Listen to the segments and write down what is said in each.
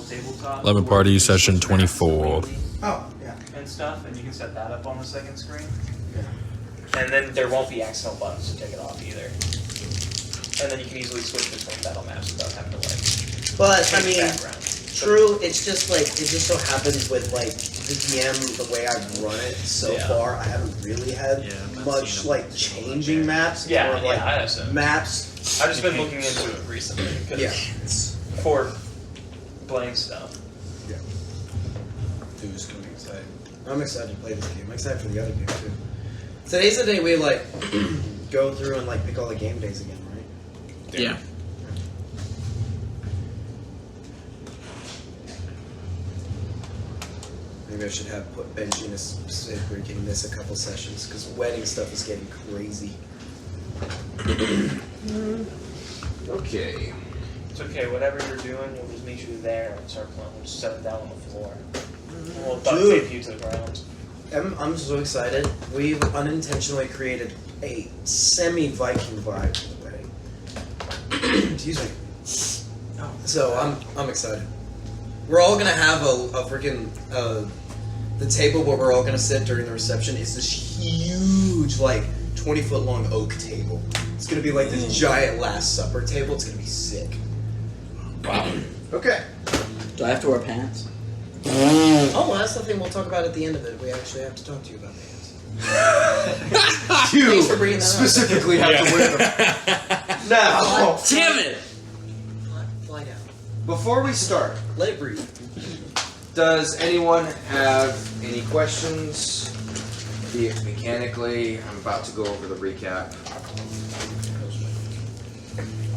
tabletop. 11 party session 24. Oh, yeah. And stuff, and you can set that up on the second screen. Yeah. And then there won't be accidental buttons to take it off either. And then you can easily switch between battle maps without having to But, I change mean, background. true, it's just like, it just so happens with like the DM, the way I've run it so far, I haven't really had much like changing maps. Yeah, or, like, I have some. maps. I've just been looking into it recently. Yeah. For playing stuff. Yeah. Dude's gonna be excited. I'm excited to play this game. I'm excited for the other game too. Today's the day we like go through and like pick all the game days again, right? Yeah. Maybe I should have put Benji in a specific where he can miss a couple sessions because wedding stuff is getting crazy. Okay. It's okay, whatever you're doing, we'll just meet you there and start playing. We'll just set it down on the floor. And we'll duct tape you to the ground. I'm so excited. We've unintentionally created a semi-Viking vibe for the wedding. Excuse me. So I'm excited. We're all gonna have a freaking the table where we're all gonna sit during the reception is this huge, like 20-foot long oak table. It's gonna be like this giant Last Supper table. It's gonna be sick. Wow. Okay. Do I have to wear pants? Oh, well, that's the thing we'll talk about at the end of it. We actually have to talk to you about pants. You Thanks for bringing that up. specifically have to wear them. Now, Damn it! Fly down. before we start, Let it breathe. does anyone have any questions? Be it mechanically, I'm about to go over the recap.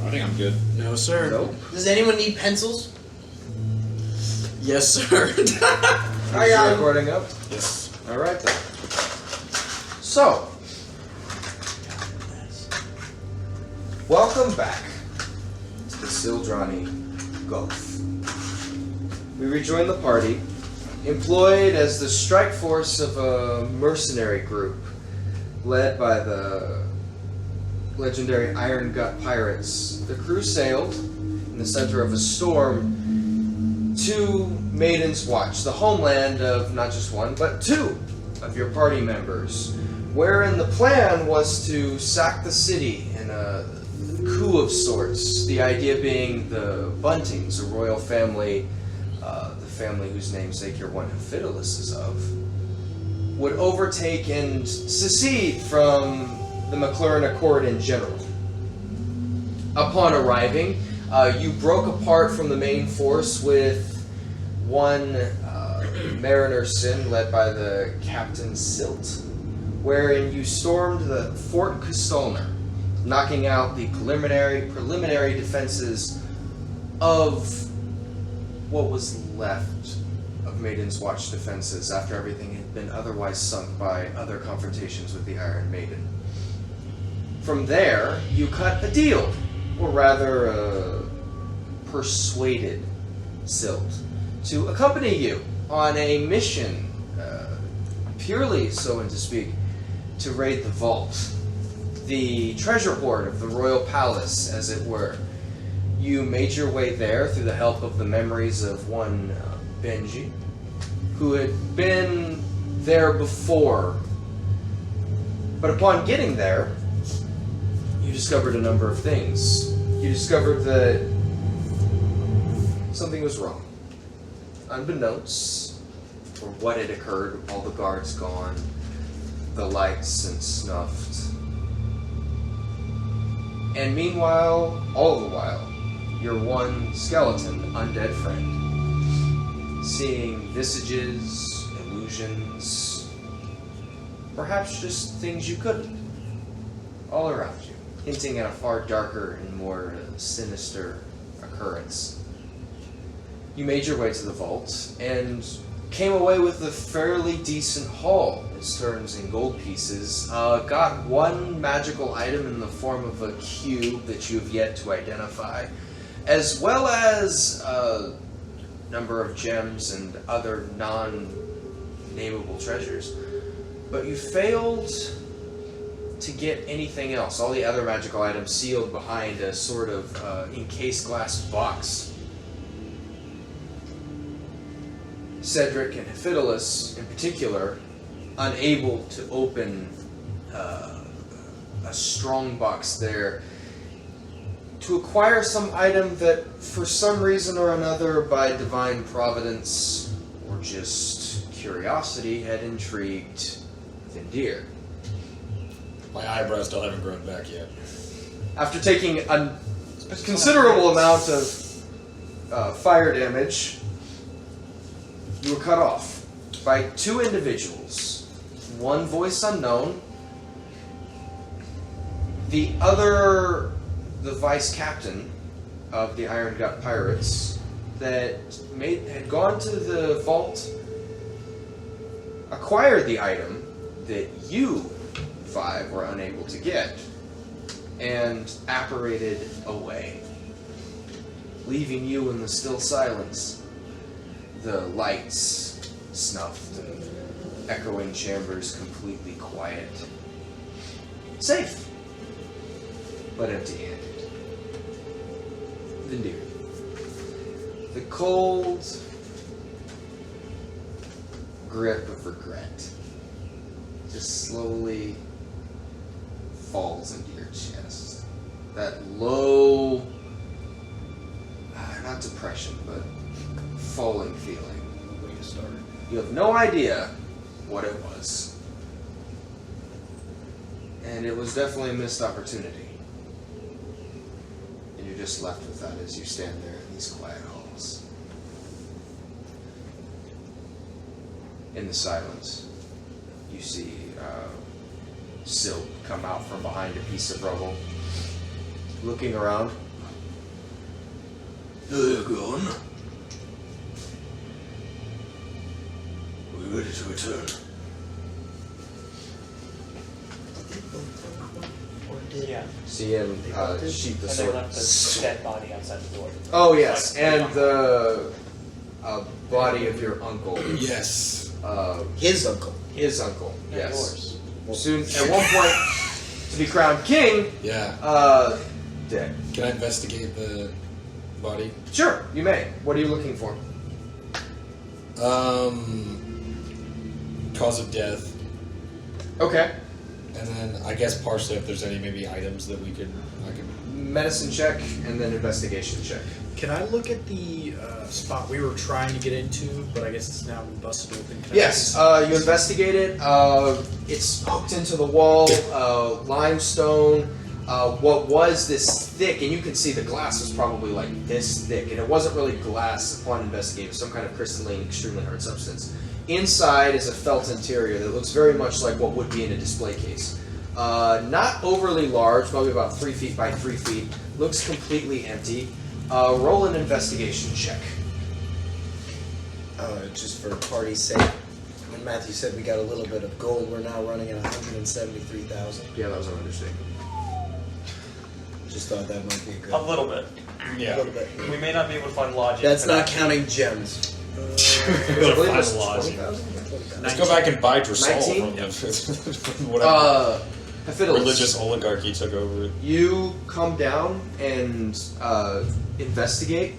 I think I'm good. No, sir. Nope. Does anyone need pencils? Yes, sir. Is the recording up? Yes. Alright then. So, welcome back to the Sildrani Gulf. We rejoin the party, employed as the strike force of a mercenary group led by the legendary Iron Gut pirates. The crew sailed in the center of a storm to Maiden's Watch, the homeland of not just one, but two of your party members, wherein the plan was to sack the city in a coup of sorts, the idea being the Buntings, a royal family, the family whose namesake your one Amphitalus is of, would overtake and secede from the McLaren Accord in general. Upon arriving, you broke apart from the main force with one mariner sin led by the Captain Silt, wherein you stormed the Fort Kustolner, knocking out the preliminary defenses of what was left of Maiden's Watch defenses after everything had been otherwise sunk by other confrontations with the Iron Maiden. From there, you cut a deal, or rather, persuaded Silt to accompany you on a mission, purely, so to speak, to raid the vault, the treasure hoard of the royal palace, as it were. You made your way there through the help of the memories of one Benji, who had been there before. But upon getting there, you discovered a number of things. You discovered that something was wrong. Unbeknownst for what had occurred, all the guards gone, the lights and snuffed. And meanwhile, all the while, your one skeleton, undead friend, seeing visages, illusions, perhaps just things you couldn't, all around you, hinting at a far darker and more sinister occurrence. You made your way to the vault and came away with a fairly decent haul, its terms in gold pieces. Got one magical item in the form of a cube that you have yet to identify, as well as a number of gems and other non-nameable treasures. But you failed to get anything else. All the other magical items sealed behind a sort of encased glass box. Cedric and Hephitalus, in particular, unable to open a strong box there to acquire some item that, for some reason or another, by divine providence or just curiosity, had intrigued Vindir. My eyebrows still haven't grown back yet. After taking a considerable amount of fire damage, you were cut off by two individuals. One voice unknown, the other the vice captain of the Iron Gut Pirates that had gone to the vault, acquired the item that you five were unable to get, and apparated away, leaving you in the still silence, the lights snuffed, and echoing chambers completely quiet. Safe, but empty-handed. Vindir. The cold grip of regret just slowly falls into your chest. That low, not depression, but falling feeling. Way to start. You have no idea what it was. And it was definitely a missed opportunity. And you're just left with that as you stand there in these quiet halls. In the silence, you see Sil come out from behind a piece of rubble, looking around. They're gone. We're ready to return. Yeah. See him sheath the And they sword. left the dead body outside the door. Oh yes, Like, and the body of your uncle. Yes. His uncle. His uncle. Not Yes. yours. Soon, at one point, to be crowned king. Yeah. Dead. Can I investigate the body? Sure, you may. What are you looking for? Cause of death, Okay. and then I guess partially if there's any maybe items that I could. Medicine check and then investigation check. Can I look at the spot we were trying to get into, but I guess it's now been busted open? Can I Yes, you investigate it. It's hooked into the wall, limestone. What was this thick, and you can see the glass was probably like this thick, and it wasn't really glass upon investigation, it was some kind of crystalline, extremely hard substance. Inside is a felt interior that looks very much like what would be in a display case. Not overly large, probably about 3 feet by 3 feet. Looks completely empty. Roll an investigation check. Just for party's sake. When Matthew said we got a little bit of gold, we're now running at 173,000. Yeah, that was an understatement. Just thought that might be A good. little bit. A Yeah. little bit. We may not be able to find logic. That's but not counting gems. I believe it was Final laws. 20,000? Let's go back and buy Drasol 19? from whatever Hephitalus, religious oligarchy took over it. you come down and investigate.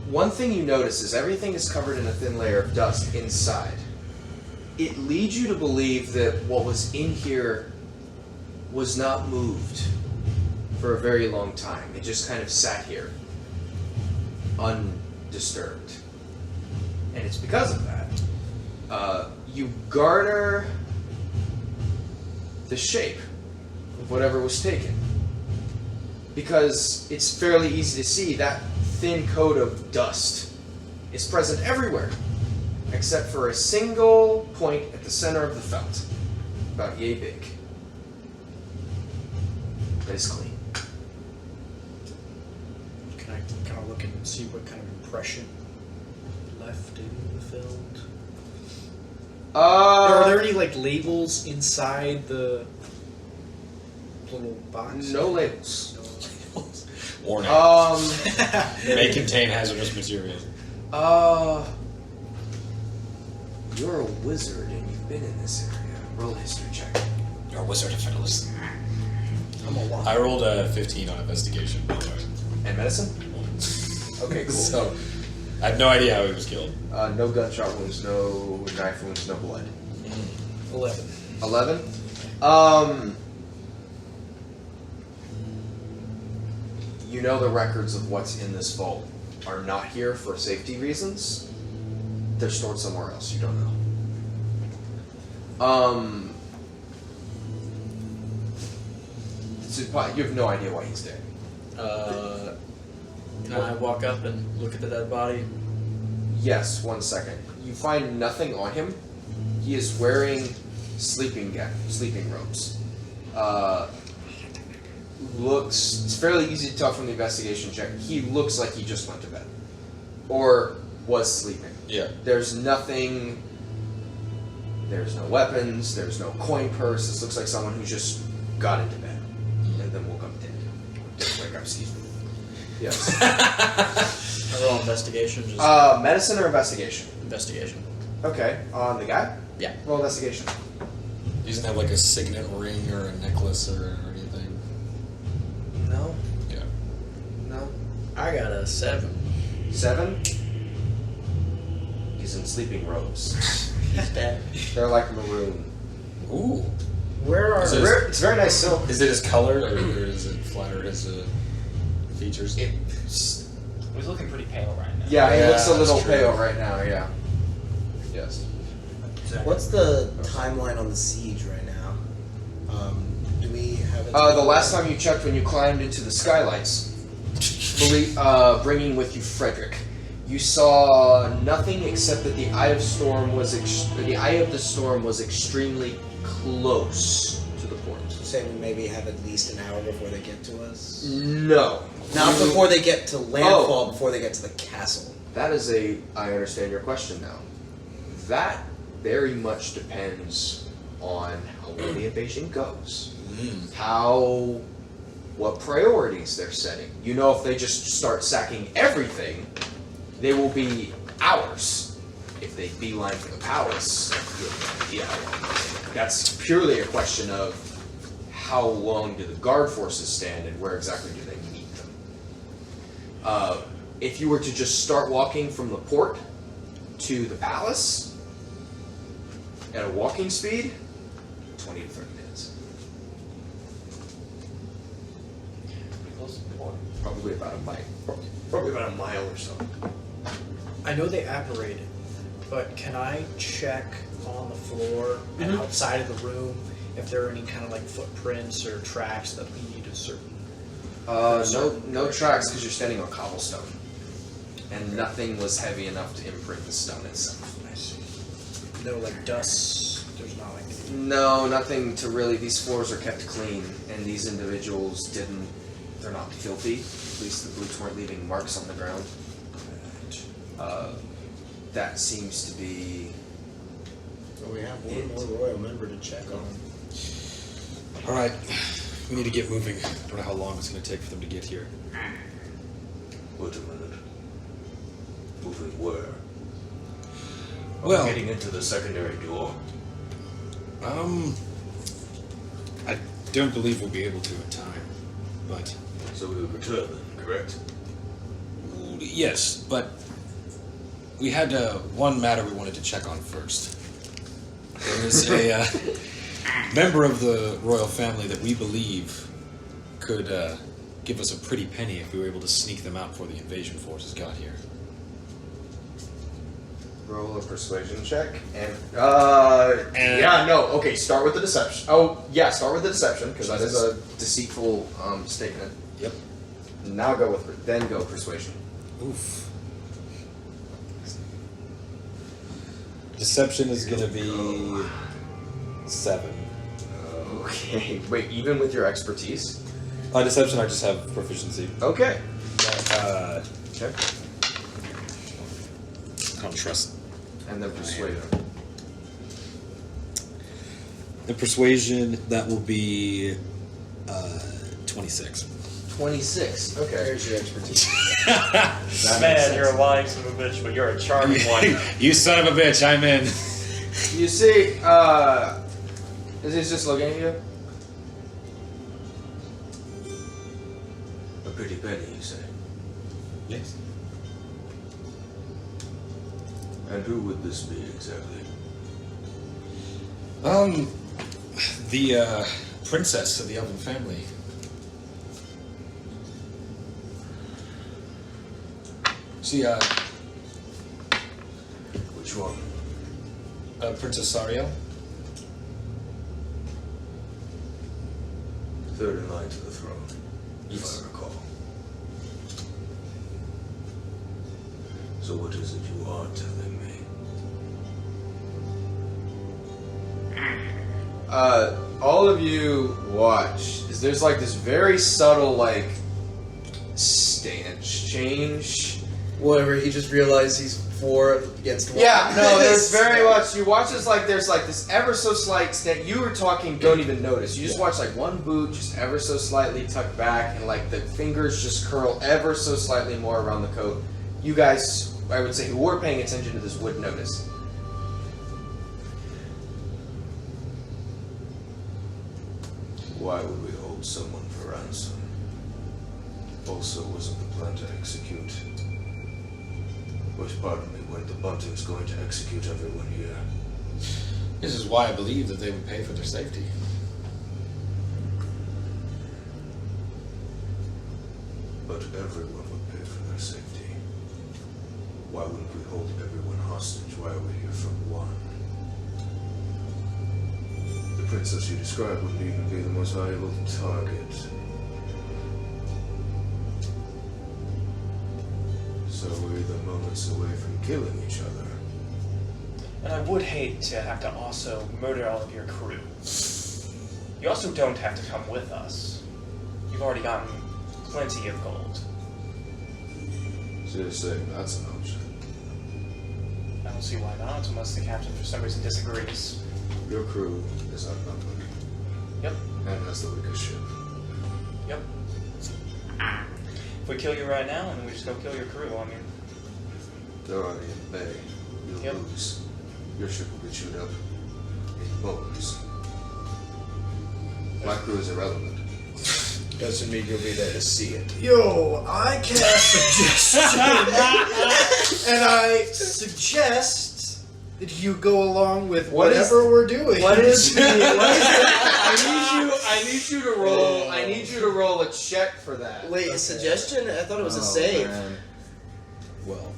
One thing you notice is everything is covered in a thin layer of dust inside. It leads you to believe that what was in here was not moved for a very long time. It just kind of sat here, undisturbed. And it's because of that. You garner the shape of whatever was taken. Because it's fairly easy to see that thin coat of dust is present everywhere, except for a single point at the center of the felt, about yay big. That is clean. Can I kind of look and see what kind of impression left in the filled? Are there any like labels inside the little box? No labels. Warning. May contain hazardous materials. You're a wizard and you've been in this area. Roll a history check. You're a wizard of fiddles. I'm a lot. I rolled a 15 on investigation, by the way. And medicine? Okay, cool. So, I have no idea how he was killed. No gunshot wounds, no knife wounds, no blood. 11. 11. You know the records of what's in this vault are not here for safety reasons. They're stored somewhere else. You don't know. You have no idea why he's dead. Can I walk up and look at the dead body? Yes, 1 second. You find nothing on him. He is wearing sleeping robes. It's fairly easy to tell from the investigation check. He looks like he just went to bed. Or was sleeping. Yeah. There's nothing. There's no weapons. There's no coin purse. This looks like someone who just got into bed. And then woke up dead. Wake up, excuse me. Yes. I roll investigation. Just Medicine or investigation? investigation. Okay. On the guy? Yeah. Roll investigation. He doesn't have like a signet ring or a necklace or anything. No. Yeah. No. I got a 7. 7. He's in sleeping robes. He's dead. They're like maroon. Ooh. Where are Is it- It's very nice silk. Is it his color or does it flatter his features? He's looking pretty pale right now. Yeah, he Yeah, looks a little that's true. pale right now. Yeah. Yes. What's the timeline on the siege right now? Do we have it? The last time you checked, when you climbed into the skylights, bringing with you Frederick, you saw nothing except that the eye of the storm was extremely close to the port. Say we maybe have at least an hour before they get to us. No. Not before they get to landfall. Before they get to the castle. That is I understand your question now. That very much depends on how well the invasion goes. What priorities they're setting. You know, if they just start sacking everything, they will be hours. If they beeline for the palace, you have no idea how long. That's purely a question of how long do the guard forces stand and where exactly do they meet them. If you were to just start walking from the port to the palace at a walking speed, 20 to 30 minutes. Probably about a mile. Probably about a mile or so. I know they apparated, but can I check on the floor and outside of the room if there are any kind of like footprints or tracks that we need a certain? No tracks because you're standing on cobblestone, and nothing was heavy enough to imprint the stone itself. No like dust. There's not like. No, nothing to really. These floors are kept clean, and these individuals didn't. They're not filthy. At least the boots weren't leaving marks on the ground. That seems to be. So we have one more royal member to check on. Alright, we need to get moving. I don't know how long it's going to take for them to get here. Wait a minute. Moving where? Well, Getting into the secondary door. I don't believe we'll be able to in time, but... So we will return then, correct? Yes, but we had one matter we wanted to check on first. There is a member of the royal family that we believe could give us a pretty penny if we were able to sneak them out before the invasion forces got here. Roll a persuasion check, okay, start with the deception. Oh, yeah, start with the deception, because that is a deceitful statement. Yep. Now go persuasion. Oof. Deception is going to be 7. Okay, wait, even with your expertise? Deception, I just have proficiency. Okay. Okay. I don't trust. And then persuasion. The persuasion, that will be 26. 26, okay. There's your expertise. That makes Man, sense. you're a lying son of a bitch, but you're a charming one. You son of a bitch, I'm in. You see, is he just looking at you? A pretty penny, you say? Yes. And who would this be exactly? The princess of the elven family. See, Which one? Princess Sariel. Third in line to the throne, if Yes. I recall. So what is it you are telling me? All of you watch. There's like this very subtle like stance change. Whatever, he just realized he's 4 against 1. Yeah, no, there's very much. You watch this like there's like this ever so slight stance. You were talking, don't even notice. You just watch like one boot just ever so slightly tucked back, and like the fingers just curl ever so slightly more around the coat. You guys, I would say, who were paying attention to this would notice. Why would we hold someone for ransom? Also, wasn't the plan to execute? Which, pardon me, weren't the Buntings going to execute everyone here? This is why I believe that they would pay for their safety. But everyone would pay for their safety. Why wouldn't we hold everyone hostage? Why are we here for one? The princess you described wouldn't even be the most valuable target. So we're the moments away from killing each other. And I would hate to have to also murder all of your crew. You also don't have to come with us. You've already gotten plenty of gold. So you're saying that's an option? I don't see why not, unless the captain for some reason disagrees. Your crew is outnumbered. Yep. And has the weakest ship. Yep. If we kill you right now, and then we just go kill your crew, I mean... They're already in the bay. You'll Yep. lose. Your ship will be chewed up in bones. My crew is irrelevant. Doesn't mean you'll be there to see it. Yo, I cast suggestion, and I suggest that you go along with What is- whatever we're doing. What is the? I need you to roll. I need you to roll a check for that. Wait, a suggestion? I thought it was a save. Man. Well,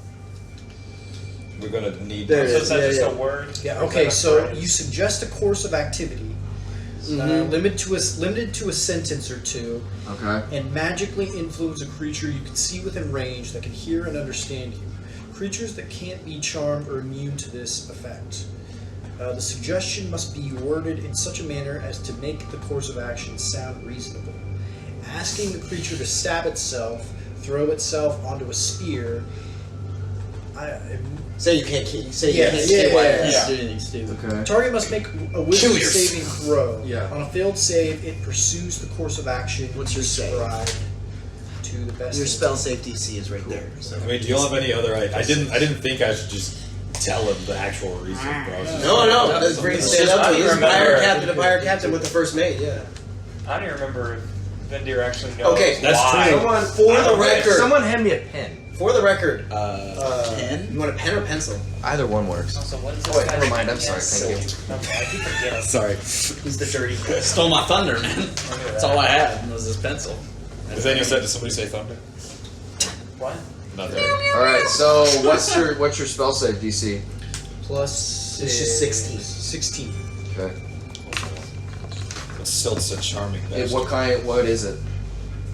we're gonna need. There it So is. is that Yeah, just yeah. a word? Yeah. Or is Okay. that a So phrase? you suggest a course of activity, Mhm. limited to a sentence or two, Okay. and magically influence a creature you can see within range that can hear and understand you. Creatures that can't be charmed are immune to this effect. The suggestion must be worded in such a manner as to make the course of action sound reasonable. Asking the creature to stab itself, throw itself onto a spear. Say you can't kill. You say Yeah, you can't yeah, kill. yeah. Do anything stupid. Okay. Target must make a Kill wisdom yourself. saving throw. Yeah. On a failed save, it pursues the course of action What's your save? described to the best. Your of spell its- save DC is right there. So. I mean, do you all have any other? I didn't think I should just tell him the actual reason. But I was just No, that's pretty It's stand just- up I to. He's a remember- pirate captain, with the first mate. Yeah. I don't even remember if Vendir actually knows Okay, that's why. true. Someone For the record. Someone hand me a pen. For the record, Pen? you want a pen or pencil? Either one works. Also, what is this Oh, wait, guy's never mind, I'm name? sorry, thank you. Okay, I keep forgetting. Sorry. He's the dirty. Stole my thunder, man. That's all I had was this pencil. Nathaniel said, "Did somebody say thunder?" What? Nothing. All right. So what's your spell save DC? Plus. It's just 16. 16. Okay. It's still such a charming. What kind? What is it?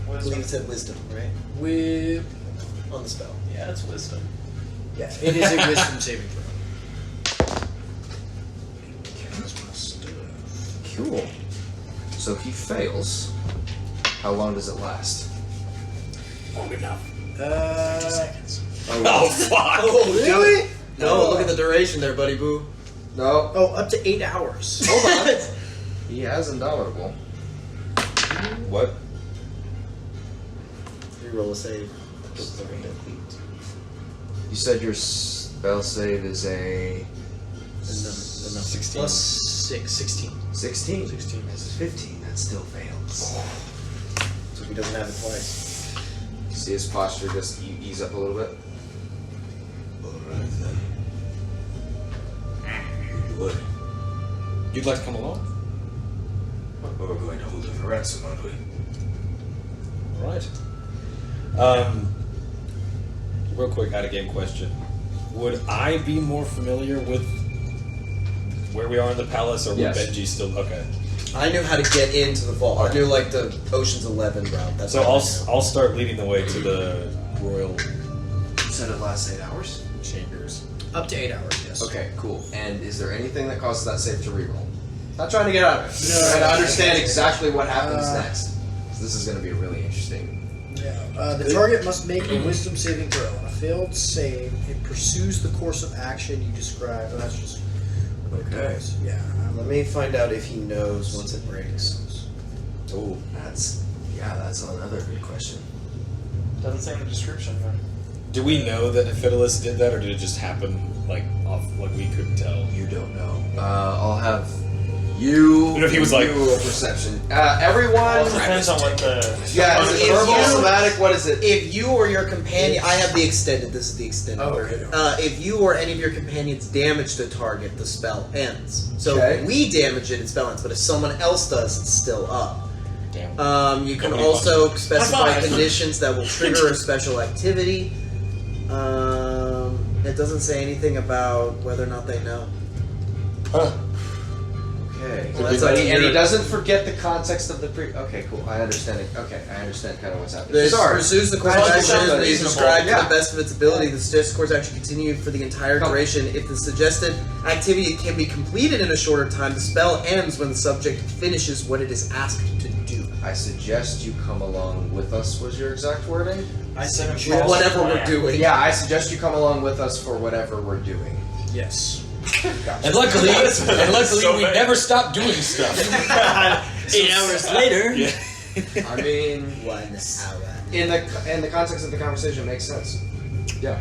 I Wisdom. believe it said wisdom, right? With. On the spell. Yeah, it's wisdom. Yeah, it is a wisdom saving throw. Cool. So if he fails, how long does it last? Long enough. Oh fuck! Oh, really? No, look at the duration there, buddy boo. No. Oh, up to 8 hours. Hold on. He has Indomitable. What? Reroll a save. You said your spell save is a The number. 16. Plus 16. 16. 16. That's 15. That still fails. So he doesn't have it twice. See his posture just ease up a little bit. Alright then. way. You'd like to come along? Well, we're going to hold him for ransom, aren't we? All right. Real quick, out of game question: would I be more familiar with where we are in the palace, or would Yes. Benji still? Okay. I knew how to get into the vault. I knew like the Ocean's 11 route. That's So what I knew. I'll start leading the way to the royal You said it lasts 8 hours? chambers. Up to 8 hours, yes. Okay, cool. And is there anything that causes that save to reroll? Not trying to get out of it. No. Trying to understand exactly what happens next. 'Cause this is going to be really interesting. Yeah. The target must make a wisdom saving throw. On a failed save, it pursues the course of action you described. Oh, that's just what it Okay. does. Yeah. Let me find out if he knows once it breaks. Oh, That's another good question. Doesn't say in the description, man. do we know that Iphitalus did that, or did it just happen like off? Like we couldn't tell. You don't know. I'll have you. What if he was like- you a perception? Everyone. Well, it depends on what the. Yeah, is it If verbal, you- somatic? What is it? If you or your companion, I have the extended. This is the extended Oh, version. okay. If you or any of your companions damage the target, the spell ends. So Okay. if we damage it, it spell ends. But if someone else does, it's still up. Damn. You can Nobody also specify High five. conditions that will trigger a special activity. It doesn't say anything about whether or not they know. Huh. Okay. Well, that's like and he your- doesn't forget the context of the pre. Okay, cool. I understand it. Okay, I understand kind of what's happening. This Sorry. pursues the course That of sounds action is reasonable. described Yeah. to the best of its ability. The suggested course of action continued for the entire Come. duration. If the suggested activity can be completed in a shorter time, the spell ends when the subject finishes what it is asked to do. I suggest you come along with us. Was your exact wording? I said For whatever we're doing. Yeah, I suggest you come along with us for whatever we're doing. Yes. And luckily, So we bad. never stopped doing stuff. 8 hours later. Yeah. I mean, 1 hour. in the context of the conversation, it makes sense. Yeah.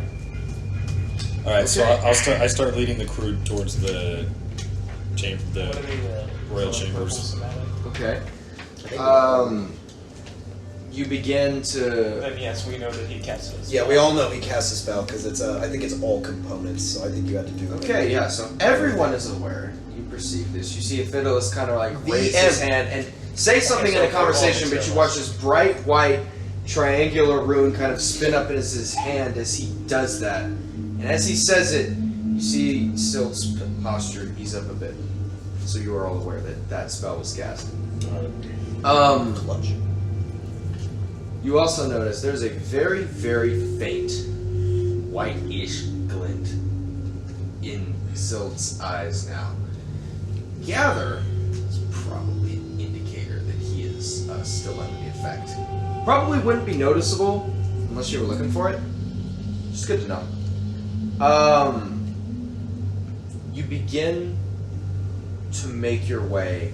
All right, so Okay. I start leading the crew towards the chamber, What are the they, royal purple chambers. somatic? Okay. You begin to. Then yes, we know that he casts it. Yeah, we all know he casts a spell because it's I think it's all components. So I think you had to do. Okay, yeah. So everyone is aware. You perceive this. You see Iphitalus kind of like raise his hand and say something in a conversation, but you watch this bright white triangular rune kind of spin up in his hand as he does that. And as he says it, you see Silt's posture ease up a bit. So you are all aware that that spell was cast. Clutch. You also notice there's a very, very faint whitish glint in Silt's eyes now. Gather is probably an indicator that he is still under the effect. Probably wouldn't be noticeable unless you were looking for it. Just good to know. You begin to make your way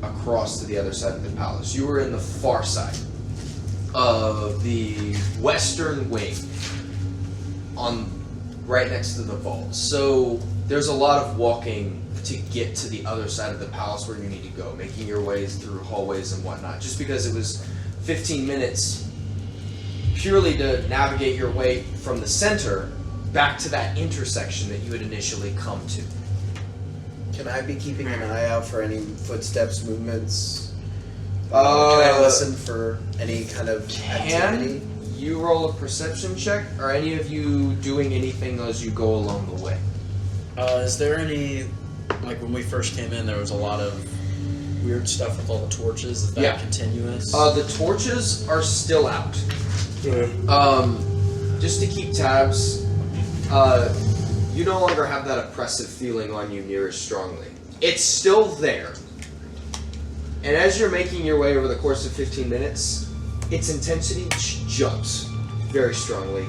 across to the other side of the palace. You were in the far side of the western wing, on right next to the vault. So there's a lot of walking to get to the other side of the palace where you need to go, making your ways through hallways and whatnot. Just because it was 15 minutes purely to navigate your way from the center back to that intersection that you had initially come to. Can I be keeping an eye out for any footsteps, movements? Can I listen for any kind of activity? Can you roll a perception check? Are any of you doing anything as you go along the way? Is there any, like when we first came in, there was a lot of weird stuff with all the torches. Is that Yeah. continuous? The torches are still out. Just to keep tabs, you no longer have that oppressive feeling on you near as strongly. It's still there. And as you're making your way over the course of 15 minutes, its intensity jumps very strongly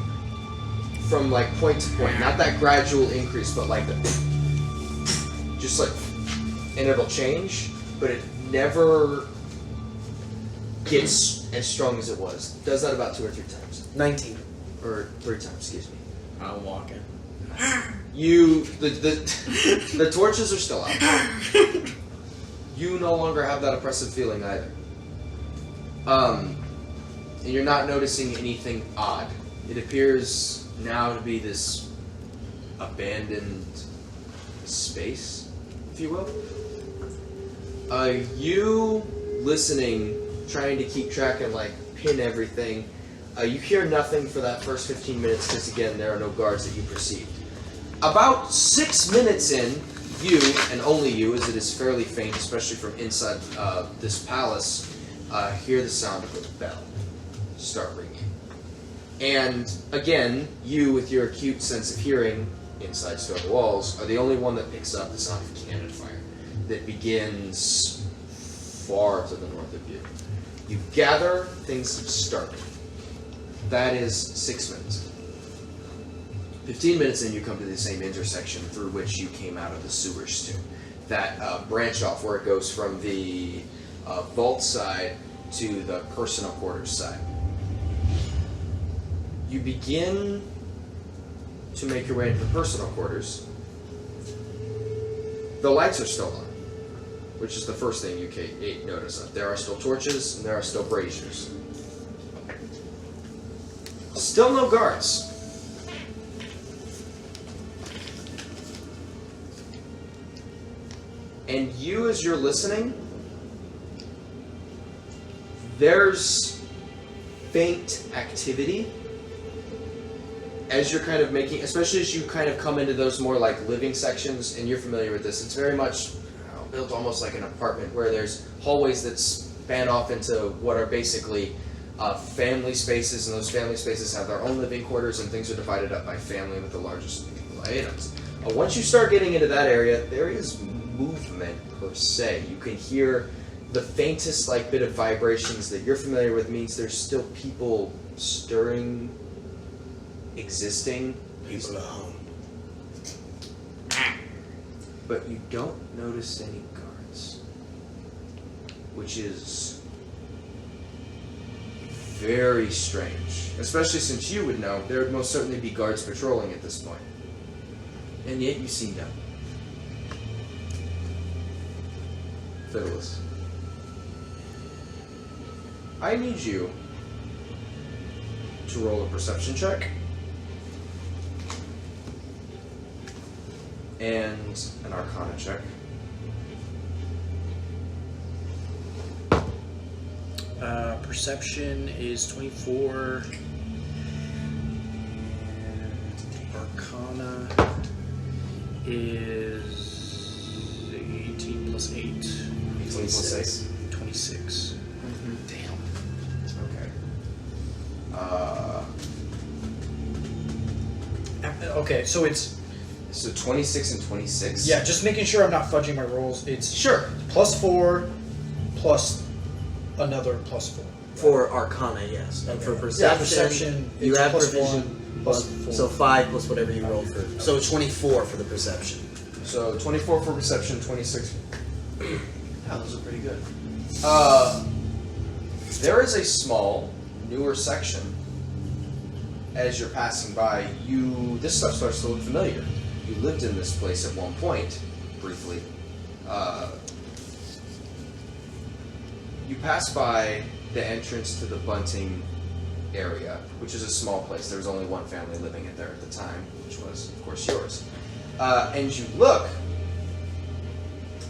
from like point to point. Not that gradual increase, but like the just like, and it'll change, but it never gets as strong as it was. It does that about 2 or 3 times. 19. Or 3 times, excuse me. I'm walking. The torches are still out. You no longer have that oppressive feeling either. And you're not noticing anything odd. It appears now to be this abandoned space. if you will. You listening, trying to keep track and like pin everything. You hear nothing for that first 15 minutes because again, there are no guards that you perceived. About 6 minutes in, you, and only you, as it is fairly faint, especially from inside this palace, hear the sound of a bell start ringing. And again, you, with your acute sense of hearing inside stone walls, are the only one that picks up the sound of cannon fire that begins far to the north of you. You gather things have started. That is 6 minutes. 15 minutes in, you come to the same intersection through which you came out of the sewers to. That branch off where it goes from the vault side to the personal quarters side. You begin to make your way into the personal quarters. The lights are still on, which is the first thing you notice of. There are still torches and there are still braziers. Still no guards. And you, as you're listening, there's faint activity as you're kind of making, especially as you kind of come into those more like living sections, and you're familiar with this. It's very much built almost like an apartment where there's hallways that span off into what are basically family spaces, and those family spaces have their own living quarters, and things are divided up by family with the largest items. Once you start getting into that area, there is movement per se. You can hear the faintest like bit of vibrations that you're familiar with means there's still people stirring, existing. People at home. But you don't notice any guards, which is very strange, especially since you would know there would most certainly be guards patrolling at this point. And yet you see none. Fiddlers. I need you to roll a perception check and an arcana check. Perception is 24. And Arcana is 18 plus 8. 18 plus 8. 26. Damn. Okay. Okay, so it's... So 26 and 26? Yeah, just making sure I'm not fudging my rolls. It's Sure. +4 plus another +4. For Arcana, yes. And for Yeah, Perception, Perception, you it's have +1 Provision, plus plus, 4. so 5 plus whatever you roll for. So 24 for the Perception. So 24 for perception, 26. Wow, those are pretty good. There is a small, newer section. As you're passing by, this stuff starts to look familiar. You lived in this place at one point, briefly. You pass by the entrance to the Bunting area, which is a small place. There was only one family living in there at the time, which was, of course, yours. And you look,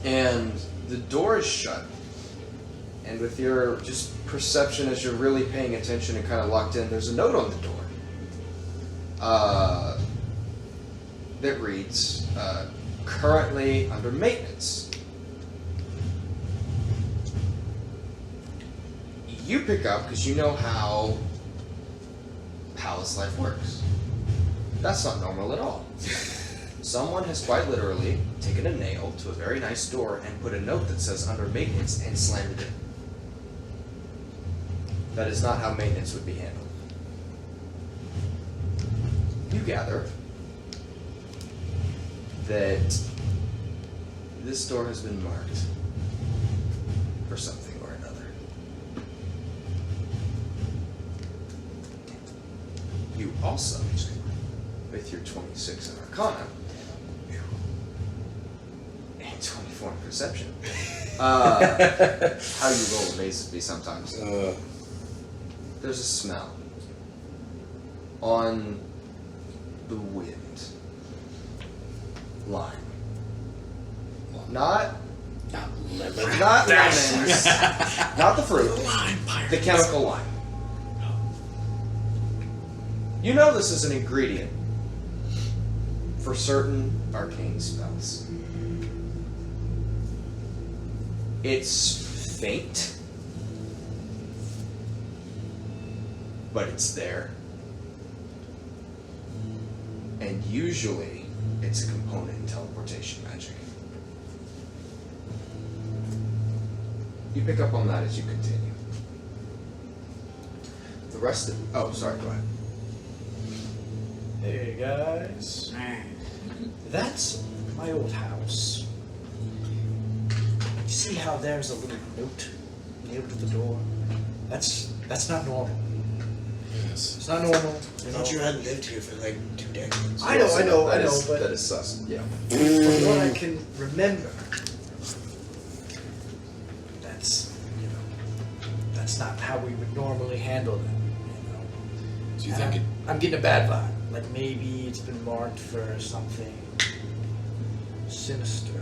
and the door is shut. And with your just perception as you're really paying attention and kind of locked in, there's a note on the door that reads, currently under maintenance. You pick up because you know how palace life works. That's not normal at all. Someone has quite literally taken a nail to a very nice door and put a note that says under maintenance and slammed it in. That is not how maintenance would be handled. You gather that this door has been marked for something or another. You also, with your 26 in Arcana and 24 in Perception, how you roll amazes me sometimes. There's a smell on the wind. Lime. Not Lemon. not lemons. Not the fruit. The chemical lime. You know this is an ingredient for certain arcane spells. It's faint, but it's there. And usually, it's a component in teleportation magic. You pick up on that as you continue. The rest of... Oh, sorry, go ahead. Hey guys. That's my old house. You see how there's a little note nailed to the door? That's not normal. Yes. It's not normal. I thought you hadn't lived here for like 2 decades. I know, That is- but that is sus. Yeah. from what I can remember, that's not how we would normally handle them. You know. Do you And think I'm getting a bad vibe. Like maybe it's been marked for something sinister. You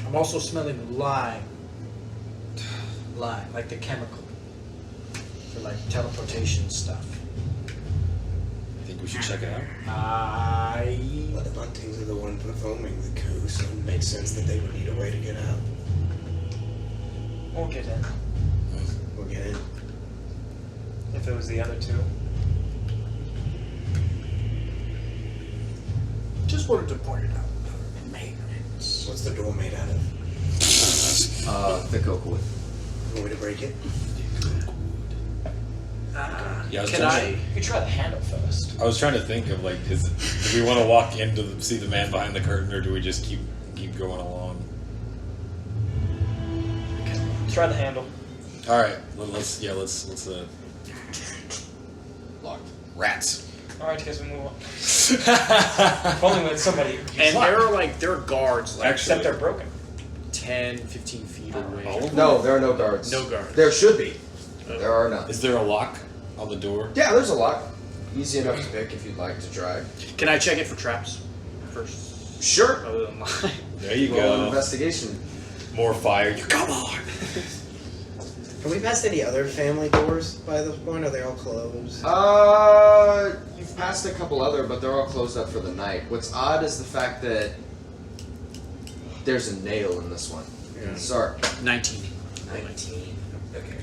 know. I'm also smelling lime. Lime, like the chemical for like teleportation stuff. you think we should check it out? Well, the Buntings are the one performing the coup, so it makes sense that they would need a way to get out. We'll get in. We'll get in. If it was the other two. Just wanted to point it out. Maintenance. What's the door made out of? Thick oak wood. Want me to break it? Yeah, I was Can trying I? to- You could try the handle first. I was trying to think of like, do we want to walk in to see the man behind the curtain, or do we just keep going along? Try the handle. All right, let's locked rats. Alright, guys, we move on. If only with somebody who's And locked. there are guards like Actually, Except they're broken. 10, 15 feet away. No, there are no guards. No guards. There should be. There are none. is there a lock on the door? Yeah, there's a lock. Easy enough to pick if you'd like to try. Can I check it for traps first? Sure. Other than mine. There you Roll an go. investigation. More fire. You come on. Have we passed any other family doors by this point? Are they all closed? You've passed a couple other, but they're all closed up for the night. What's odd is the fact that there's a nail in this one. Yeah. Sorry. 19. 19. Okay.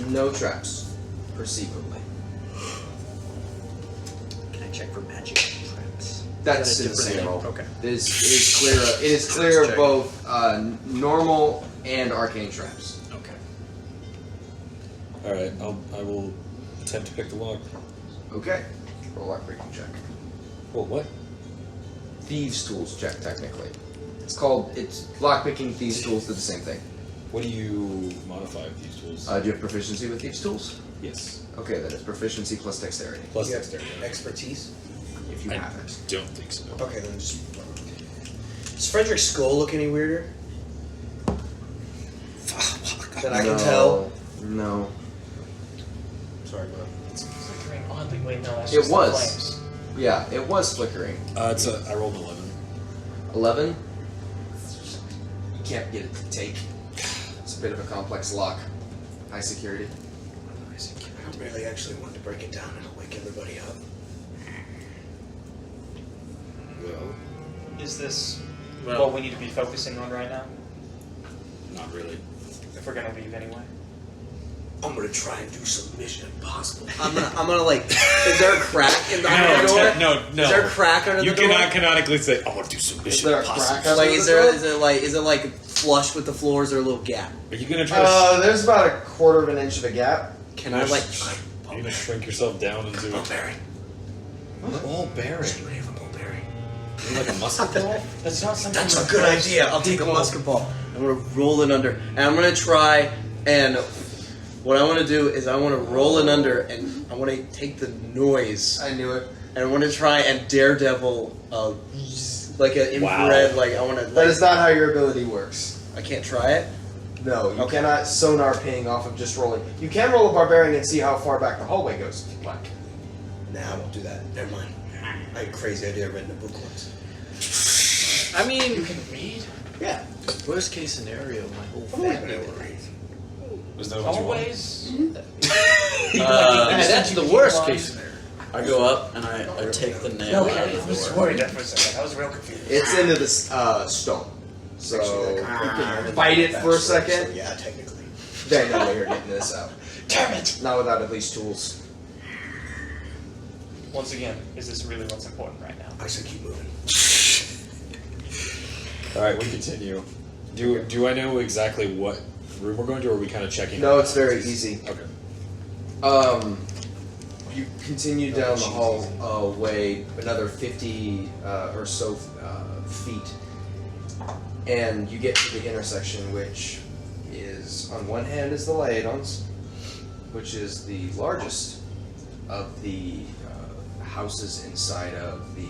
No traps, perceivably. Can I check for magic traps? That's Is in the that a same different- roll. Okay. It is clear. It is clear Let's of check. both normal and arcane traps. Okay. All right, I will attempt to pick the lock. Okay. Roll lock breaking check. Well, what? Thieves' tools check, technically. It's lockpicking, thieves' tools do the same thing. What do you modify with these tools? Do you have proficiency with thieves' tools? Yes. Okay, then it's proficiency plus dexterity, Plus You have dexterity. expertise? if you I have it. don't think so. Okay, then just. Does Frederick's skull look any weirder? That I can tell? No. Sorry, bro. It's flickering oddly. Wait, no, that's It just the was. flames. Yeah, it was flickering. I rolled 11. 11? You can't get it to take. It's a bit of a complex lock. High security. I really actually wanted to break it down and wake everybody up. Well, Is this Well- what we need to be focusing on right now? not really. If we're gonna leave anyway. I'm gonna try and do some Mission Impossible. I'm gonna like. Is there a crack in the door? No. Is there a crack under You the door? cannot canonically say, "I want to do some Is Mission there a Impossible." crack Like, under is the there? door? Is it like flush with the floor? Is there a little gap? Are you gonna try to? There's about a quarter of an inch of a gap. Can I like? You're gonna shrink yourself down into a Bearing. ball bearing. Do we have a ball bearing? You're like a musket ball. That's not something. That's a we're good supposed idea. to I'll take a people- musket ball. I'm gonna roll it under, and I'm gonna try and. What I want to do is I want to roll it under, and I want to take the noise, I knew it. and I want to try and daredevil, like an infrared. Wow. Like I want to. That Like, is not how your ability works. I can't try it. No, you Okay. cannot sonar ping off of just rolling. You can roll a barbarian and see how far back the hallway goes if you'd like. Nah, I won't do that. Never mind. I had a crazy idea I read in a book once. I mean, You can read? Yeah. worst case scenario, my whole Always family been able would to read. Was that what you wanted? Always? That's the worst case scenario. I go up and I take the nail out Okay, I of was the door. worried there for a second. I was real confused. It's into the stone. So Actually, bite it for a second. So, yeah, technically. There's no way you're getting this out. Damn it! Not without at least tools. Once again, is this really what's important right now? I should keep moving. All right, we continue. Do I know exactly what room we're going to, or are we kind of checking? No, out it's very houses? easy. Okay. You continue down the hallway another 50 or so feet, and you get to the intersection, which is on one hand is the Laedons, which is the largest of the houses inside of the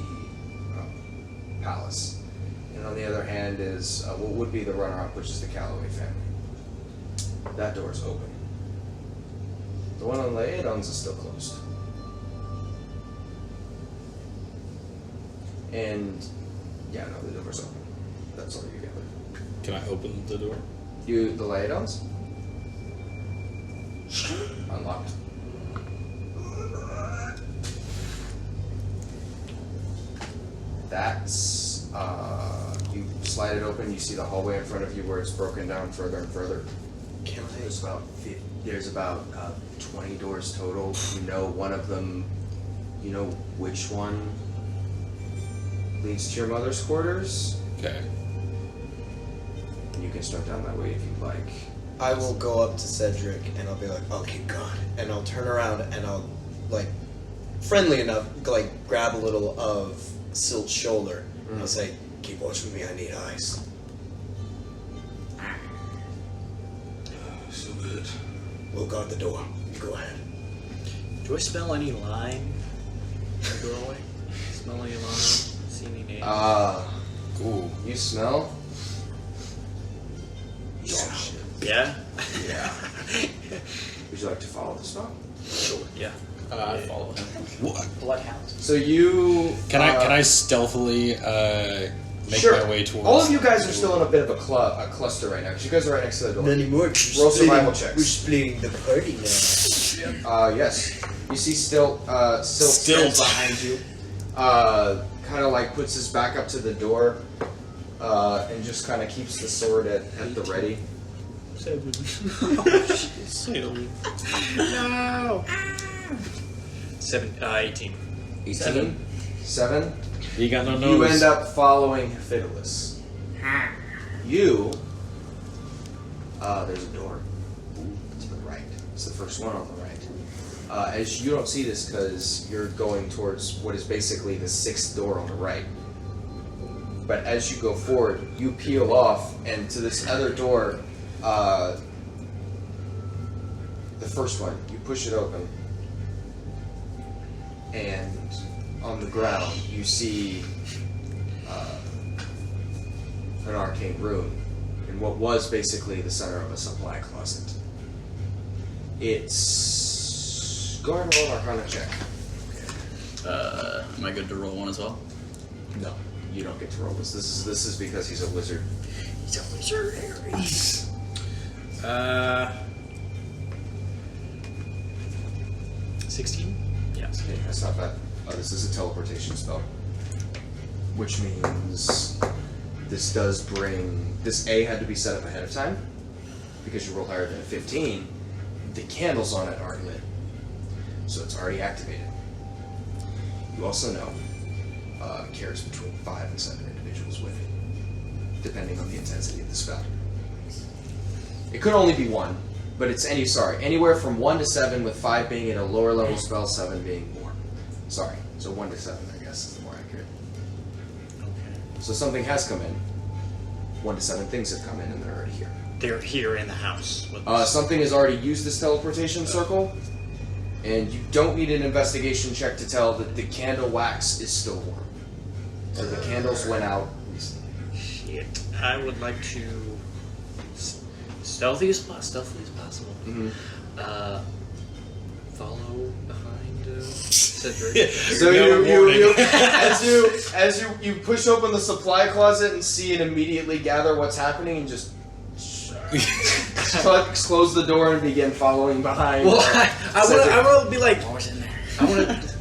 palace, and on the other hand is what would be the runner-up, which is the Calloway family. That door is open. The one on Laedons is still closed. And yeah, no, the door's open. That's all you gather. Can I open the door? The Laedons? Unlocked. That's you slide it open. You see the hallway in front of you where it's broken down further and further. There's about 20 doors total. You know one of them. You know which one leads to your mother's quarters. Okay. And you can start down that way if you'd like. I will go up to Cedric and I'll be like, okay, God. And I'll turn around and I'll, like, friendly enough, like, grab a little of Silt's shoulder. And I'll say, keep watching me, I need eyes. So good. We'll guard the door. You go ahead. Do I smell any lime in the doorway? Smell any lime? See any names? Ooh. You smell? Yeah? Yeah. Would you like to follow the smell? Sure. Yeah. I follow him. What? Bloodhound. So you Can I stealthily make sure. my way towards? All of you guys are still in a bit of a cluster right now because you guys are right next to the door. Not anymore. Roll survival checks. We're splitting the party now. Yes. You see Stilt stands behind you. Kind of like puts his back up to the door and just kind of keeps the sword at the ready. 7. No! 18. 18? 7? You got no nose. You end up following Fidelis. You, there's a door to the right. It's the first one on the right. As you don't see this because you're going towards what is basically the 6th door on the right. But as you go forward, you peel off, and to this other door, the first one, you push it open, and on the ground you see an arcane rune in what was basically the center of a supply closet. It's go ahead and roll an Arcana check. Am I good to roll one as well? No, you don't get to roll this. This is because he's a wizard. He's a wizard, Aries. 16? Yes. Okay, that's not bad. This is a teleportation spell, which means this does bring this A had to be set up ahead of time because you roll higher than a 15. The candles on it aren't lit, so it's already activated. You also know it carries between 5 and 7 individuals with it, depending on the intensity of the spell. It could only be one, but it's anywhere from 1 to 7, with 5 being at a lower level spell, 7 being more. Sorry, so 1 to 7, I guess, is the more accurate. Okay. So something has come in. 1 to 7 things have come in, and they're already here. They're here in the house. With us. Something has already used this teleportation circle, and you don't need an investigation check to tell that the candle wax is still warm. So the candles went out recently. Shit. I would like to stealthy as possible. Mm-hmm. Follow behind Cedric. So as you push open the supply closet and see and immediately gather what's happening and just close the door and begin following behind. Well, I want to be like, what was in there? I want to.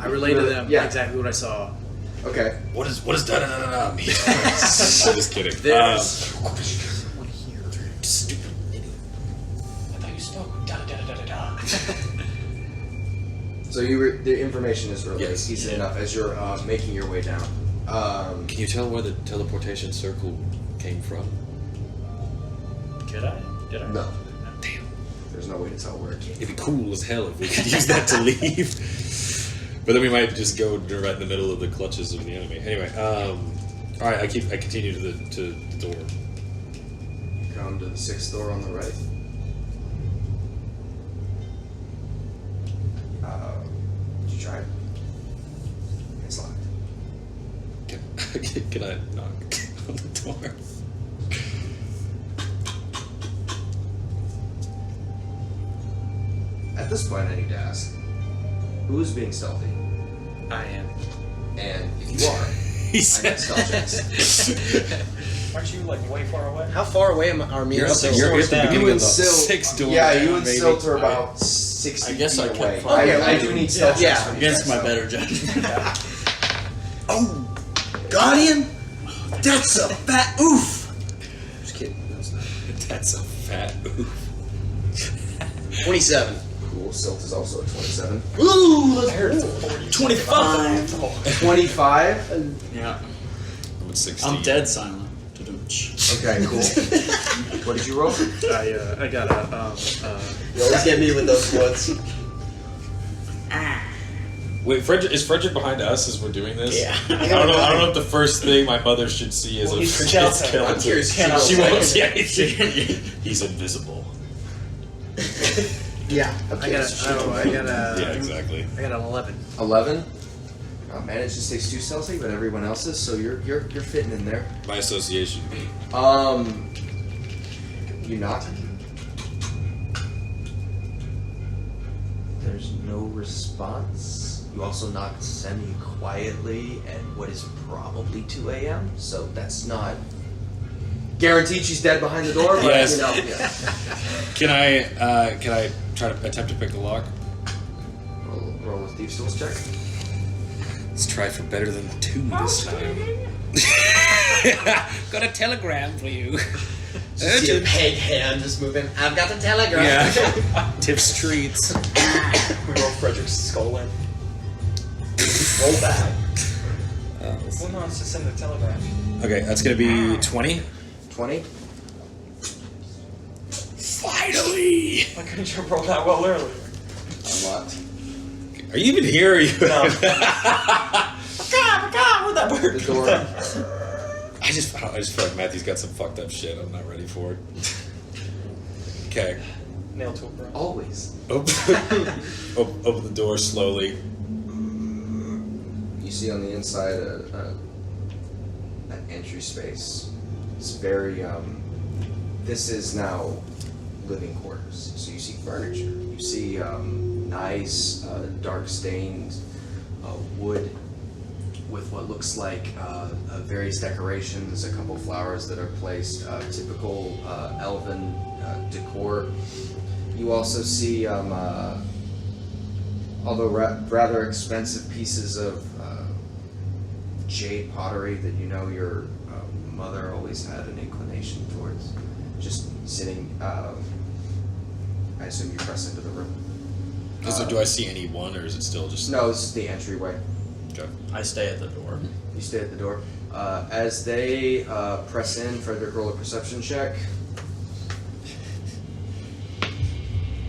I relate to them exactly what I saw. Okay. What does da da da da mean? I'm just kidding. There's. Stupid idiot. I thought you spoke. Da da da da da. So the information is relayed easy enough as you're making your way down. Can you tell where the teleportation circle came from? Did I? No. Damn. There's no way to tell where it came. It'd be cool as hell if we could use that to leave. But then we might just go right in the middle of the clutches of the enemy. Anyway, all right. I continue to the door. Come to the 6th door on the right. Did you try it? It's locked. Can I knock on the door? At this point, I need to ask, who is being stealthy? I am. And if you are, He I said. need stealth checks. Aren't you like way far away? How far away are me? You're and at the, Sil? you're at the down. beginning You of the and Sil- 6th door. Yeah, you and maybe. Silt are about 60 I guess I feet can't away. find I do need stealth Yeah. checks from you Against guys, my so. better judgment. Oh, Guardian, that's a fat oof. Just kidding. That's a fat oof. 27. Cool. Silt is also a 27. Ooh, I heard 25. 25? Yeah. I'm at 16. I'm dead silent. Okay, cool. What did you roll? I got a You always get me with those ones. Wait, is Frederick behind us as we're doing this? Yeah. I don't know if the first thing my mother should see is Well, a he's the skeleton. skeleton. I'm curious. She won't. Yeah, he's invisible. Yeah. I got Yeah, exactly. I got an 11. 11. Managed to stay too stealthy, but everyone else is, so you're fitting in there. By association. You knock. There's no response. You also knocked semi-quietly at what is probably 2 a.m., so that's not guaranteed she's dead behind the door, but Yes. you know, yeah. Can I try to attempt to pick the lock? Roll a Thief's Tools check. Let's try for better than 2 this time. Got a telegram for you. Just see a peg hand just moving. I've got the telegram. Yeah. Tip streets. We roll Frederick's skull in. Roll back. Well, no, it's just send the telegram. Okay, that's gonna be 20. 20. Finally! Why couldn't you roll that well earlier? Unlocked. Are you even here? Or are you? No. God, where'd that bird The come door. from? I just feel like Matthew's got some fucked up shit. I'm not ready for it. Okay. Nail tool, bro. Always. Open the door slowly. You see on the inside an entry space. It's very, this is now living quarters. So you see furniture. You see nice, dark stained wood with what looks like various decorations, a couple flowers that are placed, typical elven decor. You also see, although rather expensive pieces of jade pottery that you know your mother always had an inclination towards. Just sitting, I assume you press into the room. Do I see any one, or is it still just? No, this is the entryway. Okay. I stay at the door. You stay at the door. As they press in, Frederick, roll a perception check.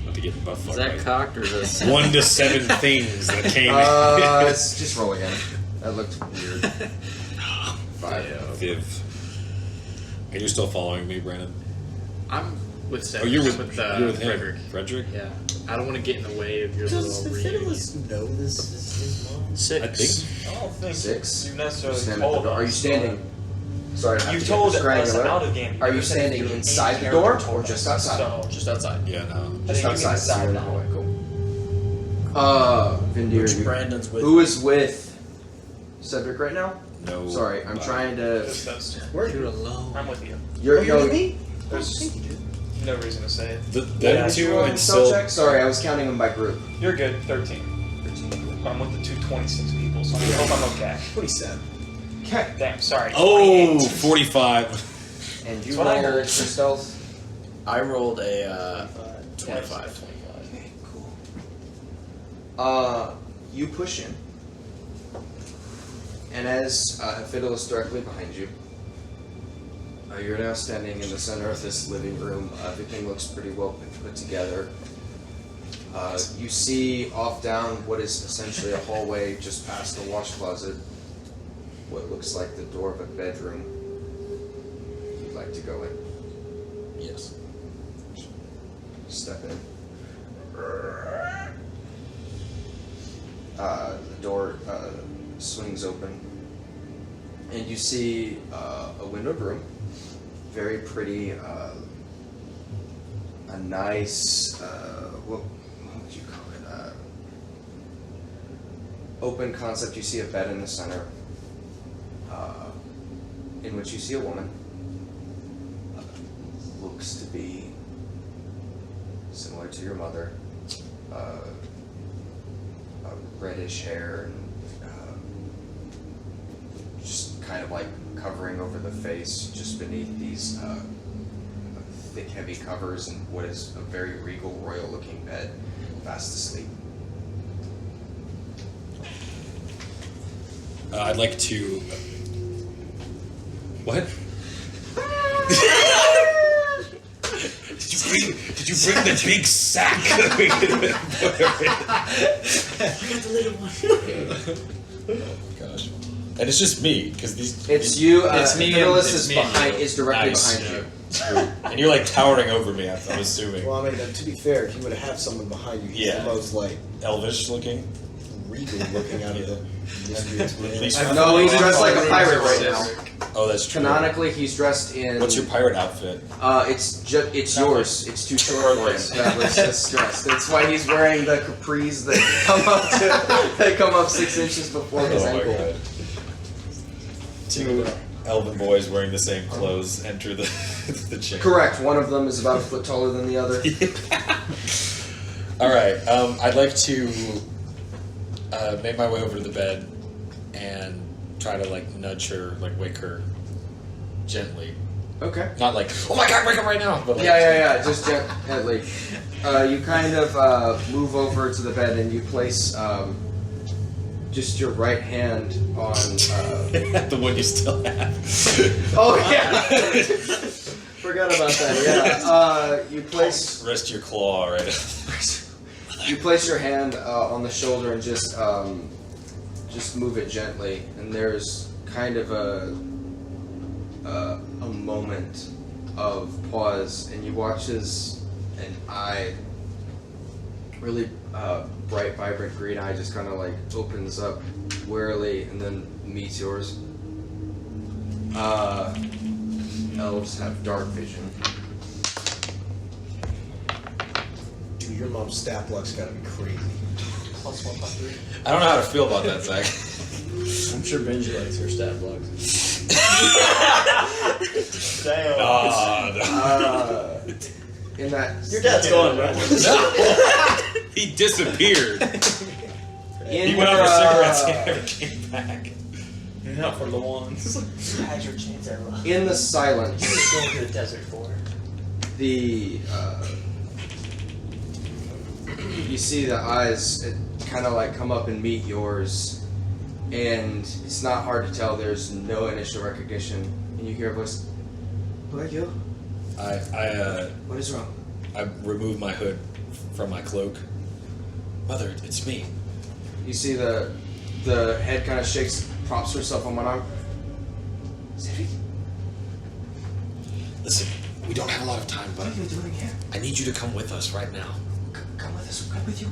About to get buff. Is that cocked or this? 1 to 7 things that came It's just roll again. That looked weird. 5. in. Viv. Are you still following me, Brandon? I'm with Oh, Cedric. you're with with Frederick. him. Frederick? Yeah. I don't want to get in the way of your Does the little reunion. Fiddlers know this is his mom? 6. I think. I don't think 6. you You necessarily stand at the told door. Are you us, standing? Sorry, I have You to told get this us granular. out of game. Are you said standing your inside the in-character door told or just us, outside? So, Just outside. Yeah, no. I Just think you outside. can So you're in the decide hallway. Cool. Vindir, Which Brandon's with. who is with Cedric right now? No. Sorry, I'm trying to. Just those two. Where? You're alone. I'm with you. You're, You're with me? There's no reason to say it. Them Yeah, two and spell Sil. check? Sorry, I was counting them by group. You're good. 13. I'm with the 226 people, so I hope I'm okay. 27. Okay. Damn, sorry. Oh, 28. 45. And you That's what I rolled heard. for stealth. I rolled a Yeah, 25. 25. Okay, cool. You push in. And as Fiddle is directly behind you, you're now standing in the center of this living room. Everything looks pretty well put together. You see off down what is essentially a hallway just past the wash closet, what looks like the door of a bedroom. You'd like to go in. Yes. Step in. The door swings open, and you see a windowed room. Very pretty. A nice. What would you call it? Open concept. You see a bed in the center, in which you see a woman. Looks to be similar to your mother. Reddish hair and just kind of like covering over the face, just beneath these thick, heavy covers, and what is a very regal, royal-looking bed, fast asleep. I'd like to. What? Did you bring the big sack? Oh gosh. And it's just me, because these. It's you. It's me and- Fiddless it's is me and behind. you. Is directly Nice. behind you. And you're like towering over me, I'm assuming. Well, I mean, to be fair, if you would have someone behind you, he's Yeah. the most, like, Elvish looking. regal looking out of the mysteries. At least No, he's dressed like a pirate right now. Oh, that's true. Canonically, he's dressed in. What's your pirate outfit? It's yours. It's too short for him. That was just stressed. That's why he's wearing the capris that come up 6 inches before his Oh my ankle. god. Two elven boys wearing the same clothes enter the the chamber. Correct. One of them is about a foot taller than the other. Alright, I'd like to make my way over to the bed and try to like nudge her, like wake her gently. Okay. Not like, oh my god, wake up right now! But like, Yeah. Just gently. You kind of move over to the bed and you place just your right hand on. the one you still have. Oh yeah. Forgot about that. Yeah. You place. Rest your claw right. You place your hand on the shoulder and just move it gently, and there's kind of a moment of pause, and you watch as an eye, really bright, vibrant green eye, just kind of like opens up warily and then meets yours. Elves have dark vision. Dude, your mom's stat block's gotta be crazy. Plus 100. I don't know how to feel about that, Zach. I'm sure Benji likes her stat blocks. Damn. In that Your dad's gone, right? He disappeared. in He went your, out for cigarettes and never came back. Not for the ones. You had your chance at luck. in the silence. Going to the desert for it. The you see the eyes kind of like come up and meet yours, and it's not hard to tell. There's no initial recognition, and you hear a voice. Who are you? I What is wrong? remove my hood from my cloak. Mother, it's me. You see the head kind of shakes, props herself on one arm. Cedric, Listen, we don't have a lot of time, but what are you doing here? I need you to come with us right now. Come with us. Come with you.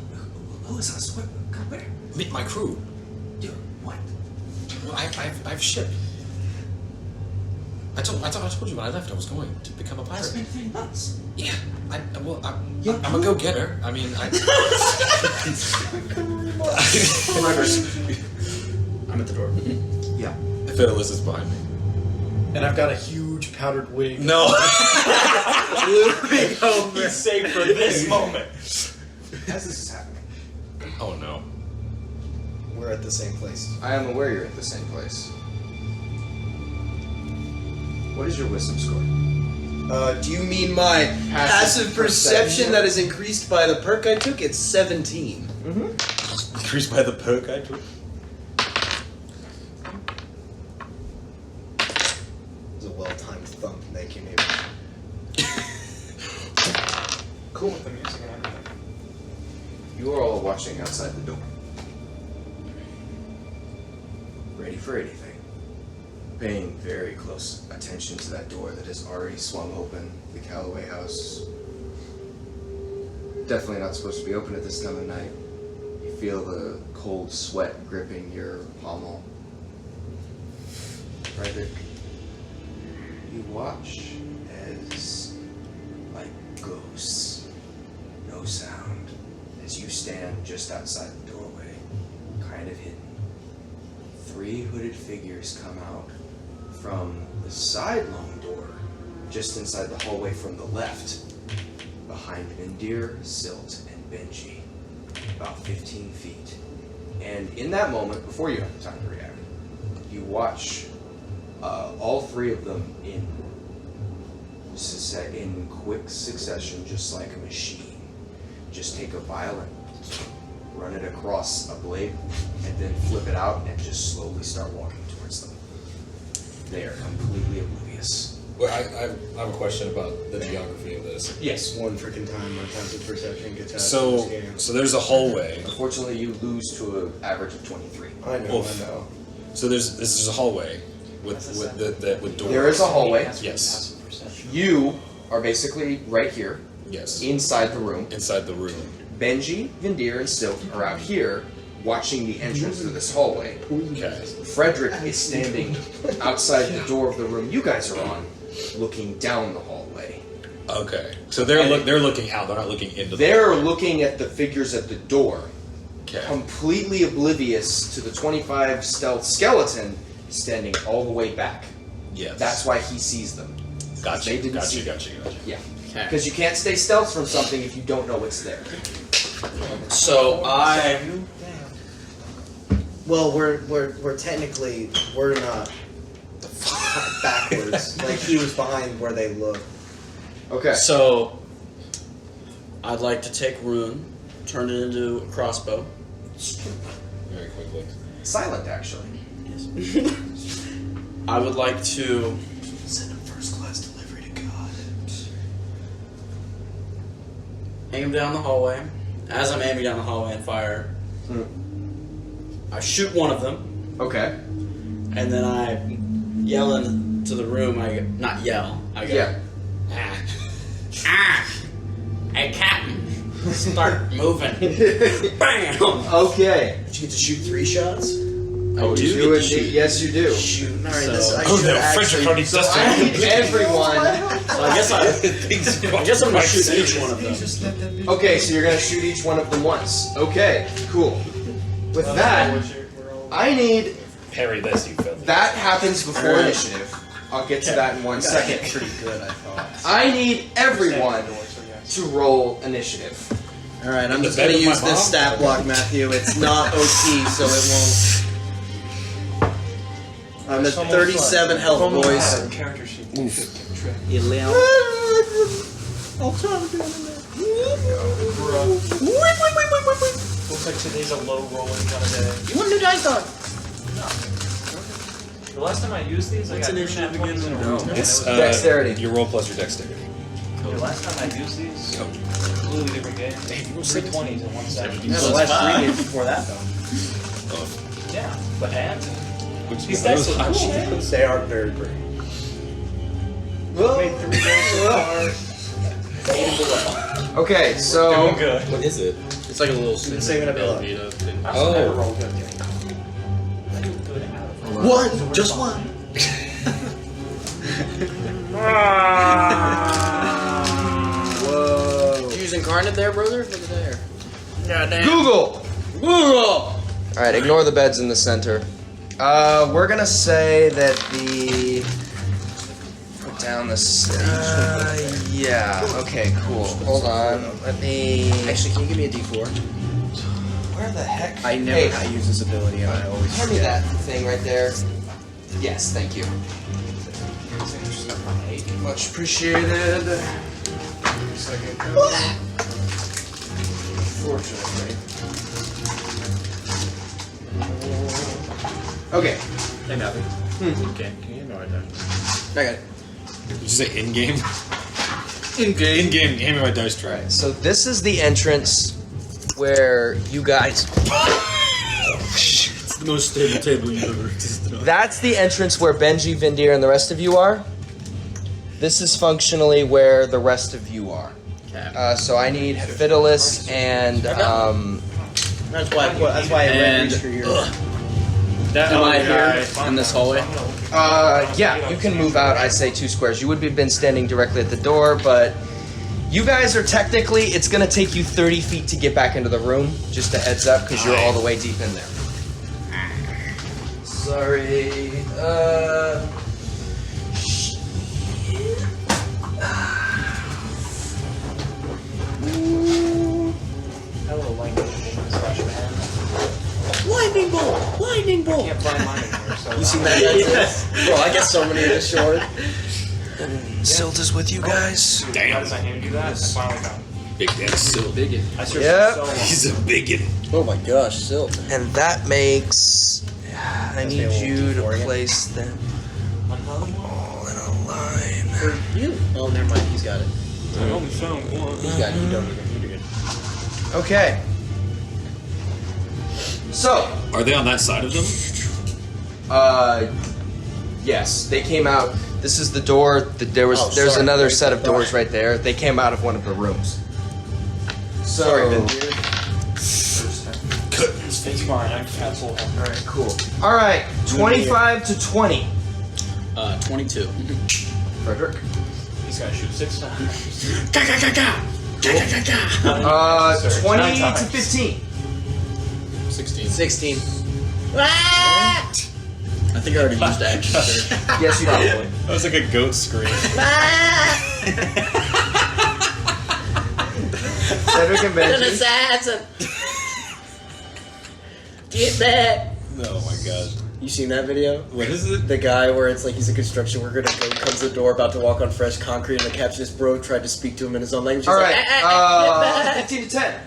Who is us? Come where? Meet my crew. Do what? I've shipped. I told you when I left I was going to become a It's pirate. been 3 months. Yeah, I'm Your a go-getter. I mean, I'm at the door. Yeah. Fiddleless is behind me. And I've got a huge powdered wig. No. Looming over. He's saved for this moment. As this is happening, Oh no. We're at the same place. I am aware you're at the same place. What is your wisdom score? Do you mean my passive perception that is increased by the perk I took? It's 17. Increased by the perk I took. It was a well-timed thump make you Cool with the music and everything. You are all watching outside the door. Ready for anything. Paying very close attention to that door that has already swung open. The Calloway house. Definitely not supposed to be open at this time of night. You feel the cold sweat gripping your pommel. Frederick, you watch as, like ghosts, no sound, as you stand just outside the doorway, kind of hidden. 3 hooded figures come out from the sidelong door, just inside the hallway from the left, behind Vindir, Silt, and Benji, about 15 feet. And in that moment, before you have the time to react, you watch all 3 of them in quick succession, just like a machine, just take a violent, run it across a blade, and then flip it out and just slowly start walking towards them. They are completely oblivious. Well, I have a question about the geography of this. Yes. One freaking time my passive perception gets out of So, this game. so there's a hallway. Unfortunately, you lose to an average of 23. I know, Oof. I know. So this is a hallway with doors. There is a hallway. Yes. You are basically right here, Yes. inside the room. Inside the room. Benji, Vindir, and Stilt are out here, watching the entrance to this hallway. Okay. Frederick is standing outside the door of the room you guys are on, looking down the hallway. Okay. So they're looking out. They're not looking into. They're looking at the figures at the door, Okay. completely oblivious to the 25 stealth skeleton standing all the way back. Yes. That's why he sees them. Gotcha. They didn't Gotcha. see them. Gotcha. Yeah. Okay. Because you can't stay stealth from something if you don't know it's there. So I. Well, we're technically we're not backwards. Like he was behind where they look. Okay. So I'd like to take Rune, turn it into a crossbow. Very quickly. Silent, actually. I would like to Send him first class delivery to God. aim down the hallway. As I'm aiming down the hallway and fire, I shoot one of them, Okay. and then I yell into the room. I go, not yell. I go, Yeah. Hey, Captain, start moving. Bam! Okay. Did you get to shoot 3 shots? I Oh, do you get do to indeed. shoot. Yes, you do. Shoot. All right, So- this I Oh should no, actually. Frederick already So I need everyone. So I guess I'm gonna shoot each one of them. Okay, so you're gonna shoot each one of them once. Okay, cool. With that, I need Parry this, you filthy. that happens before initiative. I'll get to that in 1 second. Pretty good, I thought. I need everyone to roll initiative. All right, I'm In the just bed gonna with my use this mom? stat block, Matthew. It's not OT, so it won't. I'm at 37 health, boys. Character sheet. You little. Looks like today's a low rolling kind of day. You want a new dice dog? The last time I used these, I What's got an 3 initiative nat 20s in a again? row. No. and It's it was- Dexterity. Your roll plus your dexterity. the last time I used these, completely different game. 3 20s and 1 7. Yeah, the last 3 games before that, though. Yeah, but and Which these dice look cool. They are very pretty. Made 3 rolls so far. 8 and below. Okay, Doing so good. What is it? It's like a little saving up a lot. Velveeta thing. I also never Oh. roll good. I do good out of it. One, just one. whoa. Did you use Incarnate there, brother? Look at there. Google. Google. All Alright, ignore the beds in the center. We're gonna say that the... Put down the stage. Yeah, okay, cool. Hold on. Let me... Actually, can you give me a D4? Where the heck? I never Hey, I use this ability and I always hand me that thing right there. Yes, thank you. Much appreciated. Fortunately. Okay. Hey, Navi. Okay, can you know I don't? I got it. Did you say in-game? In-game. In-game, hand me my dice tray. So this is the entrance where you guys... It's the most stable table you've ever existed on. That's the entrance where Benji, Vindir, and the rest of you are. This is functionally where the rest of you are. So I need Fidelis and... That's why I read for your... Am I here in this hallway? Yeah, you can move out, I say 2 squares. You would have been standing directly at the door, but you guys are technically, it's going to take you 30 feet to get back into the room. Just a heads up, because you're all the way deep in there. Sorry. Hello, lightning slash man. Lightning bolt! Lightning bolt! Can't find mine anymore, so... You seen that? Yes. Bro, I get so many in the short. Silt is with you guys. Damn. How does I hand you that? I finally found it. Big Dad's still Bigot. I searched Yep. for so long. He's a bigot. Oh my gosh, Silt. And that makes... I need you to place them Another one? all in a line. For you. Oh, never mind. He's got it. I only found one. He's got it. You don't need it. You're good. Okay. So, Are they on that side of them? yes, they came out. This is the door. There's sorry, another right set of there. doors right there. They came out of one of the rooms. So, Sorry, Vindir. It's fine, I'm cancel. alright, cool. Alright, 25 to 20. 22. Frederick. He's gonna shoot 6 times. 20 9 to times. 15. 16. 16. I think I already used action. Yes, you did. That was like a goat scream. Cedric and Benji. assassin! Get back! Oh my gosh. You seen that video? What is it? The guy where it's like he's a construction worker and a goat comes to the door about to walk on fresh concrete and the capitalist bro tried to speak to him in his own language. He's Alright, like, 15 to 10.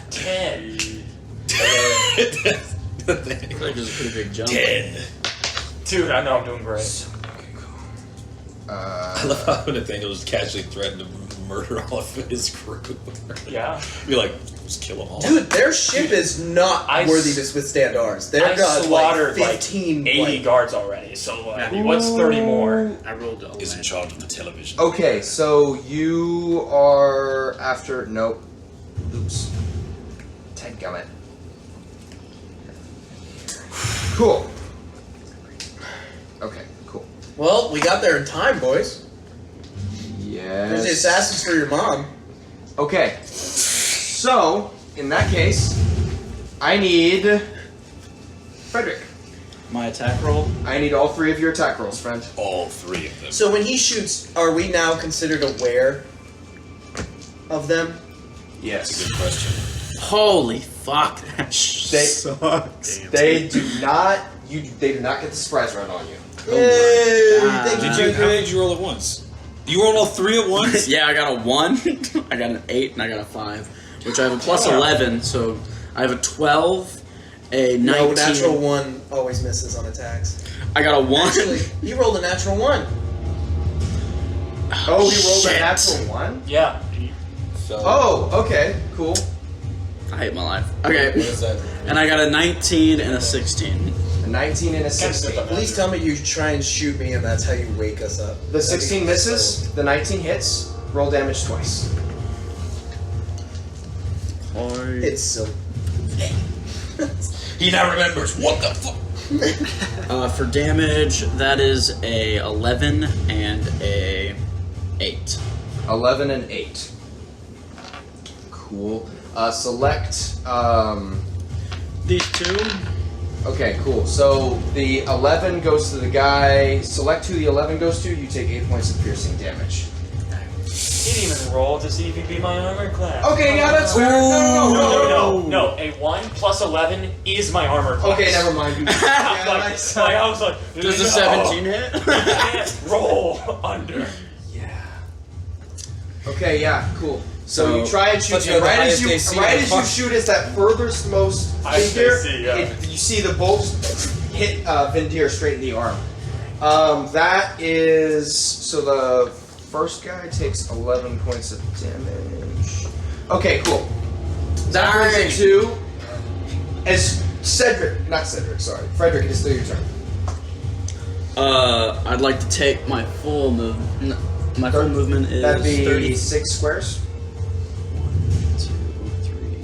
10. I feel like there's a pretty big jump. 10. Dude, I know I'm doing great. I love how Nathaniel just casually threatened to murder all of his crew. Yeah. Be like, just kill them all. dude, their ship is not I worthy s- to withstand ours. They're I got slaughtered like 15 like 80 guards already, so what's 30 more? I rolled all Is in that. charge of the television. Okay, so you are after. Nope. Oops. Ted Gummit. Cool. Okay, cool. Well, we got there in time, boys. There's the Yes. assassins for your mom. Okay. So, in that case, I need Frederick. My attack roll? I need all 3 of your attack rolls, friend. All 3 of them. So when he shoots, are we now considered aware of them? Yes. That's a good question. Holy fuck, that They- sucks. They do not. They do not get the surprise round on you. Yay! God. Thank Did you, you? How many Jacob. did you roll at once? You rolled all 3 at once? Yeah, I got a 1, I got an 8, and I got a 5. Which I have a plus 11, so I have a 12, a 19. No, natural 1 always misses on attacks. I got a 1. Actually, he rolled a natural 1. Oh, he rolled Shit. a natural 1? Yeah. So, Oh, okay, cool. I hate my life. Okay, what is that? and I got a 19 and a 16. A 19 and a 16. Please tell me you try and shoot me and that's how you wake us up. The 16 misses, the 19 hits, roll damage twice. It's so... He now remembers. What the fuck? For damage, that is a 11 and a 8. 11 and 8. Cool. Select these two. Okay, cool. So the 11 goes to the guy. Select who the 11 goes to. You take 8 points of piercing damage. He didn't even roll to see if he'd be my armor class. Okay, yeah, that's fair. No. A 1 plus 11 is my armor class. Okay, never mind. I was like, Does a 17 hit? You can't roll under. Okay, yeah, cool. So So, you try and shoot, but you're and the right as highest you AC right in as the you fuck. shoot as that furthest most Highest Vindir, AC, yeah. you see the bolt hit Vindir straight in the arm. That is so the first guy takes 11 points of damage. Okay, cool. That brings it to as Frederick, it is still your turn. I'd like to take my full move. My full movement is That'd be 36. 6 squares. 1, 2, 3,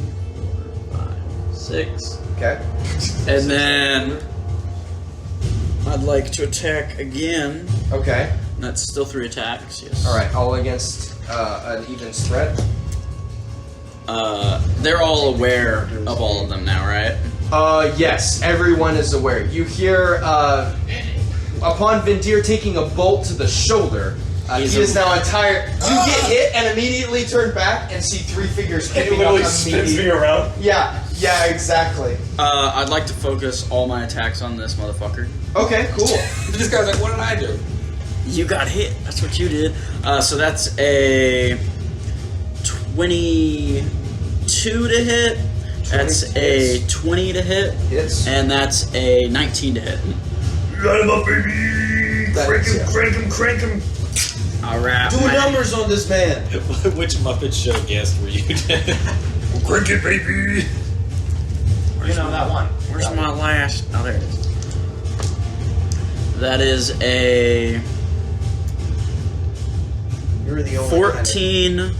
4, 5, 6. Okay. And then I'd like to attack again. Okay. That's still 3 attacks, yes. All right. All against an even spread. They're all aware of all of them now, right? Yes, everyone is aware. You hear, upon Vindir taking a bolt to the shoulder, he is now entire. You get hit and immediately turn back and see 3 figures It picking up literally spins me immediately. around. Yeah, exactly. I'd like to focus all my attacks on this motherfucker. Okay, cool. This guy's like, what did I do? You got hit. That's what you did. So that's a 22 to hit. That's a 20 to hit. Hits. And that's a 19 to hit. Light him up, baby! Crank him! Alright. Do numbers on this man. Which Muppet Show guest were you? Crank it, baby! You know that one. Where's my last? Oh, there it is. That is a You're the only 14,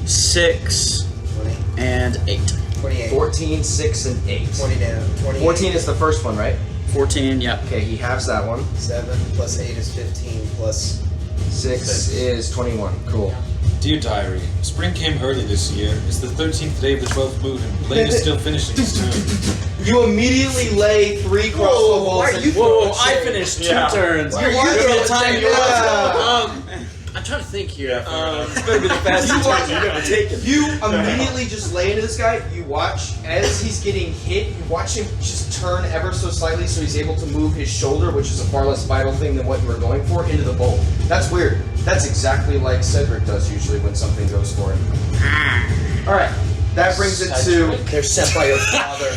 6, 20, and 8. 28. 14, 6, and 8. 20 down. 28. 14 is the first one, right? 14, yep. Okay, he halves that one. 7 plus 8 is 15 plus 6 is 21. Cool. Dear Diary, spring came early this year. It's the 13th day of the 12th moon, and Blaine is still finishing his term. You immediately lay 3 crossbow bolts. and- Whoa, I finished 2 turns. You're Give me welcome. the time. Yeah. I'm trying to think here. This better be the fastest turn you've ever taken. You immediately just lay into this guy. You watch as he's getting hit. You watch him just turn ever so slightly so he's able to move his shoulder, which is a far less vital thing than what you were going for, into the bolt. That's weird. That's exactly like Cedric does usually when something goes for him. Alright, that brings it to... They're sent by your father.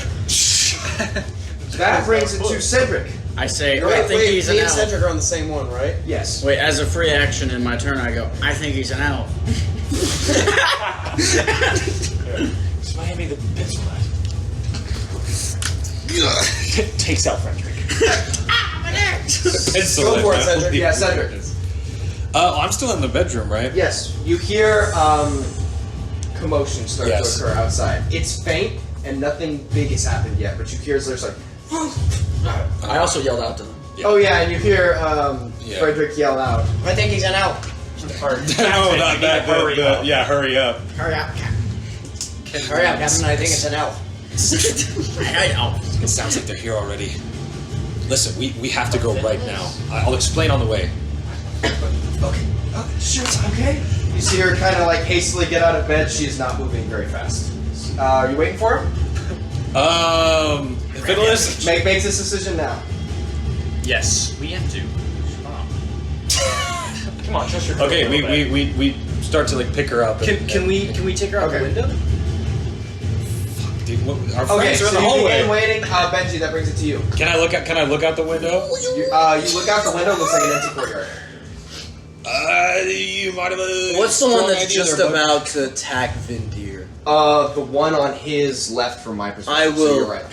That brings it to Cedric. I say, I Wait, think he's an me and elf. Cedric are on the same one, right? Yes. Wait, as a free action in my turn, I go, I think he's an elf. Just hand me the pencil. Takes out Frederick. Go for it, Cedric. Yeah, Cedric. I'm still in the bedroom, right? Yes, you hear commotion start Yes. to occur outside. It's faint and nothing big has happened yet, but you hear there's like, I also yelled out to them. oh yeah, and you hear Yeah. Frederick yell out. I think he's an elf. No, not that. Yeah, hurry up. Hurry up, Captain. Hurry up, Captain. I think it's an elf. It sounds like they're here already. Listen, we have to go right now. I'll explain on the way. Okay, sure, it's okay. You see her kind of like hastily get out of bed. She is not moving very fast. Are you waiting for him? Fiddlers. Make this decision now. Yes, we have to. Come on, trust your Okay, a little bit. we start to like pick her up. Can we take her out Okay. the window? Dude, our Okay, friends are so in the you hallway. begin waiting. Benji, that brings it to you. Can I look out the window? You look out the window. Looks like an empty courtyard. You might have a What's the one strong that's idea just there, bud. about to attack Vindir? The one on his left from my perspective. I So will you're right.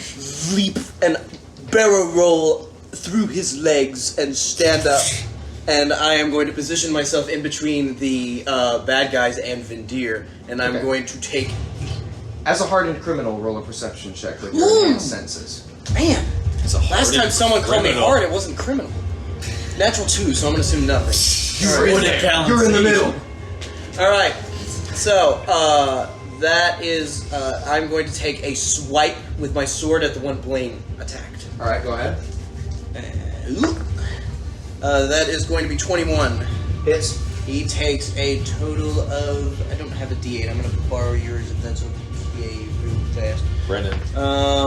leap and barrel roll through his legs and stand up. And I am going to position myself in between the bad guys and Vindir. And I'm Okay. going to take... As a hardened criminal, roll a perception check with your enhanced senses. Man! It's a Last hardened time someone called me criminal. hard, it wasn't criminal. Natural 2, so I'm going to assume nothing. You're in the middle. Alright. So, That is, I'm going to take a swipe with my sword at the one Blaine attacked. All right, go ahead. That is going to be 21. Hits. He takes a total of. I don't have a D8. I'm going to borrow yours if that's okay real fast. Brendan,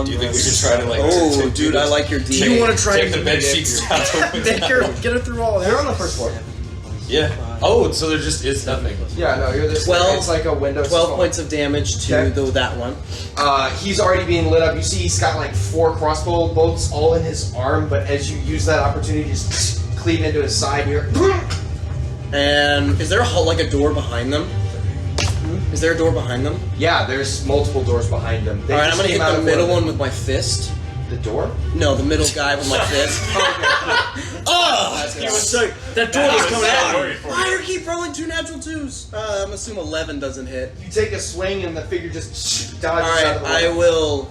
do you think we should try to like? Oh, dude, I like your D8. Do you want to try take to the bed sheets out the window? get her through all that? You're on the first floor. Yeah. Oh, so there just is nothing. Yeah, no, you're this. 12 It's like a window. 12 points of damage to Okay. that one. He's already being lit up. You see, he's got like 4 crossbow bolts all in his arm. But as you use that opportunity, to just cleave into his side. You're. And is there like a door behind them? Is there a door behind them? Yeah, there's multiple doors behind them. They All right, I'm just gonna came hit out the of middle them. one with my fist. The door? No, the middle guy with my fist. Oh, so that door was coming at me. Why do you keep rolling 2 natural 2s? I'm assuming 11 doesn't hit. You take a swing and the figure just All dodges out right, of the way. I will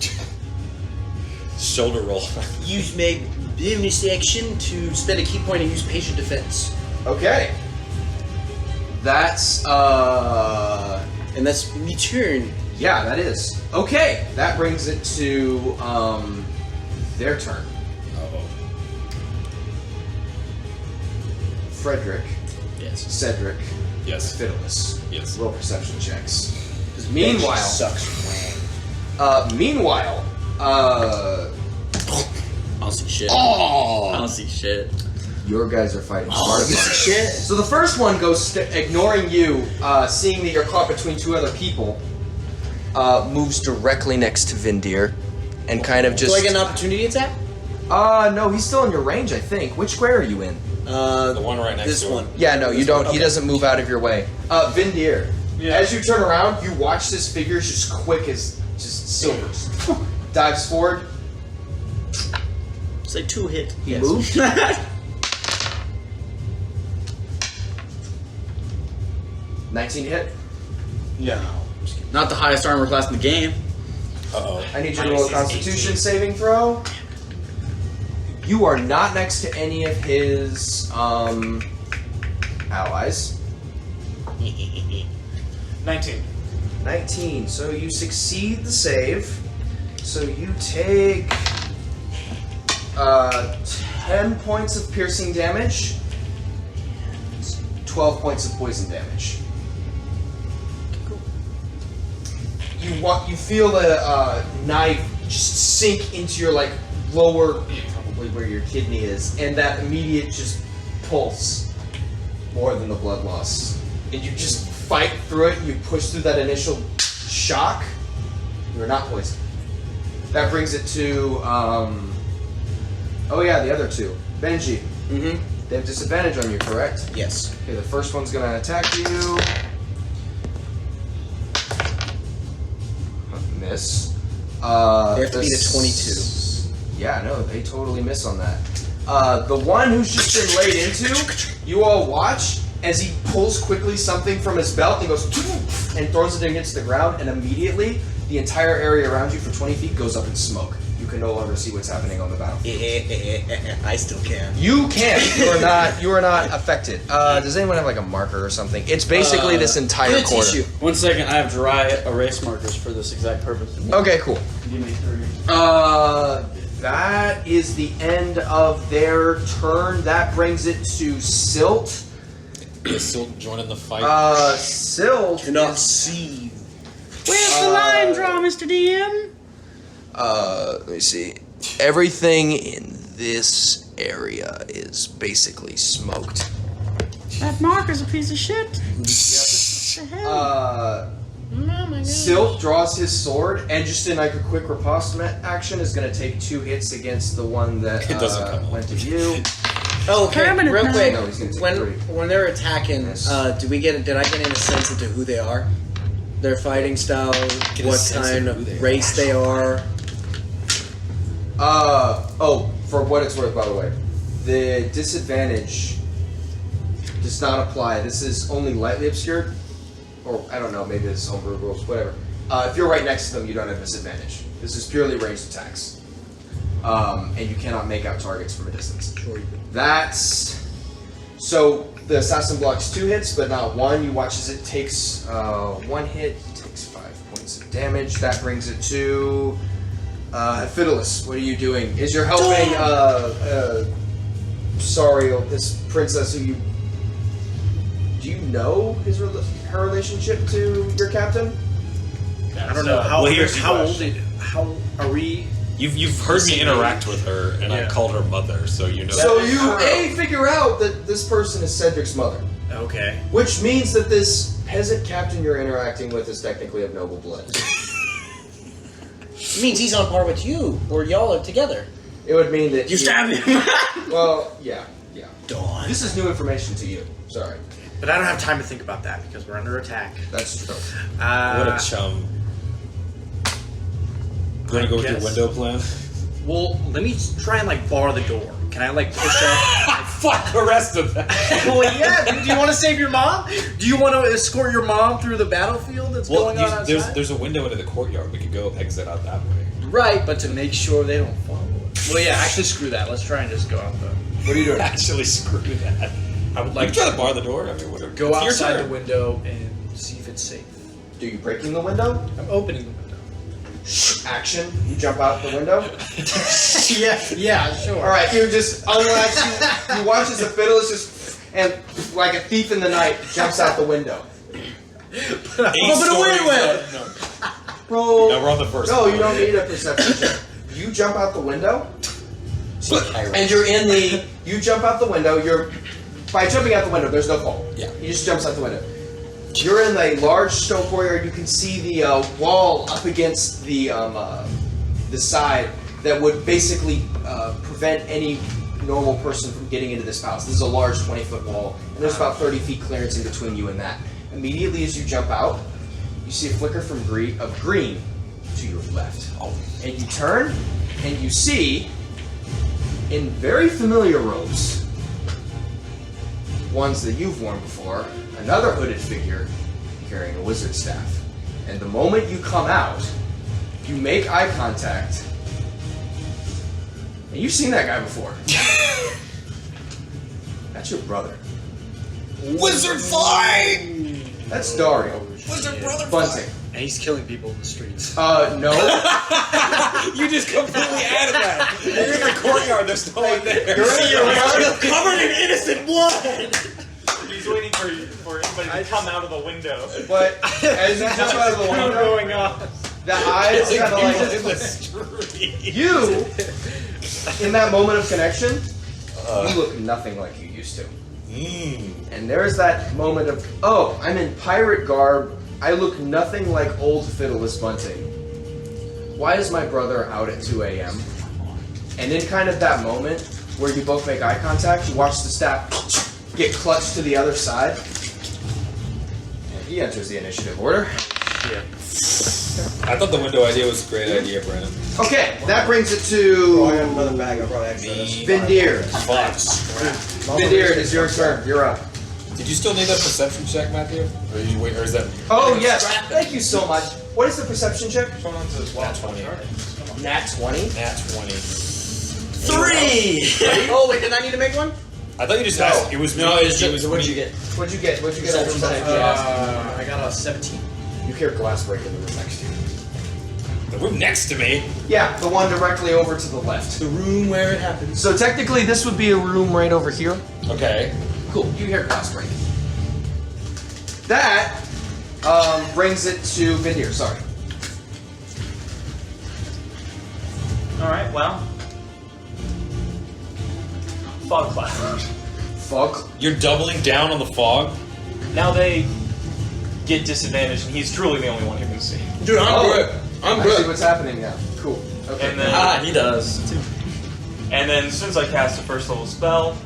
Shoulder roll. use my bonus action to spend a key point and use patient defense, Okay. That's and that's return. yeah, that is. Okay, that brings it to their turn. Oh. Frederick, Yes. Cedric, Yes. Fiddless. Yes. Roll perception checks. Meanwhile, Meanwhile, sucks. meanwhile, I don't see shit. Oh. I don't see shit. your guys are fighting smart. Shit. So the first one goes ignoring you, seeing that you're caught between 2 other people. Moves directly next to Vindir, and kind of just. Do I get an opportunity attack? No, he's still in your range, I think. Which square are you in? The one right next This to him. one. Yeah, no, you don't. He Okay. doesn't move out of your way. Vindir, as you turn around, you watch this figure just quick as just silvers. Dives forward. It's like 2 hit. He Yes. moved. 19 hit. No. Not the highest armor class in the game. Uh-oh. I need you to roll a Constitution saving throw. You are not next to any of his allies. 19. 19. So you succeed the save. So you take 10 points of piercing damage, 12 points of poison damage. You feel a knife just sink into your like lower, probably where your kidney is, and that immediate just pulse more than the blood loss. And you just fight through it. You push through that initial shock. You are not poisoned. That brings it to oh yeah, the other 2. Benji. Mm-hmm. They have disadvantage on you, correct? Yes. Okay, the first one's gonna attack you. Miss. They have to beat a 22. Yeah, no, they totally miss on that. The one who's just been laid into, you all watch as he pulls quickly something from his belt and goes and throws it against the ground, and immediately the entire area around you for 20 feet goes up in smoke. You can no longer see what's happening on the battlefield. I still can. You can. You are not affected. Does anyone have like a marker or something? It's basically this entire Get a corner. tissue. 1 second, I have dry erase markers for this exact purpose. Okay, cool. Give me 3. That is the end of their turn. That brings it to Silt. Is still joining the fight. Silt Cannot is- see. Where's the line draw, Mr. DM? let me see. Everything in this area is basically smoked. That marker's a piece of shit. What the hell? Silt draws his sword, and just in like a quick riposte action is going to take 2 hits against the one that It doesn't come up. went to you. Oh, okay. Permanent Real quick, No, he's gonna take when 3. when they're attacking, Yes. did I get in a sense into who they are? Their fighting style, Get a what sense of kind who of they are. race they are. For what it's worth, by the way, the disadvantage does not apply. This is only lightly obscured, or I don't know, maybe this is homebrew rules, whatever. If you're right next to them, you don't have disadvantage. This is purely ranged attacks, and you cannot make out targets from a distance. That's so the assassin blocks 2 hits, but not 1. You watch as it takes 1 hit, takes 5 points of damage. That brings it to Fidelis. What are you doing? Is you're helping this princess who you... Do you know her relationship to your captain? I don't know how How are we? You've heard me interact with her, and I called her mother, so you know. So you figure out that this person is Cedric's mother. Okay. Which means that this peasant captain you're interacting with is technically of noble blood. It means he's on par with you, or y'all are together. It would mean that You stab him. Well, yeah. Dawn. This is new information to you. Sorry. But I don't have time to think about that because we're under attack. That's true. What a chum. You want to go with your window plan? Well, let me try and bar the door. Can I push up? Fuck the rest of that. Well, yeah. Do you want to save your mom? Do you want to escort your mom through the battlefield that's going on outside? There's a window into the courtyard. We could go exit out that way. Right, but to make sure they don't follow us. Well, yeah. Actually, screw that. Let's try and just go out the. What are you doing? Actually, screw that. I would You like can try to bar the door. I mean, whatever. go It's your outside turn. the window and see if it's safe. Do you breaking the window? I'm opening the window. Action. You jump out the window. Yeah, sure. All right. You just unlatch. You watch as the fiddle is just and like a thief in the night jumps out the window. Roll. No, we're on the first. No, one. you don't need a perception check. You jump out the window, and you're in the. You jump out the window. By jumping out the window, there's no fall. Yeah. He just jumps out the window. You're in the large stone courtyard. You can see the wall up against the side that would basically prevent any normal person from getting into this palace. This is a large 20-foot wall, and there's about 30 feet clearance in between you and that. Immediately as you jump out, you see a flicker of green to your left. And you turn, and you see, in very familiar robes, ones that you've worn before, another hooded figure carrying a wizard staff. And the moment you come out, you make eye contact, and you've seen that guy before. That's your brother. Wizard fly! That's Dario. Wizard brother Bunting. And he's killing people in the streets. No. You just completely added that. You're in the courtyard. There's no one there. You're in your brother. Covered in innocent blood. He's waiting for anybody to come out of the window. But as you jump out of the window, going on? the eyes kind of like in the street. you. In that moment of connection, you look nothing like you used to. And there's that moment of, oh, I'm in pirate garb. I look nothing like old Fidelis Bunting. Why is my brother out at 2 a.m.? And in kind of that moment where you both make eye contact, you watch the staff get clutched to the other side. And he enters the initiative order. I thought the window idea was a great idea, Brandon. Okay, that brings it Oh, I got to another bag. I'll probably extra this. Vindir. Fuck. Vindir, it is your turn. You're up. Did you still need that perception check, Matthew? Or did you wait? Or is that? Oh, yes. Thank you so much. What is the perception check? Nat 20. Nat 20. Nat 20. 3! Oh, wait, did I need to make one? I thought you just asked. It was No, it's it just. was What'd you get? What'd you get? What'd you get? on Perception perception? I got a 17. You hear glass break in the room next to you. the room next to me. Yeah, the one directly over to the left. The room where it happens. So technically, this would be a room right over here. Okay. Cool. You hear glass break. That brings it to Vindir. Sorry. Alright, well. Fog cloud. Fog. You're doubling down on the fog. Now they get disadvantaged, and he's truly the only one who can see. Dude, I'm Oh. good. I'm I see good. what's happening now. Cool. Okay. And then, Ah, he does. and then, as soon as I cast a first level spell,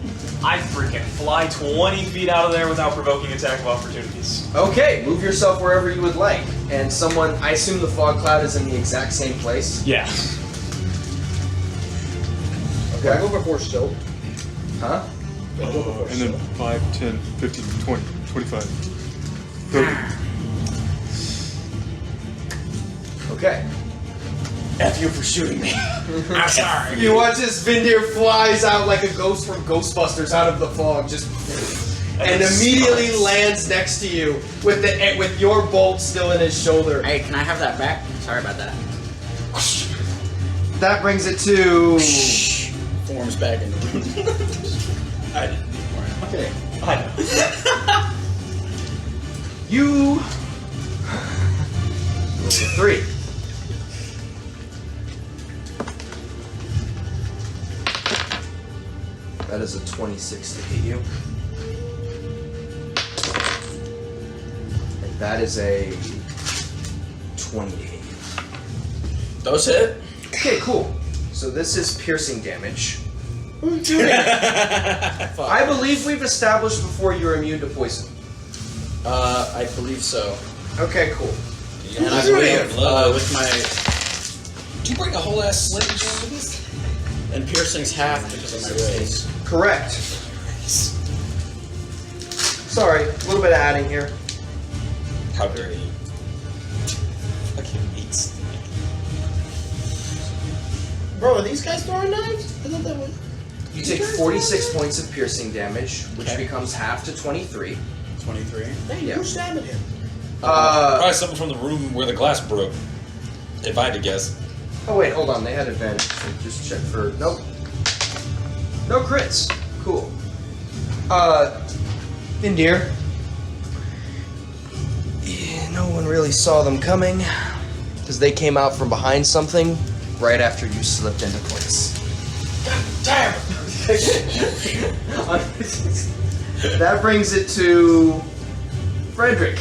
I freaking fly 20 feet out of there without provoking attack of opportunities. Okay, move yourself wherever you would like. And someone, I assume the fog cloud is in the exact same place. Yeah. Okay. Go before still. Huh? And then 5, 10, 15, 20, 25, 30. Okay. F you for shooting me. I'm sorry. You watch as Vindir flies out like a ghost from Ghostbusters out of the fog, just and immediately lands next to you with your bolt still in his shoulder. Hey, can I have that back? Sorry about that. That brings it to. Forms back in the room. I didn't need more. Okay. I know. You. Roll a 3. That is a 26 to hit you. And that is a 20 to hit you. Those hit. Okay, cool. So this is piercing damage. I believe we've established before you're immune to poison. I believe so. Okay, cool. And I believe with my Did you bring a whole ass sling into this? and piercing's half because of my raise. Correct. Sorry, a little bit of adding here. How dare you? Fucking meats. Bro, are these guys throwing knives? I thought that was. You take 46 points of piercing damage, which Okay. becomes half to 23. 23. Hey, Yeah. who's stabbing him? Probably something from the room where the glass broke. If I had to guess. Oh wait, hold on, they had advantage. Just check for. Nope. No crits. Cool. Indir. Yeah, no one really saw them coming, because they came out from behind something right after you slipped into place. Damn! That brings it to Frederick.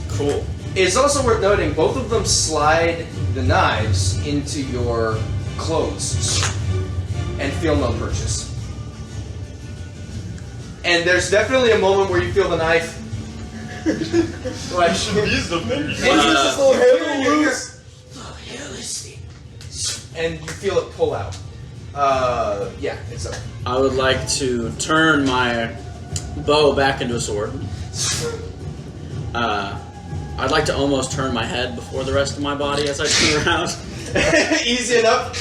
Cool. It's also worth noting both of them slide the knives into your clothes and feel no purchase. And there's definitely a moment where you feel the knife. Like, Use the fingers. and you just little handle loose. The hell is it? And you feel it pull out. Yeah, it's up. I would like to turn my bow back into a sword. I'd like to almost turn my head before the rest of my body as I turn around. Easy enough.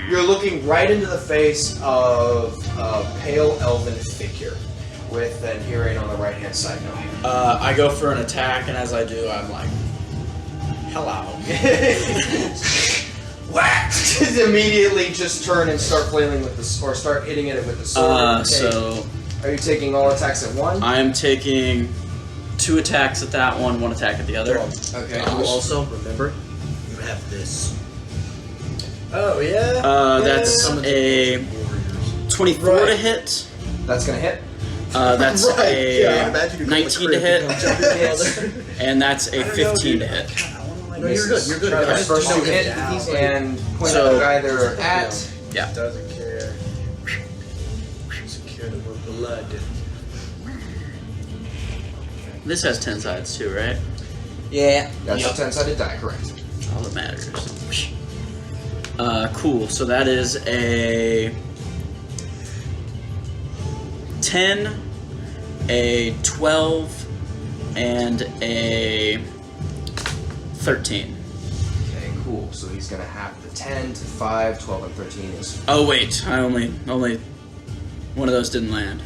You're looking right into the face of a pale elven figure with an earring on the right hand side. No hair. I go for an attack, and as I do, I'm like, hello. Whack! Just immediately just turn and start flailing with the or start hitting it with the sword. So Are you taking all attacks at one? I am taking 2 attacks at that one attack at the other. Okay. Also, Remember, you have this. Oh, yeah? that's a 24 to hit. That's gonna hit. That's Right, a yeah, imagine you 19 to hit, and that's a 15 to hit. No, you're good. You're good. Try I the just first don't two get hit down. and point So- out either at. Yeah. Doesn't care. Doesn't care to move blood. This has 10 sides too, right? Yeah. That's a 10-sided die, correct. All that matters. Cool. So that is a 10, a 12, and a 13. Okay, cool. So he's gonna have the 10 to 5, 12, and 13 is. Oh wait, I only one of those didn't land.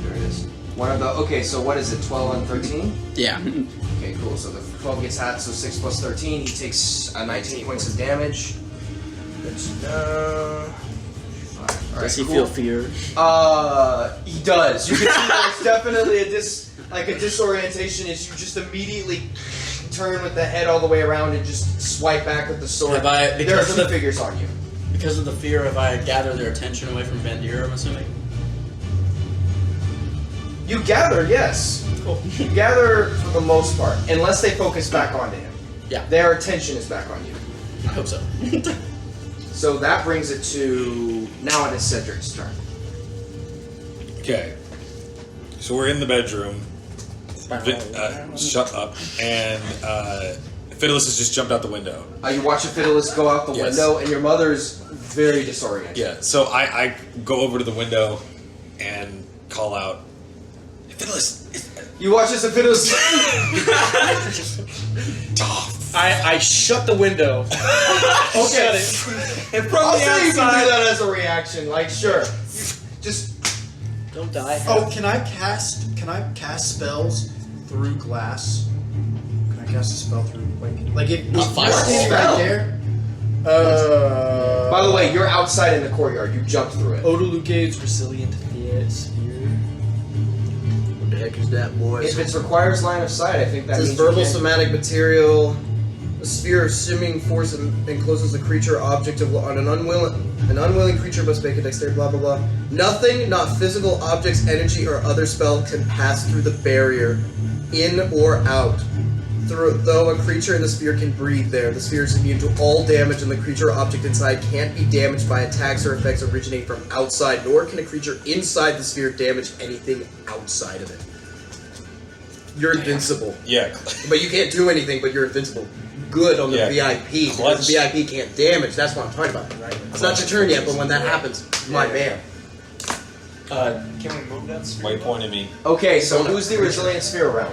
There it is. One of the. Okay, so what is it? 12 and 13. Yeah. Okay, cool. So the 12 gets hot, so 6 plus 13. He takes 19 points of damage. Does he feel fear? He does. You can see there's definitely a disorientation as you just immediately turn with the head all the way around and just swipe back with the sword. Have I- There are because of two the- figures on you. Because of the fear, have I gathered their attention away from Vandir, I'm assuming? You gather, yes. Cool. You gather for the most part, unless they focus back onto him. Yeah. Their attention is back on you. I hope so. So that brings it to now it is Cedric's turn. Okay. So we're in the bedroom. Shut up. And Fiddless has just jumped out the window. You watch a Fiddless go out the Yes. window, and your mother's very disoriented. Yeah. So I go over to the window and call out, "Hey, Fiddless!" You watch as a Fiddless. I shut the window. Okay. And from I'll the say you can do outside, that as a reaction. Like, sure. Just Don't die. Oh, can I cast spells through glass? Can I cast a spell through like if Not you're fire. standing right there? by the way, you're outside in the courtyard. You jumped through it. Odalugade's resilient sphere. What the heck is that, boys? If it requires line of sight, I think that This means verbal you can- somatic material. A sphere of simming force encloses the creature or object on an unwilling creature must make a dexterity, blah blah blah. Nothing, not physical objects, energy, or other spell can pass through the barrier, in or out. Though a creature in the sphere can breathe there, the sphere is immune to all damage, and the creature or object inside can't be damaged by attacks or effects originating from outside, nor can a creature inside the sphere damage anything outside of it. You're invincible. Yeah. But you can't do anything, but you're invincible. Good on the Yeah. VIP, because Clutch. the VIP can't damage. That's what I'm talking about. It's not your turn yet, but when that happens, my man. Can we move that sphere? Why you pointing at me? Okay, so who's the resilient sphere around?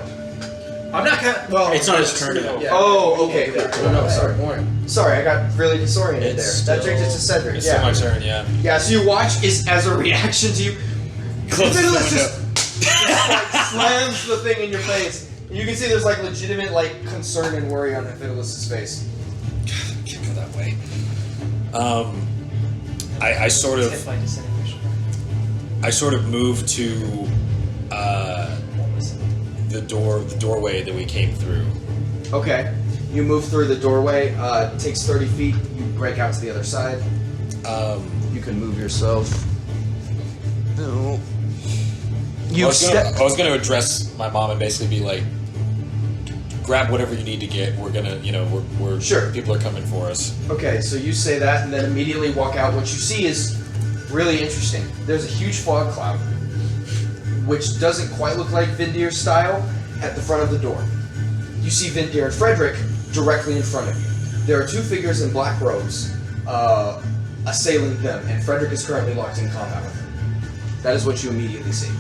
I'm not well. It's not his turn yet. Yeah. Oh, okay. No, sorry. Sorry, I got really disoriented It's there. That still- changed it to Cedric. It's yeah. still my turn, yeah. Yeah, so you watch is as a reaction to you. Close the Fiddler's window. just like, slams the thing in your face. And you can see there's like legitimate like concern and worry on Fiddler's face. Can't go that way. I sort Hit of by disintegration. I sort of moved to the doorway that we came through. Okay. You move through the doorway, takes 30 feet, you break out to the other side. You can move yourself. No. You step. I was gonna address my mom and basically be like, grab whatever you need to get. We're gonna, we're Sure. People are coming for us. Okay, so you say that and then immediately walk out. What you see is really interesting. There's a huge fog cloud, which doesn't quite look like Vindir's style, at the front of the door. You see Vindir and Frederick directly in front of you. There are two figures in black robes assailing them, and Frederick is currently locked in combat with them. That is what you immediately see.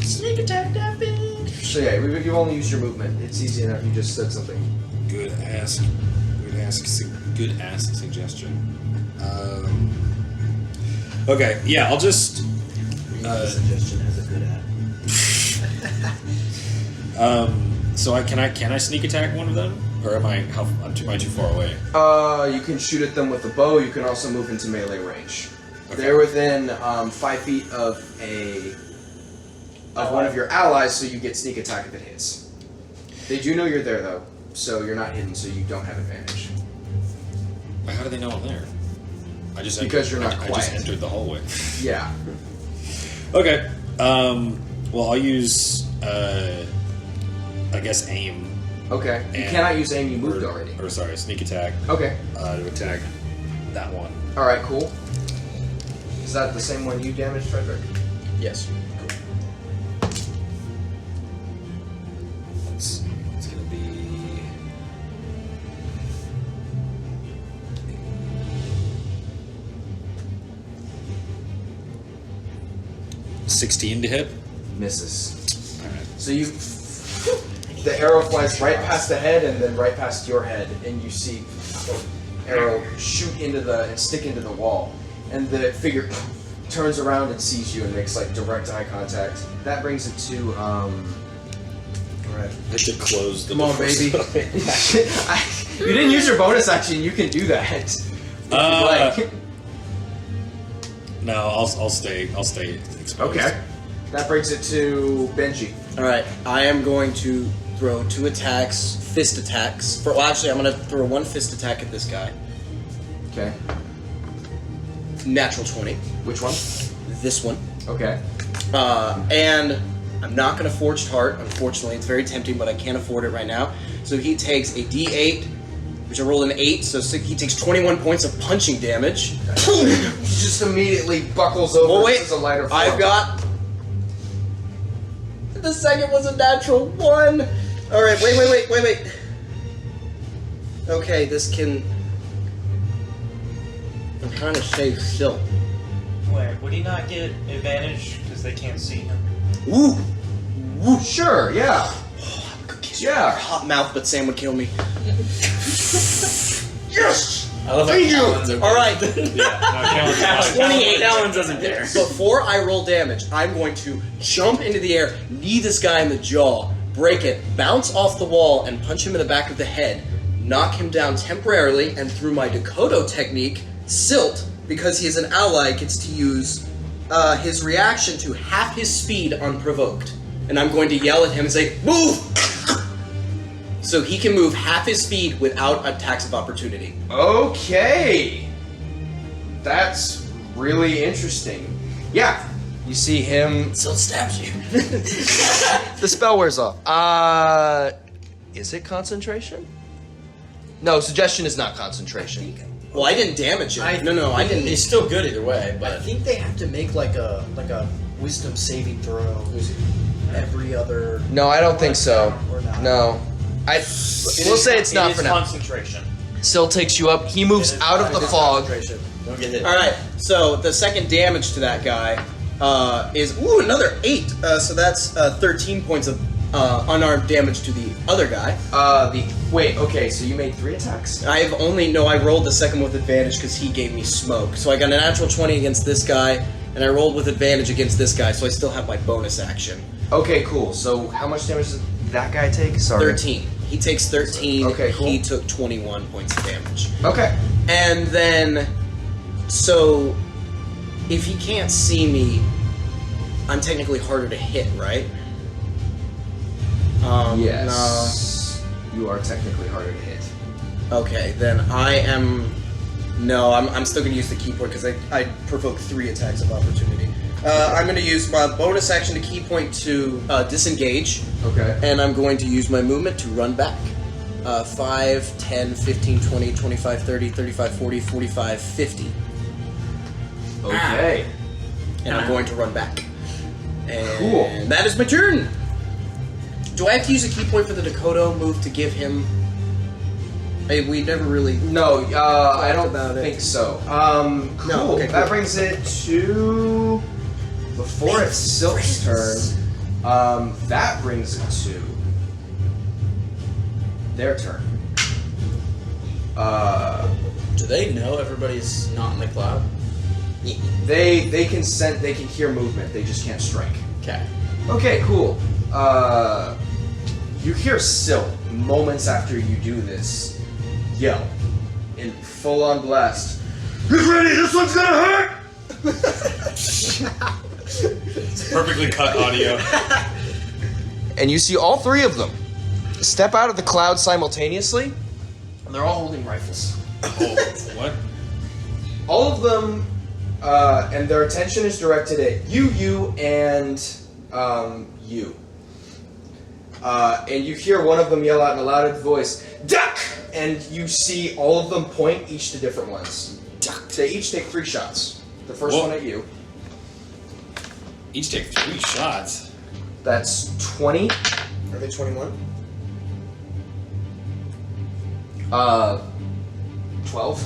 Sneak attack that bitch. So yeah, you've only used your movement. It's easy enough. You just said something. Good ask suggestion. Okay, yeah, I'll just. Suggestion has a good ad. So can I sneak attack one of them, or am I too far away? You can shoot at them with a bow. You can also move into melee range. Okay. They're within 5 feet of one of your allies, so you get sneak attack if it hits. They do know you're there though, so you're not hidden, so you don't have advantage. How do they know I'm there? I just Because you're not I just quiet. entered the hallway. Yeah. Okay. Well, I'll use I guess aim. Okay. You And- cannot use aim. You moved already. Or sorry, sneak attack Okay. to attack that one. All right. Cool. Is that the same one you damaged, Frederick? Yes. It's gonna be 16 to hit. Misses. All right. So you, the arrow flies right past the head and then right past your head, and you see the arrow shoot into and stick into the wall, and the figure turns around and sees you and makes like direct eye contact. That brings it to Alright. I should close the Come on, door. baby. You didn't use your bonus action. You can do that. If you'd like. No, I'll stay exposed. Okay. That brings it to Benji. Alright, I am going to throw 2 attacks, fist attacks. Well, actually, I'm going to throw 1 fist attack at this guy. Okay. Natural 20. Which one? This one. Okay. And I'm not going to Forged Heart, unfortunately. It's very tempting, but I can't afford it right now. So he takes a D8, which I rolled an 8, so he takes 21 points of punching damage. He just immediately buckles over. Oh, wait. This is a lighter form. I've got... The second was a natural 1. Alright, wait. Okay, this can... I'm trying to stay still. Wait, would he not get advantage because they can't see him? Woo! Sure. Yeah. Yeah. Hot mouth, but Sam would kill me. Yes. I love Thank you! Alan's okay. Alright, Yeah, no, 28. Alan doesn't care. Before I roll damage, I'm going to jump into the air, knee this guy in the jaw, break it, bounce off the wall, and punch him in the back of the head, knock him down temporarily, and through my Dakota technique, Silt, because he is an ally, gets to use his reaction to half his speed unprovoked. And I'm going to yell at him and say, "Move!" So he can move half his speed without attacks of opportunity. Okay. That's really interesting. Yeah. You see him. Silt stabs you. The spell wears off. Is it concentration? No, suggestion is not concentration. Well, I didn't damage him. I didn't. He's still good either way, I but think they have to make like a wisdom saving throw every other. No, I don't think so. Or not. No. We'll say it's not for now. Concentration. Still takes you up. He moves out of the fog. don't get hit. Alright, so the second damage to that guy is another 8. So that's 13 points of unarmed damage to the other guy. Wait, okay, so you made 3 attacks? I rolled the second with advantage because he gave me smoke. So I got a natural 20 against this guy, and I rolled with advantage against this guy, so I still have my bonus action. Okay, cool. So how much damage does that guy take? Sorry. 13. He takes 13. Okay, cool. He took 21 points of damage. Okay. And then, so, if he can't see me, I'm technically harder to hit, right? Yes. You are technically harder to hit. No. Okay, then I'm still going to use the key point because I provoked 3 attacks of opportunity. I'm going to use my bonus action to key point to disengage. Okay. And I'm going to use my movement to run back. 5, 10, 15, 20, 25, 30, 35, 40, 45, 50. Okay. And I'm going to run back. And Cool. that is my turn. Do I have to use a key point for the Dakota move to give him... we never really... No, I don't about it. think so. Cool. No, okay, That cool. brings it to... Before it's Silk's turn, that brings it to... their turn. Do they know everybody's not in the cloud? They can hear movement, they just can't strike. Okay. Okay, cool. You hear Silk moments after you do this yell in full-on blast. Get ready, this one's gonna hurt! Perfectly cut audio. And you see all 3 of them step out of the cloud simultaneously, and they're all holding rifles. Oh, what? All of them, and their attention is directed at you, and you. And you hear one of them yell out in a loud voice, "Duck!" And you see all of them point each to different ones. Duck. They each take 3 shots. The first Whoa. one at you. Each take 3 shots. That's 20. Are they 21? 12.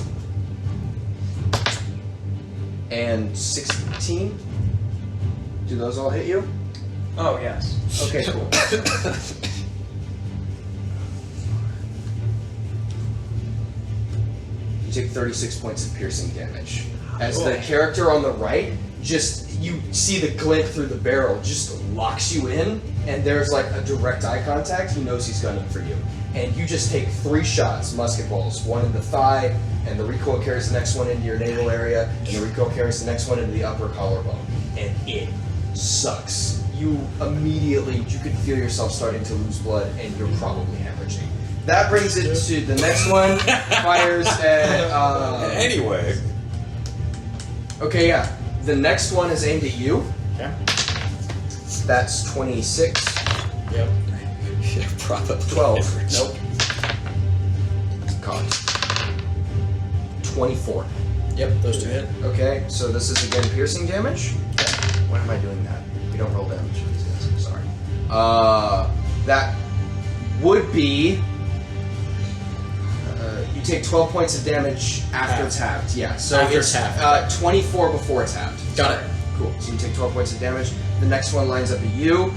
And 16. Do those all hit you? Oh, yes. Okay, cool. You take 36 points of piercing damage. As the character on the right, you see the glint through the barrel, just locks you in, and there's like a direct eye contact. He knows he's gunning for you. And you just take 3 shots, musket balls, one in the thigh, and the recoil carries the next one into your navel area, and the recoil carries the next one into the upper collarbone. And it sucks. You could feel yourself starting to lose blood, and you're probably hemorrhaging. That brings it to the next one. Fires at. Anyway. Okay, yeah. The next one is aimed at you. Okay. That's 26. Yep. Yeah, probably. 12. Nope. God. 24. Yep, those 2 hit. Okay, so this is again piercing damage. Why am I doing that? We don't roll damage for these guys. I'm sorry. That would be. You take 12 points of damage after tapped. Yeah, so After it's tapped. 24 before tapped. Got it. Cool. So you take 12 points of damage. The next one lines up at you.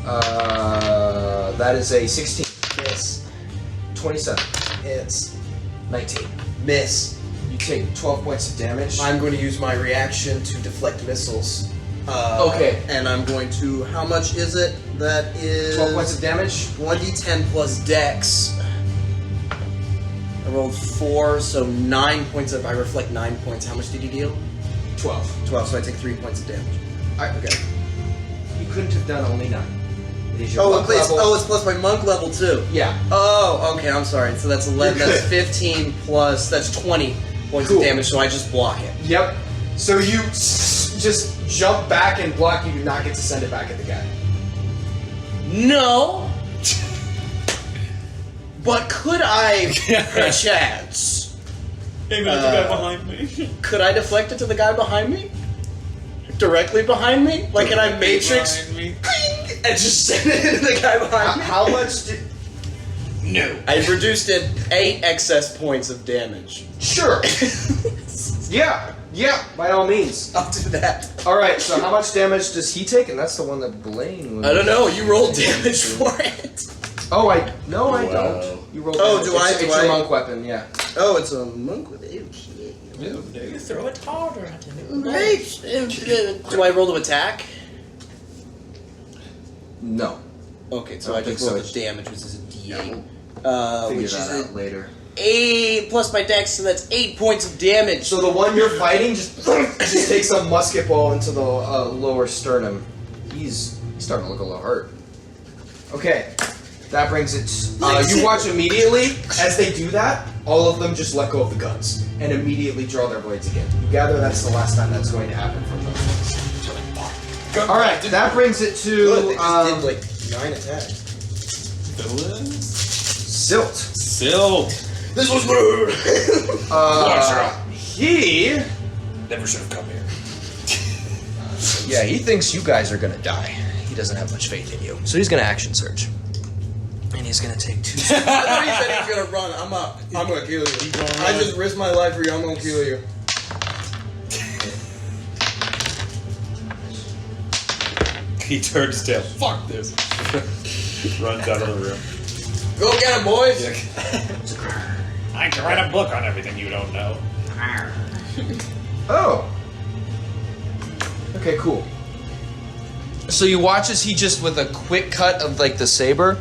That is a 16. Miss. 27. Hits. 19. Miss. take 12 points of damage. I'm going to use my reaction to deflect missiles. Okay. And I'm going to. How much is it? That is 12 points of damage. 1d10 plus Dex. I rolled 4, so 9 points of. I reflect 9 points. How much did you deal? 12. 12, so I take 3 points of damage. Okay. You couldn't have done only 9. It is your Oh, monk level. it's plus my monk level too. Yeah. Oh, okay. I'm sorry. So that's 11. You're That's good. 15 plus. That's 20 points Cool. of damage. So I just block it. Yep. So you just jump back and block. You do not get to send it back at the guy. No. But could I, perchance, Hey man, the guy behind me. could I deflect it to the guy behind me? Directly behind me? Like, can I Matrix Behind me. and just send it into the guy behind me? How much did... No. I've reduced it 8 excess points of damage. Sure. Yeah, by all means. I'll do that. Alright, so how much damage does he take? And that's the one that Blaine was... I don't know. You rolled damage for it. Oh, no, I don't. You rolled Oh, damage. do I? It's Do your I? monk weapon, yeah. Oh, it's a monk with it. You throw it harder at him. Do I roll to attack? No. Okay, so I I don't just rolled think the so. damage, which is a D8. Figure Which that is out later. 8 plus my dex, so that's 8 points of damage. So the one you're fighting just takes a musket ball into the lower sternum. He's starting to look a little hurt. Okay, that brings it. You watch immediately as they do that. All of them just let go of the guns and immediately draw their blades again. You gather that's the last time that's going to happen from those ones. All right, that brings it to Good, they just did like 9 attacks. Silt. Silt. This was rude. He. Never should have come here. Yeah, he thinks you guys are gonna die. He doesn't have much faith in you, so he's gonna action surge, and he's gonna take 2. I thought he said he's gonna run. I'm gonna kill you. I just risked my life for you. I'm gonna kill you. He turns his tail. Fuck this. Runs out of the room. Go get him, boys. I can write a book on everything you don't know. Oh. Okay, cool. So you watch as he just, with a quick cut of like the saber,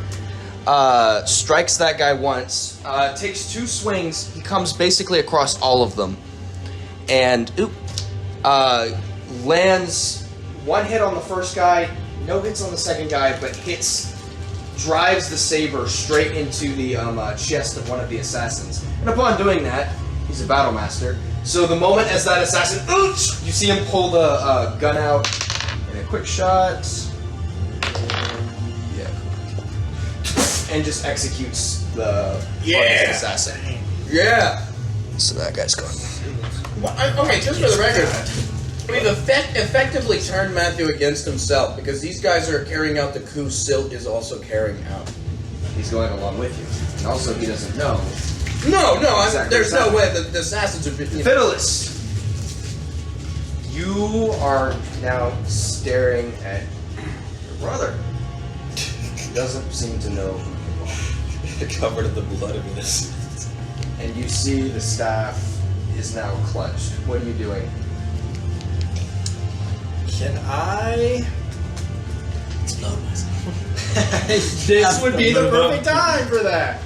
strikes that guy once. Takes 2 swings. He comes basically across all of them, and lands 1 hit on the first guy, no hits on the second guy, but drives the saber straight into the chest of one of the assassins. And upon doing that, he's a battle master. So the moment as that assassin, you see him pull the gun out in a quick shot. Yeah. And just executes the hardest assassin. Yeah. So that guy's gone. Well, okay, just for the record, we've effectively turned Matthew against himself because these guys are carrying out the coup Silt is also carrying out. He's going along with you. And also he doesn't know. No, Exactly. there's no way the assassins are... Fiddlist! You are now staring at your brother. He doesn't seem to know who you Covered in the blood of innocence. are. And you see the staff is now clutched. What are you doing? Can I? Explode myself. This would be the perfect time for that.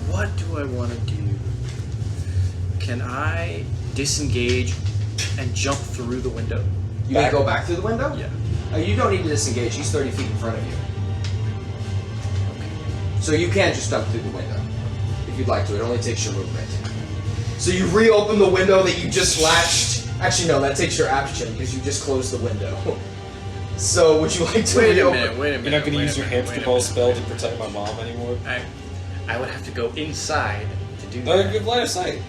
What do I want to do? Can I disengage and jump through the window? You gonna go back through the window? Yeah. You don't need to disengage. He's 30 feet in front of you. So you can just jump through the window if you'd like to. It only takes your movement. So you reopen the window that you just latched. Actually, no, that takes your action because you just closed the window. So would you like to Wait a reopen? minute. You're not going to use your hamster ball spell to protect my mom anymore? I would have to go inside to do No, that. you have line of sight.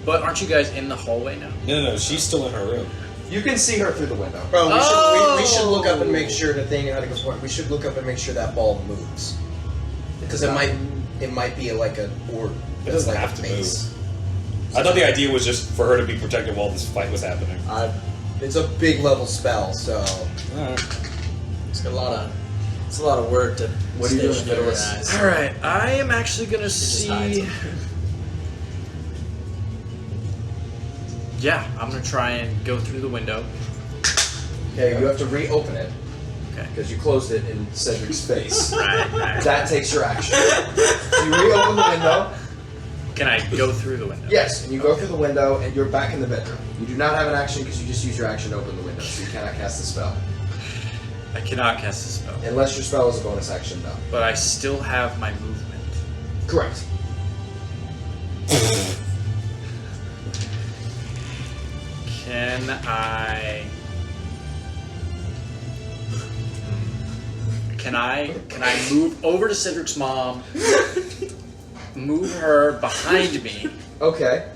But aren't you guys in the hallway now? No, she's still in her room. You can see her through the window. Bro, we should look up and make sure that thing had a good point. We should look up and make sure that ball moves. Because it might be like an orb. It doesn't like have a to mace. move. I thought the idea was just for her to be protected while this fight was happening. It's a big level spell, so Alright. it's got a lot of It's a lot of work to. What do you do, station your Fiddlers? guys. All right, I am actually gonna just hides see. them. Yeah, I'm gonna try and go through the window. Okay, you have to reopen it Okay. because you closed it in Cedric's face. Right. That takes your action. You reopen the window. Can I go through the window? Yes, and you go through the window, and you're back in the bedroom. You do not have an action because you just use your action to open the window, so you cannot cast the spell. I cannot cast a spell, Unless your spell is a bonus action, no. but I still have my movement. Correct. Can I move over to Cedric's mom, move her behind me, Okay.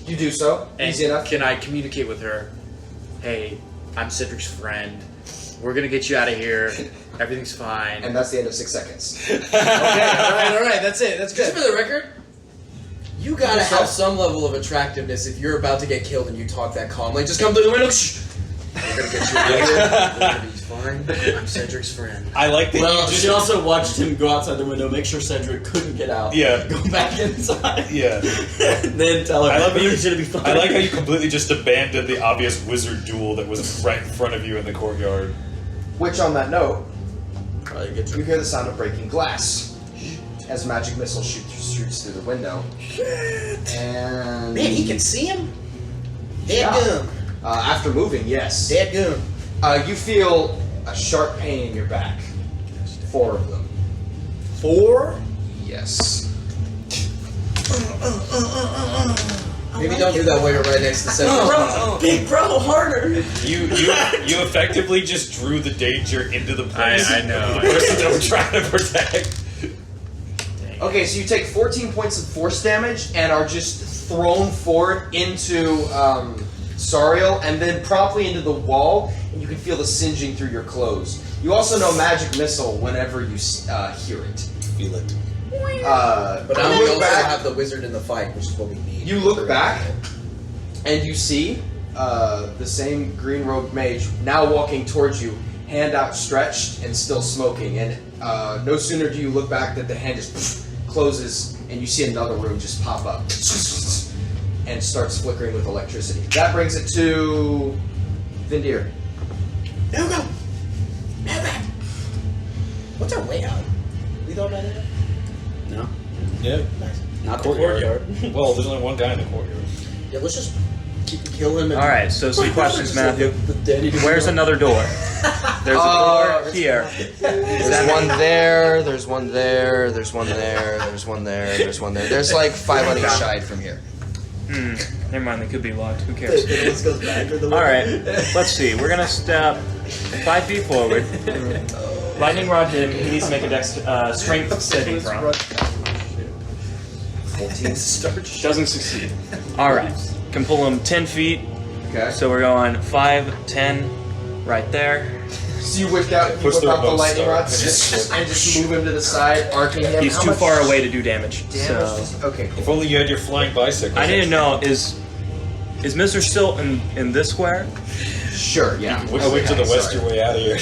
You do so. and Easy enough. can I communicate with her? Hey, I'm Cedric's friend. We're gonna get you out of here. Everything's fine. And that's the end of 6 seconds. Okay, all right. That's it. That's good. Just for the record, you gotta have some level of attractiveness if you're about to get killed and you talk that calmly. Just come through the window. Shh. We're gonna get you out of here. We're gonna be fine. I'm Cedric's friend. I like that Well, you just. she also watched him go outside the window, make sure Cedric couldn't get out. Yeah. Go back inside. Yeah. And then tell her, I love how you- everything's gonna be fine. I like how you completely just abandoned the obvious wizard duel that was right in front of you in the courtyard. Which, on that note, Probably get you hear the sound of breaking glass as a magic missile shoots through the window. And Man, he can see him. Dead Yeah. gum. After moving, yes. Dead gum. You feel a sharp pain in your back. 4 of them. 4? Yes. Maybe don't do that while you're right next to Cedric. Big bro, harder. You effectively just drew the danger into the place. I know. The person that we're trying to protect. Okay, so you take 14 points of force damage and are just thrown forward into Sariel and then promptly into the wall, and you can feel the singeing through your clothes. You also know magic missile whenever you hear it. Feel it. But now you we look also back. have the wizard in the fight, which is what we need. You look back, and you see the same green-robed mage now walking towards you, hand outstretched and still smoking. And no sooner do you look back that the hand just closes, and you see another room just pop up and starts flickering with electricity. That brings it to Vindir. No go. What's our way out? We thought about it. No, Yeah. not the courtyard. Well, there's only one guy in the courtyard. Yeah, let's just kill him. And All right, so some questions, Matthew. The daddy Where's another door? There's a door here. There's one there, there's one there, there's one there, there's one there, there's one there. There's like 5 on each side from here. Never mind, they could be locked. Who cares? This goes back to the All right, let's see. We're gonna step 5 feet forward. Lightning rod him. He needs to make a strength saving throw. 14. Doesn't succeed. All right, can pull him 10 feet. Okay. So we're going 5, 10, right there. So you whip out Push the the remote lightning start. rod and just move him to the side, arcing him. He's How too much far away to do damage. damage So does- Okay, cool. If only you had your flying bicycle. I need to know is Mr. still in this square? Sure, yeah. Which way to the west Sorry. your way out of here?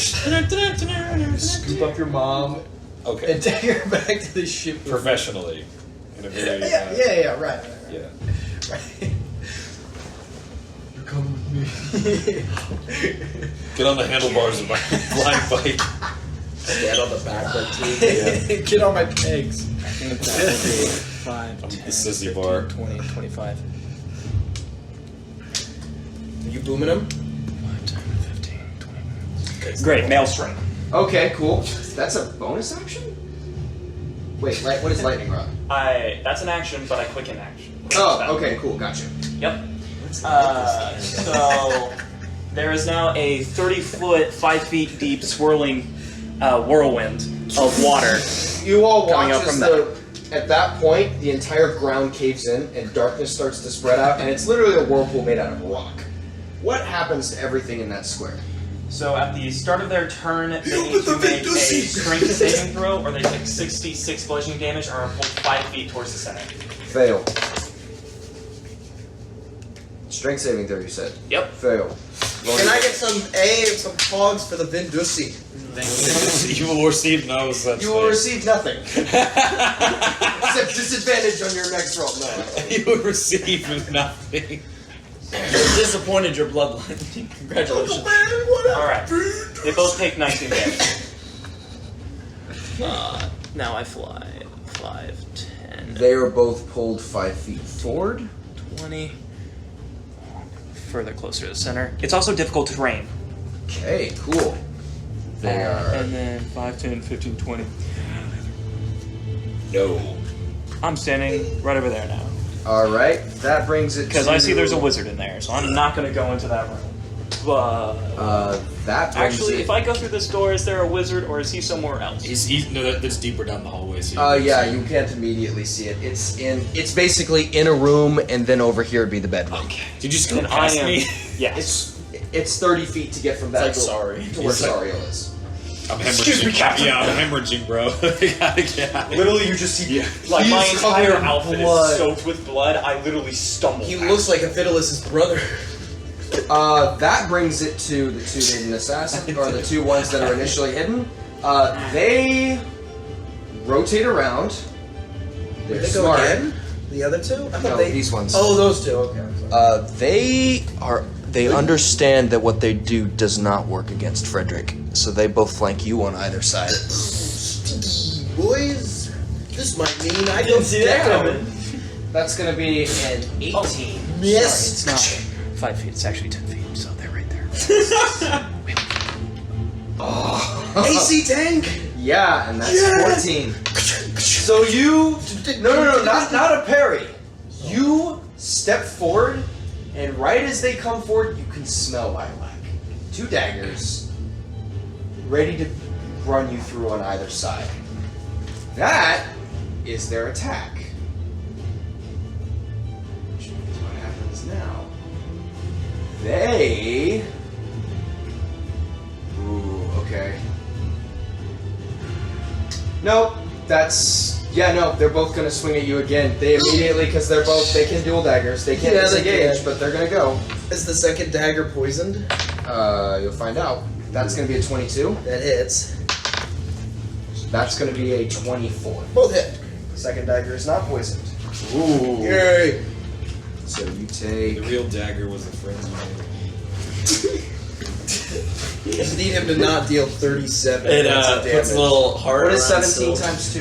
Scoop up your mom Okay. and take her back to the ship. Professionally. In a very, Yeah, right. yeah. Right. You're coming with me. Get on the handlebars of my flying bike. Stand on the back like two. Get on my pegs. 5, I'm 10, the sissy 15, bar. 20, 25. You booming him? 5, 10, 15, 20. Great, maelstrom. Okay, cool. That's a bonus action? Wait, what is lightning rod? That's an action, but I quicken action. Oh, okay, cool, gotcha. Yep. So there is now a 30-foot, 5 feet deep, swirling whirlwind of water. You all Coming watch up as from at that point, the entire ground caves in and darkness starts to spread out, and it's literally a whirlpool made out of rock. What happens to everything in that square? So at the start of their turn, they need to make a strength saving throw, or they take 66 bludgeoning damage, or are pulled 5 feet towards the center. Fail. Strength saving throw, you said? Yep. Fail. Can I get some hogs for the Vindusi? You will receive no such You will receive nothing. Except disadvantage on your next roll. No. You will receive nothing. You're disappointed your bloodline. Congratulations. Alright. They both take 19 damage. Now I fly. 5, 10, They are both pulled 5 feet forward. 20. Further closer to the center. It's also difficult terrain. Okay, cool. They are. And then 5, 10, 15, 20. No. I'm standing right over there now. Alright, that brings it Because to. I see there's a wizard in there, so I'm not going to go into that room. But That brings actually, it. if I go through this door, is there a wizard or is he somewhere else? That's deeper down the hallway. So Yeah, you can't immediately see it. It's basically in a room, and then over here would be the bedroom. Okay. Did you scoot Then I past am. me? Yes. It's 30 feet to get from that It's like door sorry. to where It's like- Sario is. I'm hemorrhaging. Excuse me, Captain. Yeah, I'm hemorrhaging, bro. I gotta get out. Literally, you just see like my He's covered entire in outfit blood. is soaked with blood. I literally stumble. He looks like Aphidolus's brother. That brings it to the 2 hidden assassins, or the 2 ones that are initially hidden. They rotate around. They're Did they go smart. again? The other two? I thought No, they. these ones. Oh, those two. Okay. They understand that what they do does not work against Frederick, so they both flank you on either side. Stinky boys. This might mean I didn't go see that down. coming. That's gonna be an 18. Yes. Sorry, it's not 5 feet. It's actually 10 feet. So they're right there. AC tank. Yeah, and that's Yes! 14. So you no, not a parry. You step forward, and right as they come forward, you can smell lilac. 2 daggers, ready to run you through on either side. That is their attack. Which means what happens now? They. Ooh, okay. Nope, they're both gonna swing at you again. They immediately, because they can dual daggers. They can't Yeah, they disengage, can. but they're gonna go. Is the second dagger poisoned? You'll find out. That's gonna be a 22. That hits. That's gonna be a 24. Both hit. The second dagger is not poisoned. Ooh. Yay. So you The take. real dagger was the friend's name. Just need him to not deal 37. It points of puts a damage. little heart What is around 17 Syl. times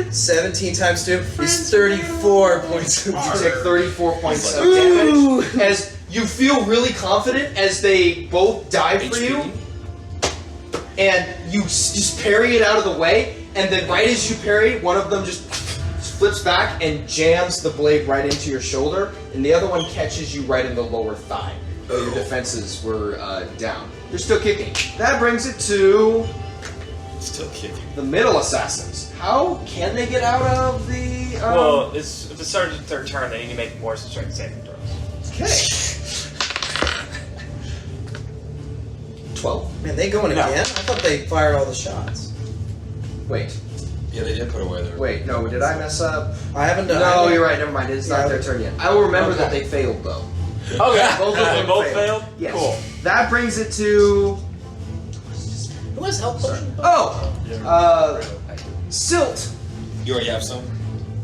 2? 17 times 2 is 34 points of You damage. take 34 points of damage. As you feel really confident as they both dive for you, and you just parry it out of the way, and then right as you parry, one of them just flips back and jams the blade right into your shoulder, and the other one catches you right in the lower thigh. Though your defenses were down. You're still kicking. That brings it to Still kicking. the middle assassins. How can they get out of the? Well, if it started their turn, they need to make more strength saving throws. Okay. 12. Man, they going No. again? I thought they fired all the shots. Wait. Yeah, they did put away their. Wait, no, did I mess up? I haven't done. No, you're right, never mind. It's Yeah. not their turn yet. I will remember Okay. that they failed, though. Okay, Both of they them both failed? Yes. Cool. That brings it to. Who has health potion? Oh! Silt! You already have some?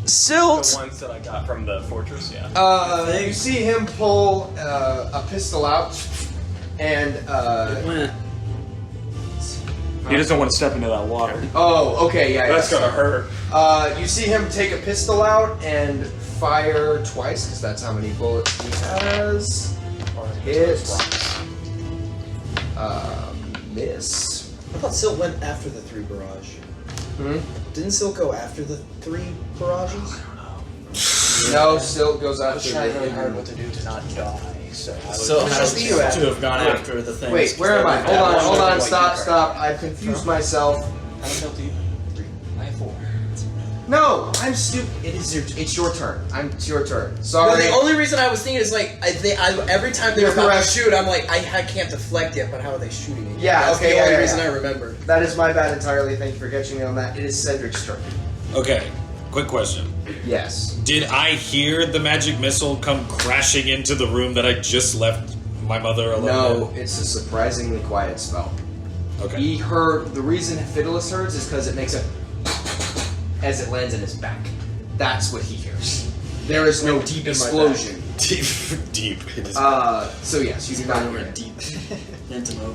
The Silt! ones that I got from the fortress, yeah. You see him pull a pistol out, and, He doesn't want to step into that water. oh, okay, yeah, That's yeah. gonna hurt. You see him take a pistol out and fire twice, because that's how many bullets he has. Hit. Miss. I thought Silt went after the 3 barrage. Hmm? Didn't Silt go after the 3 barrages? No, Silt goes I was after trying the really hard hidden. what to do to not die, so I was... So Which has one do you have? to have gone Wait. after the things. Wait, where am I? That one Hold on, was stop, like- stop. I've confused myself. How much health do you have? 3. I have 4. No, I'm stupid. It's your turn. It's your turn. No, Sorry. the only reason I was thinking is like every time they were You're about correct. to shoot, I'm like I can't deflect yet. But how are they shooting it? Yeah, That's okay, the only yeah, reason yeah. I remembered. That is my bad entirely. Thank you for catching me on that. It is Cedric's turn. Okay, quick question. Yes. Did I hear the magic missile come crashing into the room that I just left my mother alone? No, it's a surprisingly quiet spell. Okay. The reason Fiddlus hears is because it makes a as it lands in his back. That's what he hears. There is no deep explosion. Deep. So yes, you do not hear it. Deep.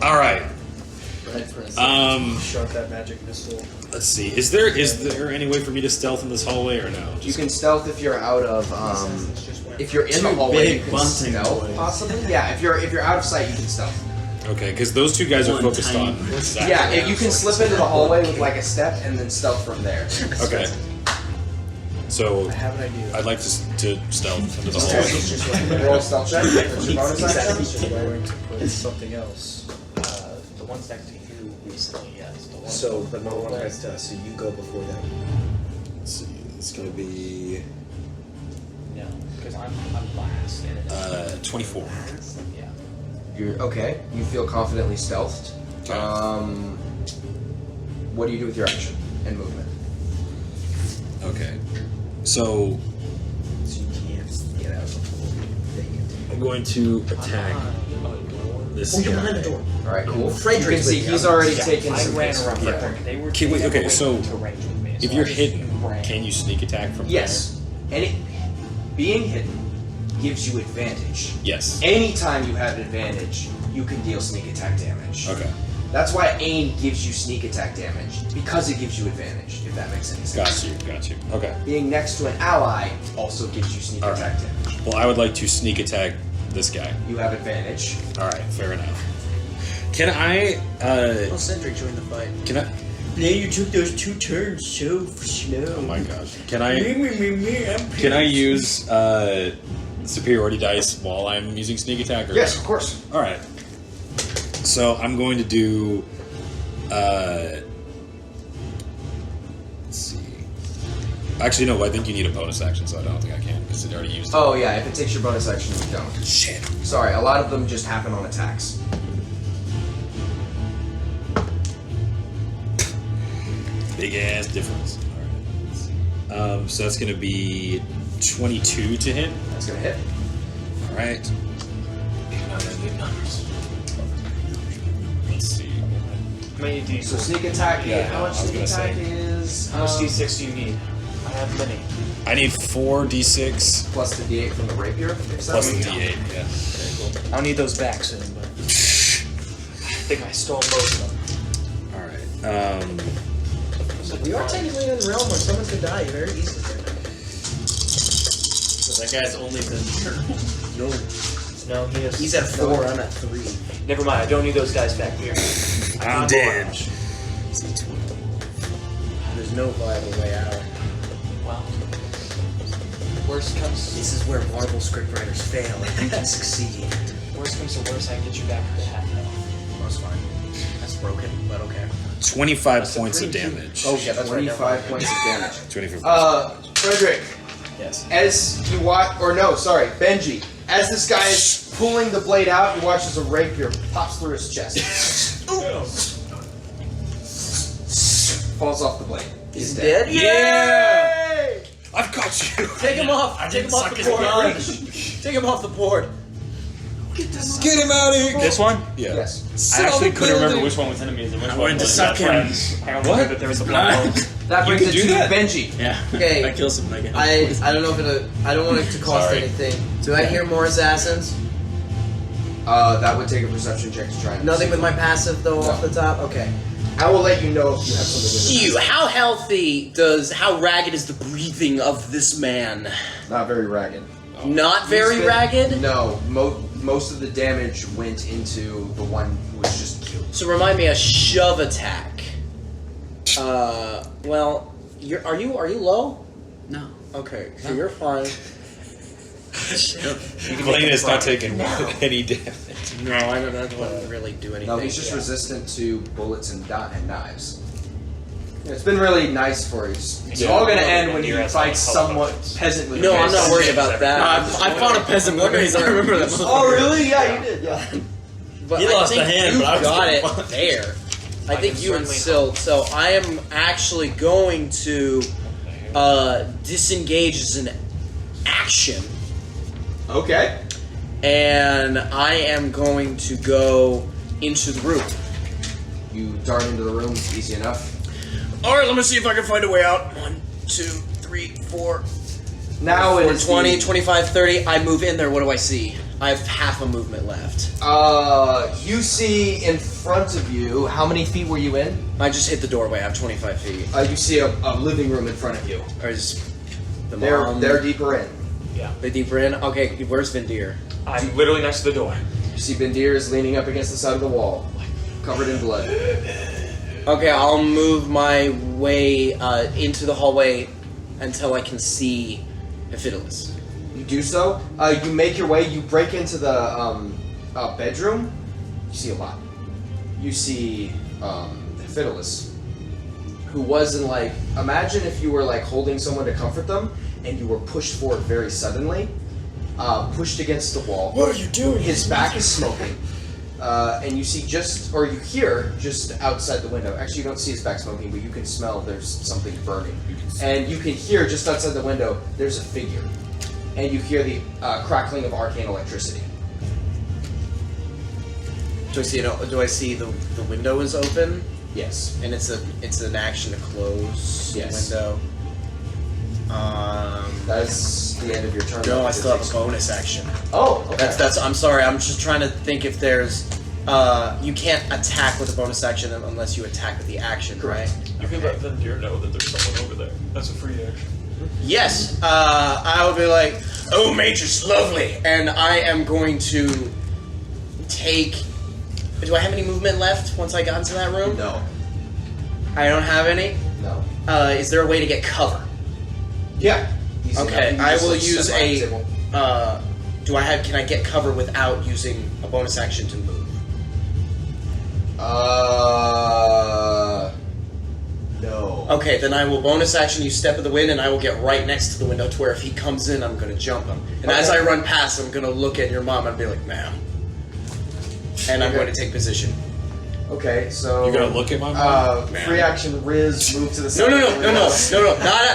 All right. Right for a Shot that magic missile. Let's see. Is there any way for me to stealth in this hallway or no? You can stealth if you're out of if you're in the hallway. big You can bunting stealth boys. possibly. Yeah, if you're out of sight, you can stealth. Okay, because those two guys are One focused tiny on. Zach. Yeah, if you can slip into the hallway with like a step and then stealth from there. Okay. So I have an idea. I'd like to stealth into the Okay, hallway. just roll a stealth check. What's your bonus action? Just going to put something else. The ones next to you recently, yes. The ones So the one next to us, so you go before them. Let's see. It's gonna be No, because I'm last. And 24. yeah. You're okay. You feel confidently stealthed. Okay. What do you do with your action and movement? Okay. So So you can't get out of the pool. I'm going to attack this Oh, you're guy. behind the door. All right, cool. Frederick's you can see with you. he's already Yeah, taken I some ran hits. around Yeah. They were. Okay, wait, okay, so to range with me, If so I you're just hidden, ran. can you sneak attack from Yes, being hidden gives you advantage. there? Yes. Anytime you have advantage, you can deal sneak attack damage. Okay. That's why aim gives you sneak attack damage, because it gives you advantage, if that makes any sense. Got you. Okay. Being next to an ally also gives you sneak All attack right. damage. Well, I would like to sneak attack this guy. You have advantage. All right, fair enough. Can I? Oh, Cedric joined the fight. Can I? Yeah, you took those 2 turns so slow. Oh my gosh. Can I? Can I use superiority dice while I'm using sneak attack? Or Yes, no? of course. All right. So I'm going to do. Let's see. Actually, no. I think you need a bonus action, so I don't think I can because it already used it. Oh yeah, if it takes your bonus action, you don't. Shit. Sorry, a lot of them just happen on attacks. Big ass difference. All right. So that's going to be 22 to hit. That's gonna hit. All right. Big numbers. Let's see. How many do you? So sneak attack. Yeah, how much I was sneak gonna attack say. is? How much d6 do you need? I have many. I need 4d6 Plus the d8 from the rapier. If so. plus the d8. Yeah. I'll need those back soon, but I think I stole most of them. All right. We are technically in a realm where someone could die very easily right now. So that guy's only been No. No, he is. He's at 4, I'm at 3. Never mind. I don't need those guys back here. I'm dead. There's no viable way out. Well, worst comes. This is where Marvel scriptwriters fail and we can succeed. Worst comes to worst, I can get you back to half health. That's fine. That's broken, but okay. 25 That's a points of 3. damage. Oh yeah, that's 25 points of damage. 25 points. Frederick, Yes. as you watch, or no, sorry, Benji, as this guy is pulling the blade out, you watch as a rapier pops through his chest. Falls off the blade. He's dead. Yeah! I've got you. Take him off! Take him off the board! Take him off the board! Get him out of here. This one? Yeah. Yes. I actually couldn't remember which one was enemies and which one wanted to was suck him. friends. I remember What? that there was a black one. That You brings can it do to that? Benji. Yeah. Okay. I kill someone again. I don't know if I don't want it to cost Sorry. anything. Do I hear more assassins? That would take a perception check to try and Nothing with my passive though No. off the top? Okay. I will let you know if you have something with it. How ragged is the breathing of this man? Not very ragged. Not very He's been- ragged? No, most of the damage went into the one who was just killed. So remind me, a shove attack. Well, are you low? No. Okay, so you're fine. Blaine is not taking any damage. No, I don't really do anything. No, he's just resistant to bullets and knives. Yeah, it's been really nice for you. It's Yeah. all gonna end when he You're fights asshole. somewhat peasant with No, I'm mace. not worried about that. I fought a peasant one days. I remember that. Oh really? Yeah, you did. Yeah. But He I lost think a hand, you but I was got still it fine. there. I I think can you and certainly Silt. So I am actually going to disengage as an action, Okay. and I am going to go into the room. You dart into the room, easy enough. Alright, let me see if I can find a way out. 1, 2, 3, 4. Now it is 20, 25, 30. I move in there. What do I see? I have half a movement left. You see in front of you, how many feet were you in? I just hit the doorway. I have 25 feet. You see a living room in front of you. Or is the mom... They're deeper in. Yeah. They're deeper in? Okay, where's Vindir? I'm literally next to the door. You see Bendir is leaning up against the side of the wall, covered in blood. Okay, I'll move my way into the hallway until I can see Hephaestus. You do so. You make your way. You break into the bedroom. You see a lot. You see Hephaestus, who was in like. Imagine if you were like holding someone to comfort them, and you were pushed forward very suddenly, pushed against the wall. What are you doing? His back is smoking, and you see you hear just outside the window. Actually, you don't see his back smoking, but you can smell there's something burning, and you can hear just outside the window there's a figure. And you hear the crackling of arcane electricity. Do I see it? Do I see the window is open? Yes. And it's an action to close Yes. the window. That's the end of your turn. No, I still have a bonus action. Oh, okay. That's. I'm sorry. I'm just trying to think if there's. You can't attack with a bonus action unless you attack with the action, right? You can let Vendir know that there's someone over there. That's a free action. Yes. I would be like, oh, Matrix, lovely, and I am going to take. Do I have any movement left once I got into that room? No. I don't have any. No. Is there a way to get cover? Yeah. Easy Okay, enough. You I just, will like, use step a. behind the table. Can I get cover without using a bonus action to move? No. Okay, then I will bonus action use Step of the Wind, and I will get right next to the window to where if he comes in, I'm going to jump him. And as I run past, I'm going to look at your mom and be like, ma'am. And I'm going to take position. Okay, so You're gonna look at my mom? free action Riz move to the side. No, of the window.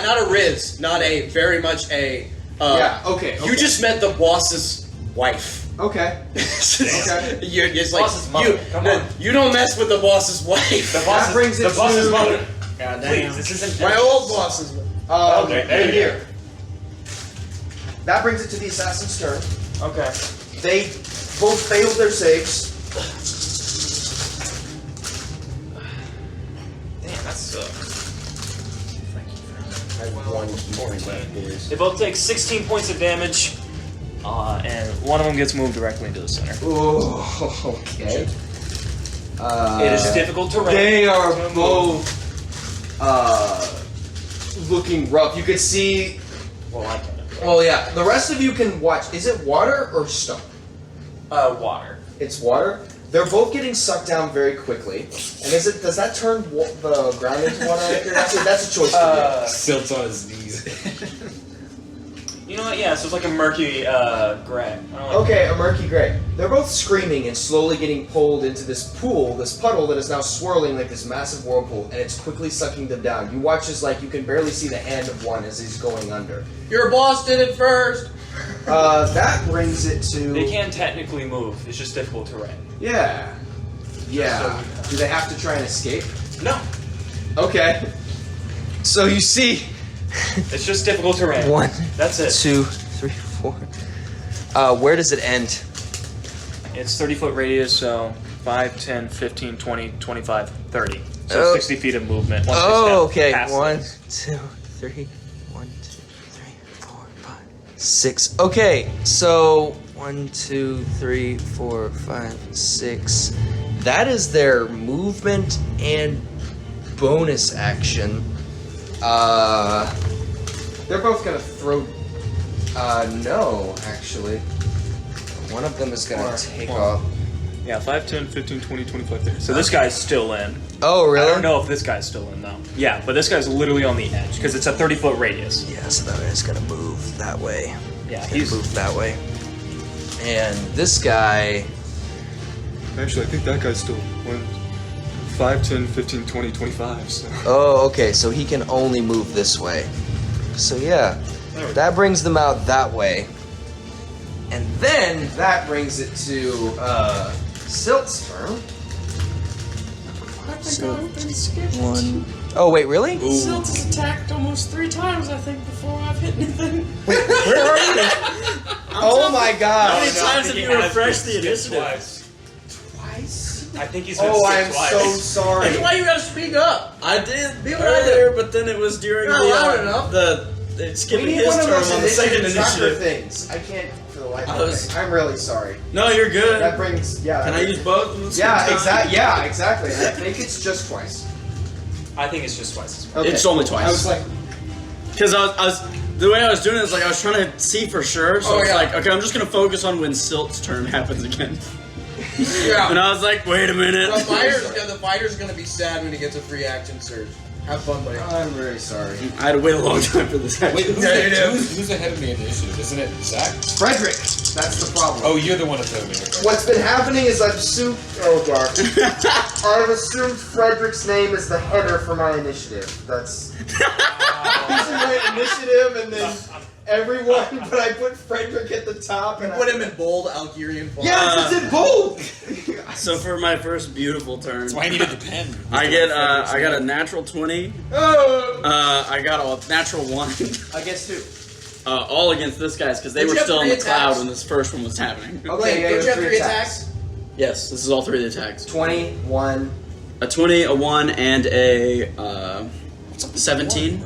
not a Riz, not a very much a. Yeah. Okay. You just met the boss's wife. Okay. Okay. You're just like Boss's mother, come on. you don't mess with the boss's wife. That brings it the boss's to mother. God Please, damn. this isn't My old boss's wife. Okay, there you here. That brings it to the assassin's turn. Okay. They both failed their saves. Damn, that sucks. I have one key point left, boys. They both take 16 points of damage, and one of them gets moved directly into the center. Oh, okay. It is difficult terrain. They are both looking rough. You can see. Well, I can. Well, yeah. The rest of you can watch. Is it water or stone? Water. It's water. They're both getting sucked down very quickly. And does that turn the ground into water? That's a choice for you. Silt's on his knees. You know what? Yeah, so it's like a murky gray. Okay, a murky gray. They're both screaming and slowly getting pulled into this pool, this puddle that is now swirling like this massive whirlpool, and it's quickly sucking them down. You watch as you can barely see the hand of one as he's going under. Your boss did it first. That brings it to. They can technically move. It's just difficult terrain. Yeah. Yeah. Do they have to try and escape? No. Okay. So you see. It's just difficult terrain. 1, That's it. 2, 3, 4. Where does it end? It's 30-foot radius, so 5, 10, 15, 20, 25, 30. So Oh. 60 feet of movement. Once Oh, they step okay. past 1, this. 2, 3. 1, 2, 3, 4, 5, 6. Okay, so 1, 2, 3, 4, 5, 6. That is their movement and bonus action. They're both gonna throw. No, actually. One of them is gonna take off. Yeah, 5, 10, 15, 20, 25, 30. So this guy's still in. Oh, really? I don't know if this guy's still in, though. Yeah, but this guy's literally on the edge, because it's a 30-foot radius. Yeah, so that is gonna move that way. Yeah, He's moved that way. And this guy. Actually, I think that guy's still 5, 10, 15, 20, 25. So. Oh, okay, so he can only move this way. So yeah, that brings them out that way. And then that brings it to Silt's turn. One. Oh wait, really? Silt has attacked almost 3 times, I think, before I've hit anything. Wait, where are you? Oh my god! How many times have you refreshed the initiative? Twice? I think he's Oh, been I'm sick twice. so sorry. That's why you gotta speak up. I did Be earlier, but then it was during You're loud enough. the We skipping need his one of turn those on the second initiative tracker initiative. things. I can't for the life I of was- me. I'm really sorry. No, you're good. That brings Can I use both? At the same Yeah, time? exactly. Yeah, exactly. I think it's just twice. I think it's just twice as well. Okay. It's only twice. I was like, Because I was the way I was doing it is like I was trying to see for sure. So Oh, it's yeah. like, okay, I'm just gonna focus on when Silt's turn happens again. Yeah. And I was like, wait a minute. The fighter's gonna be sad when he gets a free action surge. Have fun, buddy. I'm very sorry. I had to wait a long time for this. Wait, action. who's ahead of me in the initiative? Isn't it Zach? Frederick, that's the problem. Oh, you're the one ahead of me. Okay. What's been happening is I've assumed. Oh god. I've assumed Frederick's name is the header for my initiative. That's. He's in my initiative, and then everyone, but I put Frederick at the top, and Put him in bold Algerian font. Yes, it's in bold. So for my first beautiful turn, That's why I needed the pen. I got a natural 20. Oh. I got a natural 1. Against who? All against this guy's because they Did were you have still in 3 the cloud attacks? when this first one was happening. Okay, yeah, Don't you have three 3 attacks? Yes, this is all 3 of the attacks. 21. A 20, a 1, and a 17.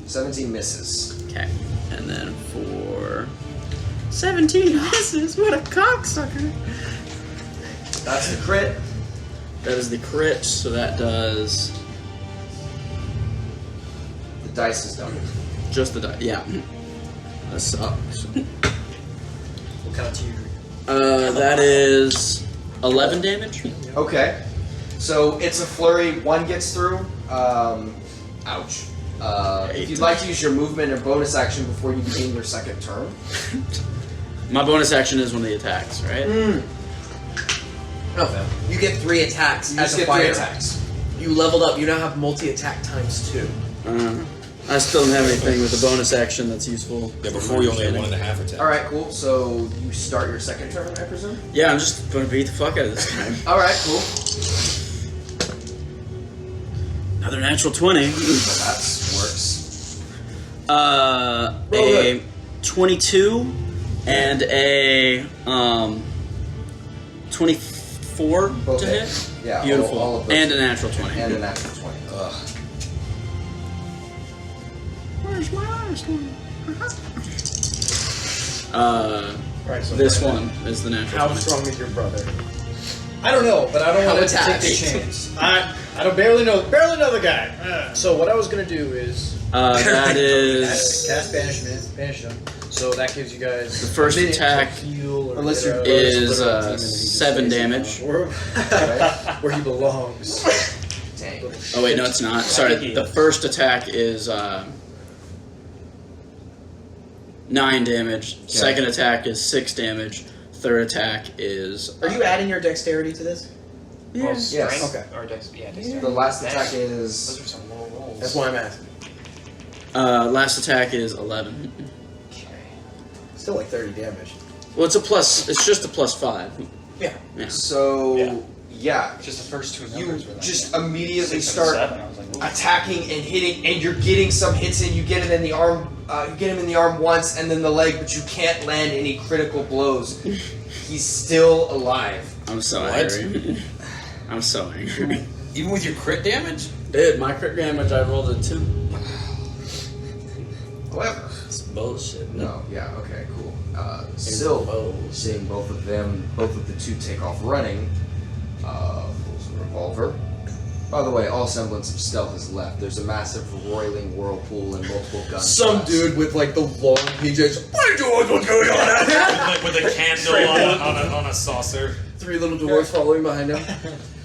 17 misses. Okay, and then for 17 misses. What a cocksucker! That's the crit. That is the crit, so that does The dice is done. just the die. Yeah, that sucks. What kind of tea you drink? That is 11 damage. Okay. So it's a flurry. 1 gets through. Ouch. If you'd like to use your movement or bonus action before you begin your second turn. My bonus action is one of the attacks, right? Okay. You get 3 attacks You as just a get fighter. 3 attacks. You leveled up. You now have multi-attack times 2. I still don't have anything with the bonus action that's useful. Yeah, before you only had 1.5 attack. Alright, cool. So you start your second turn, I presume? Yeah, I'm just gonna beat the fuck out of this guy. Alright, cool. Another natural 20. That works. A 22 and a 24 Both to hit. hit. Yeah, Beautiful. all of those. And a natural 20. And a natural 20. Ugh. Where's my last one? Right, so This one is the natural How 20. strong is your brother? I don't know, but I don't How want to take attached? the chance. I don't barely know the guy. So what I was gonna do is That is cast banishment, banish him. So that gives you guys the first a minute to attack heal or Unless get you're- out. is Literally 10 minutes, he just 7 stays damage. where he belongs. Dang. Oh wait, no, it's not. Sorry, the first attack is 9 damage. Second attack is 6 damage. Third attack is. Are you adding your dexterity to this? Well, Yes. strength Okay. or dexterity. The last attack Those is. are some low rolls. That's why I'm asking. Last attack is 11. Okay. Still like 30 damage. Well, it's a plus. It's just a +5. Yeah. Yeah. So, yeah. Just the first 2 You numbers were like just immediately 6 and start 7. I was like, ooh. attacking and hitting, and you're getting some hits in. You get it in the arm. You get him in the arm once, and then the leg, but you can't land any critical blows. He's still alive. I'm so What? angry. I'm so angry. Even with your crit damage? Dude, my crit damage, I rolled a 2. However, It's bullshit. no, yeah, okay, cool. Still, seeing both of the two take off running, pulls a revolver. By the way, all semblance of stealth is left. There's a massive roiling whirlpool and multiple guns. Some dude with like the long PJs. What are you doing? What's going on out here? With a candle on a saucer. 3 little dwarves following behind him.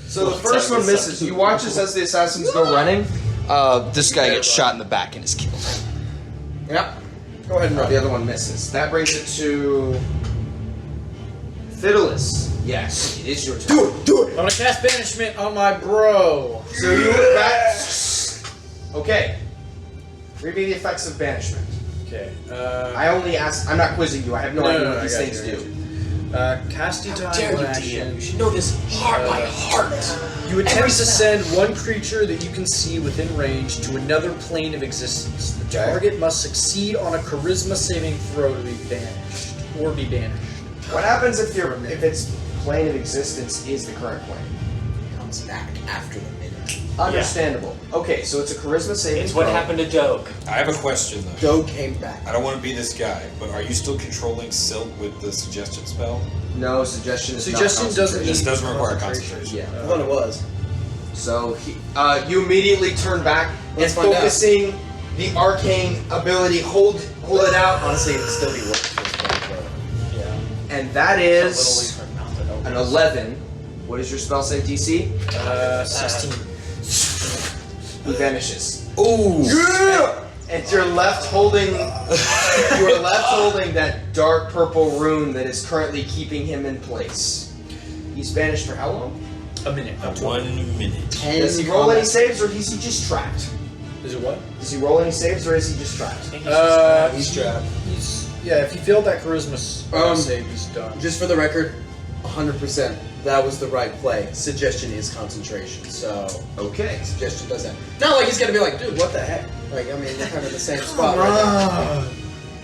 So the first one misses. You watch this as the assassins go running. This guy gets shot in the back and is killed. Yep. Go ahead and run. The other one misses. That brings it to Fiddless. Yes, it is your turn. Do it. I'm gonna cast banishment on my bro. So you look back. Okay. Read me the effects of banishment. Okay. I only ask. I'm not quizzing you. I have no idea what these I got things you, I do. got you. Casting time Dare you, action. DM? You should know this heart by heart. You attempt to send one creature that you can see within range to another plane of existence. The Okay. target must succeed on a charisma saving throw to be banished or be banished. What happens if its plane of existence is the current plane? Comes back after the minute. Understandable. Okay, so it's a charisma saving It's what throw. happened to Doak. I have a question though. Doe came back. I don't want to be this guy, but are you still controlling Silt with the suggestion spell? No, suggestion is Suggestion not doesn't This need doesn't require concentration. concentration. I thought it was. So you immediately turn back Let's and find out. focusing the arcane ability. Hold it out, Honestly, it would still be worth it. Yeah. and that is an 11. What is your spell save DC? 16. He vanishes. Ooh! And you're left holding. You are left holding that dark purple rune that is currently keeping him in place. He's vanished for how long? A minute. Up to 1 minute. Does he roll any saves, or is he just trapped? Is it what? Does he roll any saves, or is he just trapped? He's trapped. Yeah, if he failed that charisma save, he's done. Just for the record, 100%. That was the right play. Suggestion is concentration, so Okay. suggestion does that. Not like he's gonna be like, dude, what the heck? Like, I mean, they're kind of the same spot right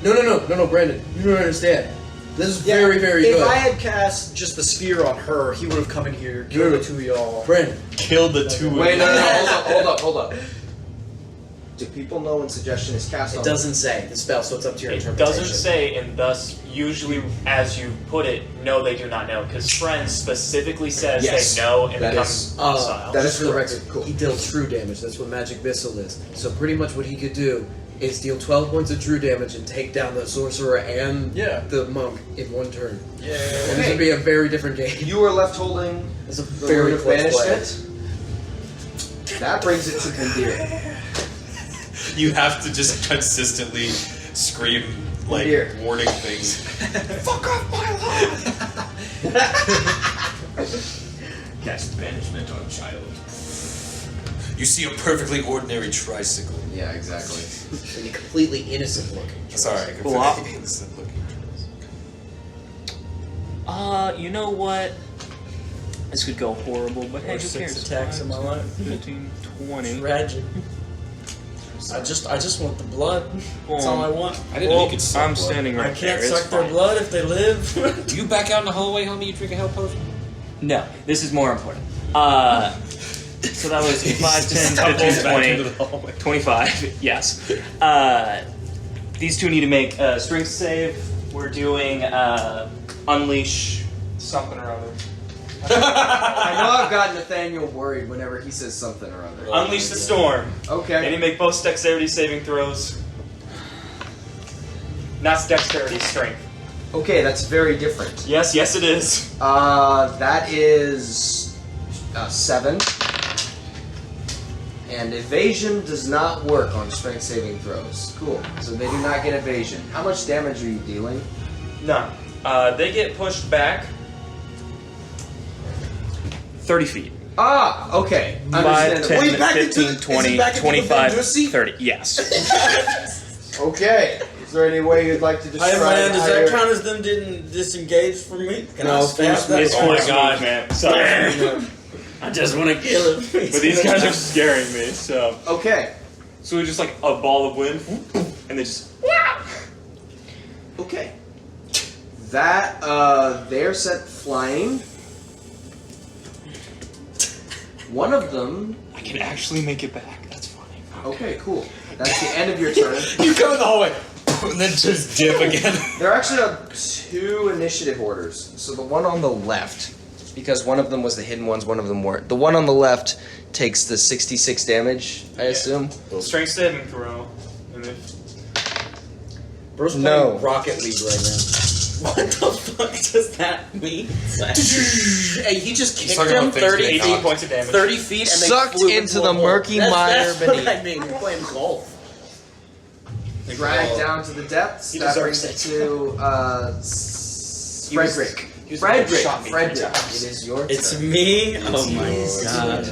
there. No, Brandon. You don't understand. This is very, very if good. I had cast just the sphere on her, he would have come in here, killed the two of y'all. Brandon, Kill the two of Wait, no, them. hold up. Do people know when suggestion is cast it on? doesn't say the spell, so it's up to your It interpretation. doesn't say, and thus, usually, as you put it, no, they do not know, because Friends specifically says Yes, they know and that become is- docile. that Just is for the correct. record, Cool. he dealt true damage. That's what magic missile is. So pretty much what he could do is deal 12 points of true damage and take down the sorcerer and the monk in one turn. Yeah. And this would be a very different game. You are left holding It's a the very rune of close play. banishment. That brings it to Kandir. You have to just consistently scream like Here. warning things. Fuck off my lawn! Cast banishment on child. You see a perfectly ordinary tricycle. Yeah, exactly. And a completely innocent looking. Sorry, Well, I'll- completely innocent looking tricycle. You know what? This could go horrible, but hey, who 6 cares? attacks in my life. 15, 20. Tragic. I just want the blood. That's all I want. I didn't know you could suck I'm blood. standing right I can't there. suck their blood if they live. Do you back out in the hallway, homie? You drink a health potion? No, this is more important. So that was 5, 10, 15, 20, 25. Yes. These two need to make a strength save. We're doing unleash something or other. I know I've got Nathaniel worried whenever he says something or other. Unleash the storm. Okay. And you make both dexterity saving throws. Not dexterity, strength. Okay, that's very different. Yes, it is. That is 7. And evasion does not work on strength saving throws. Cool. So they do not get evasion. How much damage are you dealing? None. They get pushed back 30 feet. Ah, okay. 5, Understandable. 10, Wait, back into 15, the- is it 20, back into the 25, Bendusi? 30. Yes. Okay. Is there any way you'd like to describe Hey man, does how that you're- count as them didn't disengage from me? Can No, I stab it's them? It's Oh my force god, man. Sorry. I just want to kill him. But these guys are scaring me, so. Okay. So we just like a ball of wind, and they just. Okay. That, they're sent flying. One of them. I can actually make it back. That's funny. Okay, cool. That's the end of your turn. You come in the hallway, and then just dip again. There are actually 2 initiative orders. So the one on the left, because one of them was the hidden ones, one of them weren't. The one on the left takes the 66 damage, I assume. Strength saving throw. And if Bro's playing No. Rocket League right now. What the fuck does that mean? Hey, he just kicked talking him about things 30 getting 18 feet, points of damage. 30 feet, and they Sucked flew into a the hole. murky mire That's beneath. what I mean. You're playing golf. Dragged down to the depths. He That deserves brings it it. to He was- Frederick. he was the one who shot me 3 Frederick. times. It is your It's turn. me? Oh my god.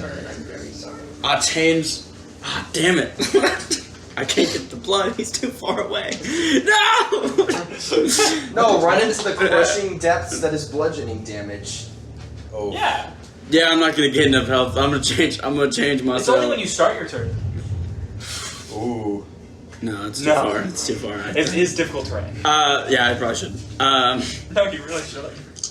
I changed. Ah, damn it. I can't get the blood. He's too far away. No! No, run into the crushing depths that is bludgeoning damage. Oh. Yeah. Yeah, I'm not gonna get enough health. I'm gonna change myself. It's only when you start your turn. Ooh. No, it's too No. far. It's too far. It is difficult terrain. Yeah, I probably should. No, you really should.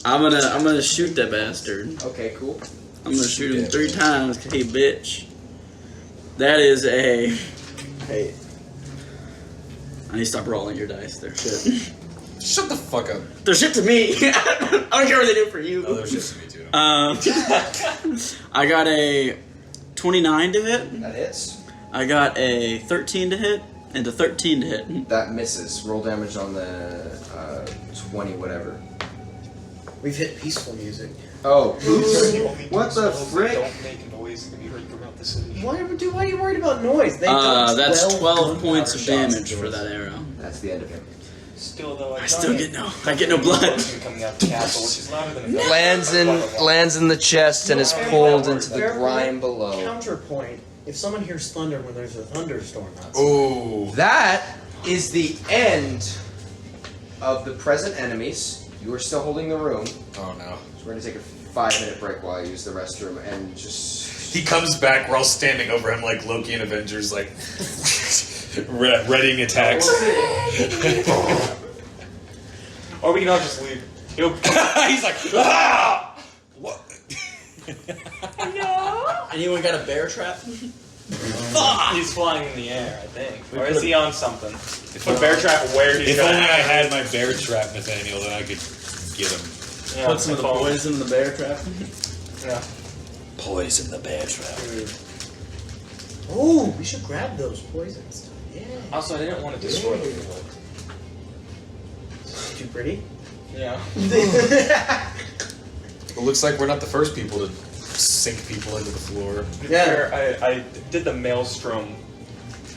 I'm gonna shoot that bastard. Okay, cool. I'm gonna shoot him 3 times. Hey, bitch. That is a. Hey. I need to stop rolling your dice. They're shit. Shut the fuck up. They're shit to me. I don't care what they do for you. Oh, they're shit to me too. I got a 29 to hit. That hits. I got a 13 to hit and a 13 to hit. That misses. Roll damage on the 20 whatever. We've hit peaceful music. Oh. What the frick? Don't make noise and be heard throughout the city. Why are you worried about noise? They got That's 12 points of gunpowder shots damage into for us. that arrow. That's the end of him. Still, though, I still get no blood. Coming out the castle, which is louder than a Lands in the chest and is pulled into the Fair grime point. below. Counterpoint: if someone hears thunder when there's a thunderstorm outside, Ooh. That is the end of the present enemies. You are still holding the room. Oh no. So we're gonna take a 5-minute break while I use the restroom and just. He comes back, we're all standing over him like Loki and Avengers, like readying attacks. Or we can all just leave. He's like, ah! What? Anyone got a bear trap? He's flying in the air, I think. Or is he on something? Put bear trap where he's If gonna only I act. had my bear trap, Nathaniel, then I could get him. Yeah, Put some of the phone. poison in the bear trap. Yeah. Poison the bear trap. oh, we should grab those poisons. Yeah, Also, I didn't want to destroy the world. too pretty. Yeah. It looks like we're not the first people to sink people into the floor. Yeah. I did the maelstrom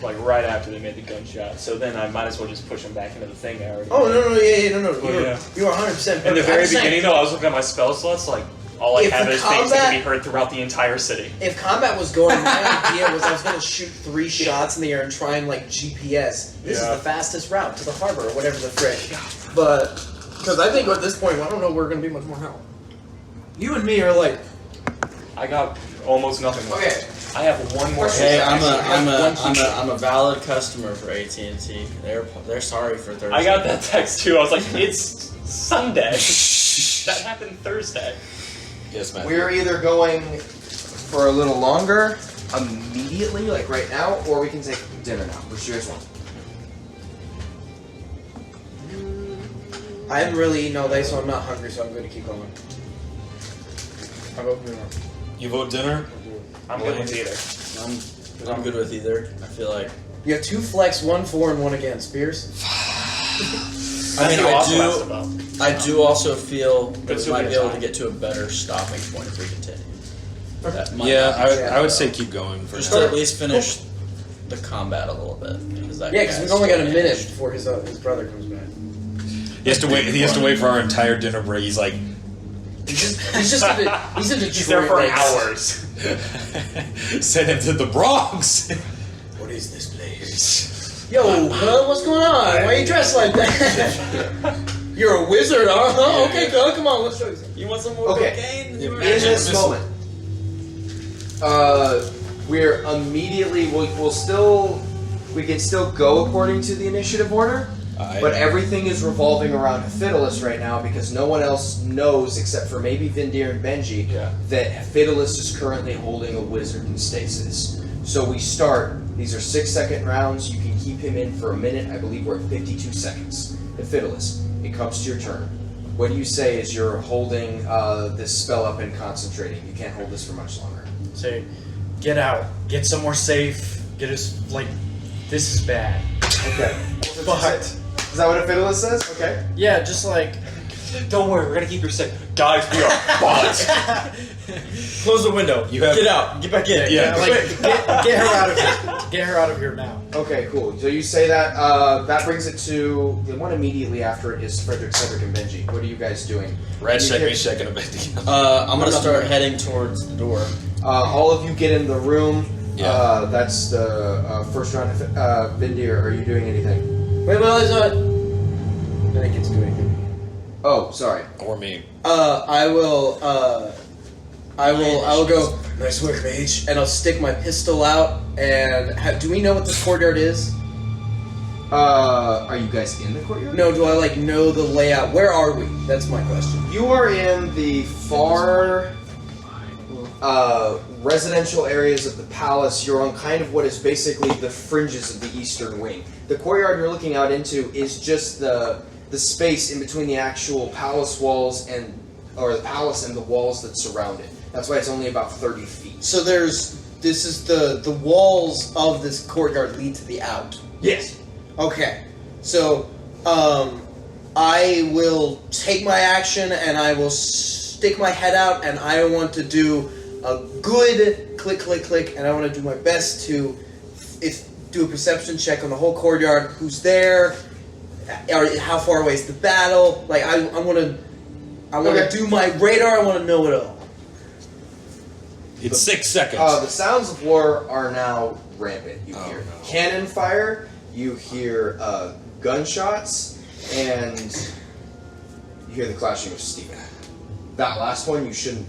like right after they made the gunshot, so then I might as well just push them back into the thing I already Oh made. no, yeah. You are 100%. In the very beginning, though, I was looking at my spell slots, like, all I If have the is things that can be combat- heard throughout the entire city. If combat was going, my idea was I was going to shoot 3 shots in the air and try and like GPS. This is Yeah. the fastest route to the harbor or whatever the frick. But because I think at this point I don't know we're going to be much more help. You and me are like I got almost nothing left. okay. I have one more. Hey, hit. I'm a valid customer for AT&T. They're sorry for Thursday. I got that text too. I was like, it's Sunday. That happened Thursday. Yes, man. We're either going for a little longer, immediately, like right now, or we can take dinner now. Which do you guys want? I haven't really eaten all day, so I'm not hungry, so I'm going to keep going. How about dinner? You vote dinner? I'm good with either. I'm good with either. I feel like. You have 2 flex, 1 for, and 1 against. Spears. I mean, You also asked about. I do also feel that But we still might be be able time. to get to a better stopping point if we continue. That might Yeah, not be I would say keep going for just now. to at least finish the combat a little bit. Because that Yeah, because guy's we've only got a still minute damaged. before his brother comes back. He has to wait. He has to wait for our entire dinner break. He's like, He's in Detroit. He's there for like, hours. send him to the Bronx. What is this place? Yo, cuz, what's going on? Why are you dressed like that? You're a wizard, huh? Okay, cuz, come on, let's show you something. You want some more Okay. cocaine? Yeah, In this Just- moment, we're immediately. We can still go according to the initiative order, but everything is revolving around Fiddless right now because no one else knows except for maybe Vindir and Benji that Fiddless is currently holding a wizard in stasis. So we start. These are 6-second rounds. You can keep him in for a minute. I believe we're at 52 seconds. The Fiddless, it comes to your turn. What do you say as you're holding this spell up and concentrating? You can't hold this for much longer. Say, get out. Get somewhere safe. Get us, like, this is bad. Okay. But, Is that what a Fiddless says? Okay. yeah, just like, Don't worry, we're gonna keep her safe. Guys, we are fucked. close the window. You have- Get out. Get back in. Yeah. Like, get her out of here. Get her out of here now. Okay, cool. So you say that. That brings it to the one immediately after it is Frederick, Cedric, and Benji. What are you guys doing? Red You check hear- me checking a bit. I'm gonna start heading towards the door. All of you get in the room. Yeah. That's the first round. Vindir, are you doing anything? Wait, well, I didn't get to do anything. Oh, sorry. Or me. I will go, nice work, mage, and I'll stick my pistol out, and do we know what this courtyard is? Are you guys in the courtyard? No, do I, know the layout? Where are we? That's my question. You are in the far residential areas of the palace. You're on kind of what is basically the fringes of the eastern wing. The courtyard you're looking out into is just the space in between the actual palace walls or the palace and the walls that surround it. That's why it's only about 30 feet. So this is the walls of this courtyard lead to the out. Yes. Okay, so I will take my action and I will stick my head out and I want to do a good click, click, click, and I want to do my best to do a perception check on the whole courtyard. Who's there? Or how far away is the battle? I want to do my radar. I want to know it all. It's 6 seconds. The sounds of war are now rampant. You hear cannon fire. You hear gunshots, and you hear the clashing of steel. That last one you shouldn't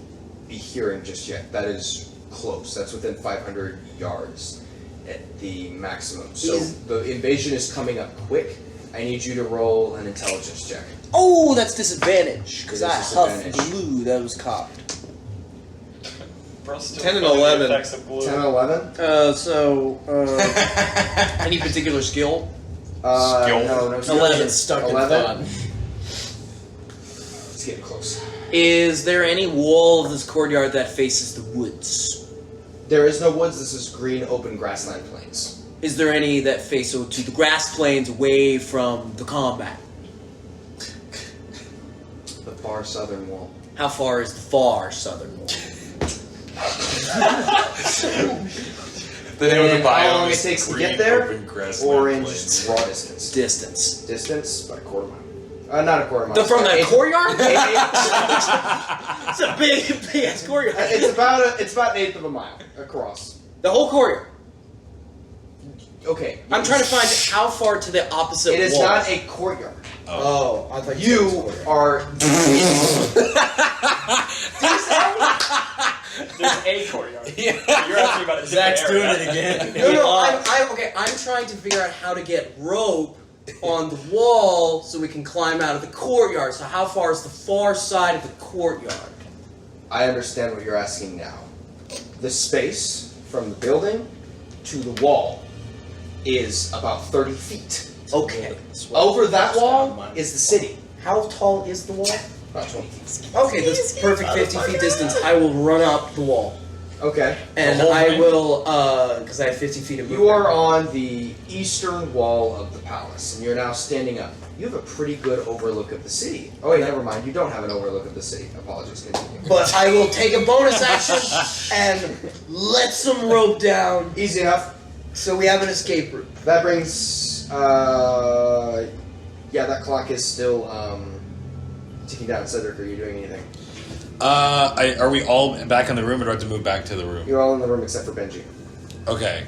be hearing just yet. That is close. That's within 500 yards at the maximum. So the invasion is coming up quick. I need you to roll an intelligence check. Oh, that's disadvantage because It I is huffed disadvantage. glue that was cocked. 10 and 11. 10 and 11? Any particular skill? No. 11 stuck 11? in fun. It's getting close. Is there any wall of this courtyard that faces the woods? There is no woods. This is green, open grassland plains. Is there any that face to the grass plains away from the combat? The far southern wall. How far is the far southern wall? The name of the And how biome long it is takes to green, get there? open grassland Or in plains. just raw distance. Distance. About a quarter mile. Not a quarter mile. From that Eight- courtyard? eight- It's a big ass courtyard. It's about an eighth of a mile across. The whole courtyard. Okay. I'm trying to find how far to the opposite wall. It is not a courtyard. Oh, I thought You are. There's a courtyard. You're asking about a Zach's different doing area. it again. No, I'm trying to figure out how to get rope on the wall so we can climb out of the courtyard. So how far is the far side of the courtyard? I understand what you're asking now. The space from the building to the wall is about 30 feet. Okay. Over that wall is the city. How tall is the wall? About 20 feet. Okay, that's perfect 50 feet distance. I will run up the wall. Okay. And whole I thing? will, because I have 50 feet of movement. You are on the eastern wall of the palace, and you're now standing up. You have a pretty good overlook of the city. Oh wait, never mind. You don't have an overlook of the city. Apologies. Continue. But I will take a bonus action and let some rope down Easy enough. so we have an escape route. That brings. Yeah, that clock is still ticking down. Cedric, are you doing anything? Are we all back in the room, or do I have to move back to the room? You're all in the room except for Benji. Okay.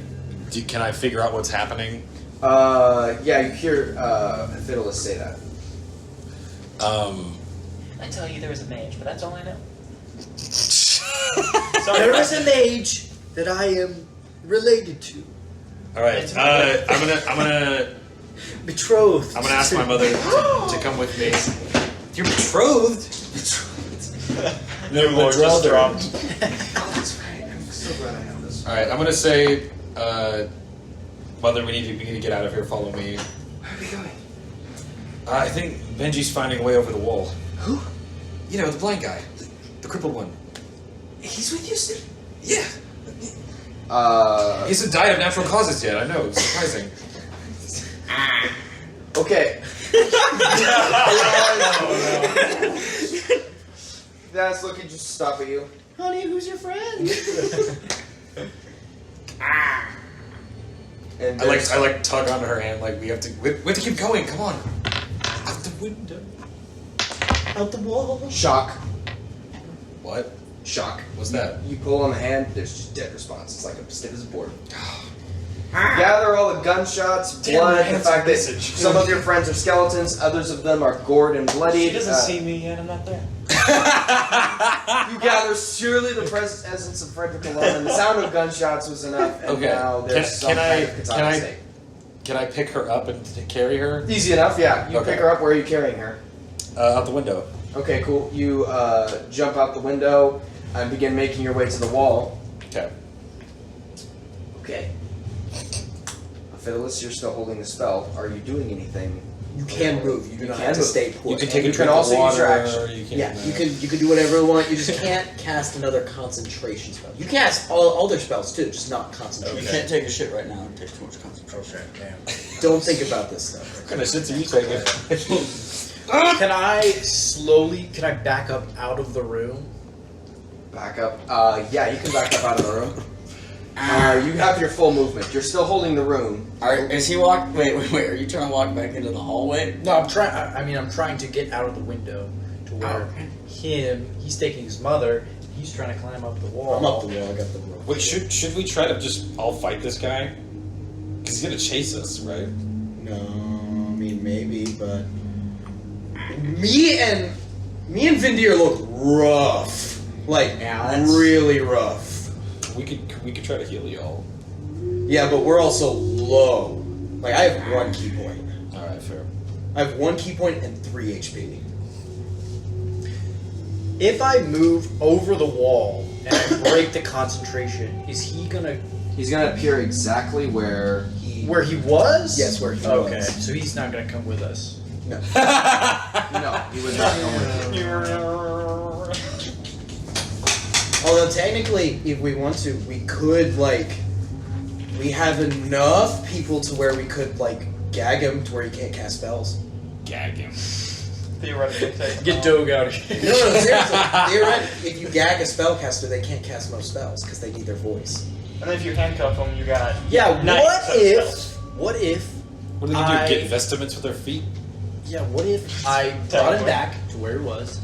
Can I figure out what's happening? Yeah, you hear Fiddleless say that. I tell you there was a mage, but that's all I know. There is a mage that I am related to. All right. I'm gonna Betrothed. ask my mother to come with me. You're betrothed. New lord just dropped. Oh, that's right. I'm so glad I have this. All right. I'm gonna say, mother, we need to get out of here. Follow me. Where are we going? I think Benji's finding a way over the wall. Who? You know, the blind guy, the crippled one. He's with you still? Yeah. Uh. He hasn't died of natural causes yet. I know. It's surprising. Okay. That's looking just to stop at you. Honey, who's your friend? And I like tug onto her hand. Like we have to keep going. Come on. Out the window. Out the wall. shock. What? shock. What's that? You pull on the hand, there's just dead response. It's like stiff as a board. Gather all the gunshots, blood, the fact that some of your friends are skeletons, others of them are gored and bloodied. He doesn't see me yet, I'm not there. You gather surely the presence of Frederick alone, and the sound of gunshots was enough, and Okay. now there's some Can kind I- of katana stake. Can I pick her up and carry her Easy enough, yeah. You Okay. pick her up, where are you carrying her? out the window? Okay, cool. You jump out the window and begin making your way to the wall. Okay. Okay. Fiddless, you're still holding the spell. Are you doing anything? You can move. You do You not can have to move. stay put. You can And take you a can drink also of water. use your action. You can, Yeah, you can do whatever you want. You just can't cast another concentration spell. You can cast all their spells too, just not concentration. You can't take a shit right now. It takes too much concentration. Okay, damn. Don't think about this stuff. What kind of shit are you taking? Can I back up out of the room? Back up. Yeah, you can back up out of the room. You have your full movement. You're still holding the room. Is he walk? Wait. Are you trying to walk back into the hallway? No, I'm trying. I'm trying to get out of the window to where he's taking his mother. He's trying to climb up the wall. I'm up the wall. I got the rope. Wait, should we try to just all fight this guy? Because he's gonna chase us, right? No, I mean maybe, but me and Vindir look rough, like really rough. We could try to heal y'all. Yeah, but we're also low. Like I have 1 key point. All right, fair. I have 1 key point and 3 HP. If I move over the wall and I break the concentration, is he gonna He's gonna appear exactly where he. where he was? Yes, where he Okay, was. so he's not gonna come with us. No, he would not come with you. Although technically, if we want to, we could we have enough people to where we could gag him to where he can't cast spells. Gag him. Theoretically, Get Doge out of here. No, seriously. Theoretically, if you gag a spellcaster, they can't cast most spells because they need their voice. And then if you handcuff them, you got. Yeah. Nice. What if? What do they do? Get vestments with their feet? Yeah. What if I brought him back to where he was,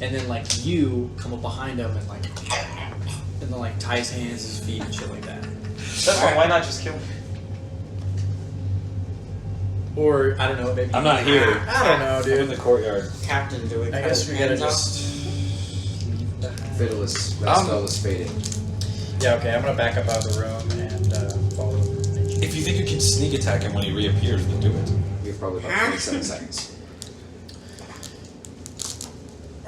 and then you come up behind him and then tie his hands, his feet, and shit like that. That's fine. Why not just kill him? Or I don't know, maybe. I'm not here. I don't know, I'm in dude. the courtyard. Captain, do we? I cut guess his we gotta hands off? just. Fiddless, that spell is fading. Yeah. Okay. I'm gonna back up out of the room and follow him. If you think you can sneak attack him when he reappears, then do it. We have probably about 27 seconds.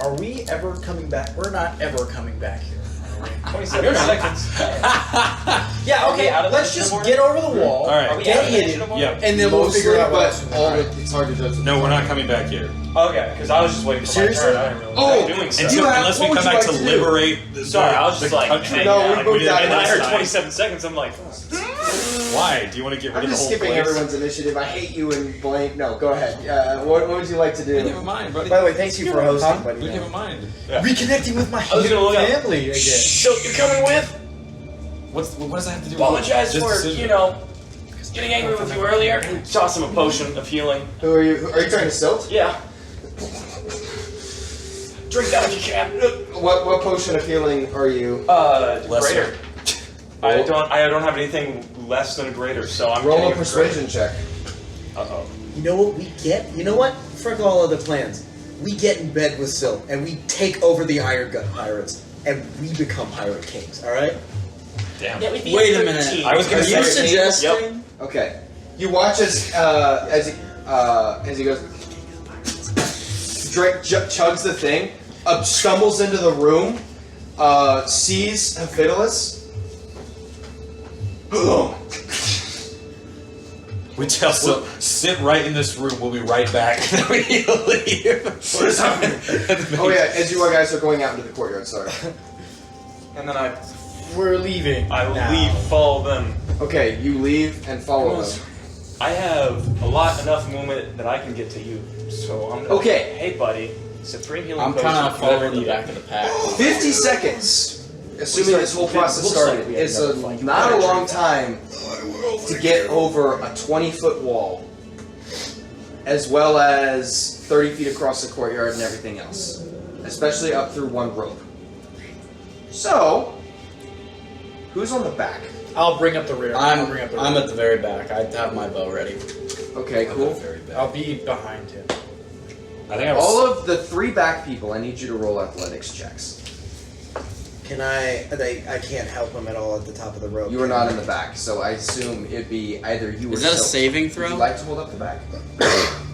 Are we ever coming back? We're not ever coming back here. Are we? 27 seconds. Yeah, okay, Out of let's the just board? get over the wall, All right. Are we get out of the hidden, board? Yeah. and then we'll figure out what else we but want. it's hard to judge. No, we're not coming back here. Okay, because I was just waiting for Seriously? my turn. I didn't really Oh, know doing and stuff. you have- Unless we what come would you back like to to do? liberate Sorry, I was just the like, country. hanging No, out. we moved did. out And then I last heard time. 27 seconds. I'm like, Why? Do you want to get rid I'm of the just whole skipping place? everyone's initiative. I hate you and blank. No, go ahead. What would you like to We do? never mind, buddy. By the way, thanks you for hosting, buddy. We never mind. Reconnecting with my I was gonna look up. family again. so you're coming with? What does that have to do with Apologize this for, decision? getting angry with you earlier. Toss him a potion of healing. Who are you? Are you trying to silt? Yeah. Drink that if you can. What potion of healing are you? Lesser. Greater. I don't have anything less than a greater, so I'm Roll getting a persuasion check. Uh-oh. You know what we get? You know what? Fuck all other plans. We get in bed with Silk and we take over the Iron Gut pirates and we become pirate kings. All right? Damn. Yeah, we'd be Wait at a minute. 13. I was gonna Are you say. suggesting? Okay. You watch as he goes, Drake chugs the thing, stumbles into the room, sees Fiddless. We tell Silk, sit right in this room. We'll be right back. Then we leave. What is happening? Oh yeah, as you guys are going out into the courtyard. Sorry. And then We're leaving. I now. leave, follow them. Okay, you leave and follow them. I have enough movement that I can get to you. So I'm Okay. Hey, buddy. Supreme healing I'm potion. kind of whatever following the you back of the pack. 50 seconds, assuming this whole process started, is not a long time to get over a 20-foot wall, as well as 30 feet across the courtyard and everything else, especially up through one rope. So, who's on the back? I'll bring up the rear. I'll bring up the rear. I'm at the very back. I have my bow ready. Okay, cool. I'll be behind him. I think I was. All of the 3 back people, I need you to roll athletics checks. Can I can't help him at all at the top of the rope. You are not in the back, so I assume it'd be either you or Is that a Silk. saving Would throw? you like to hold up the back?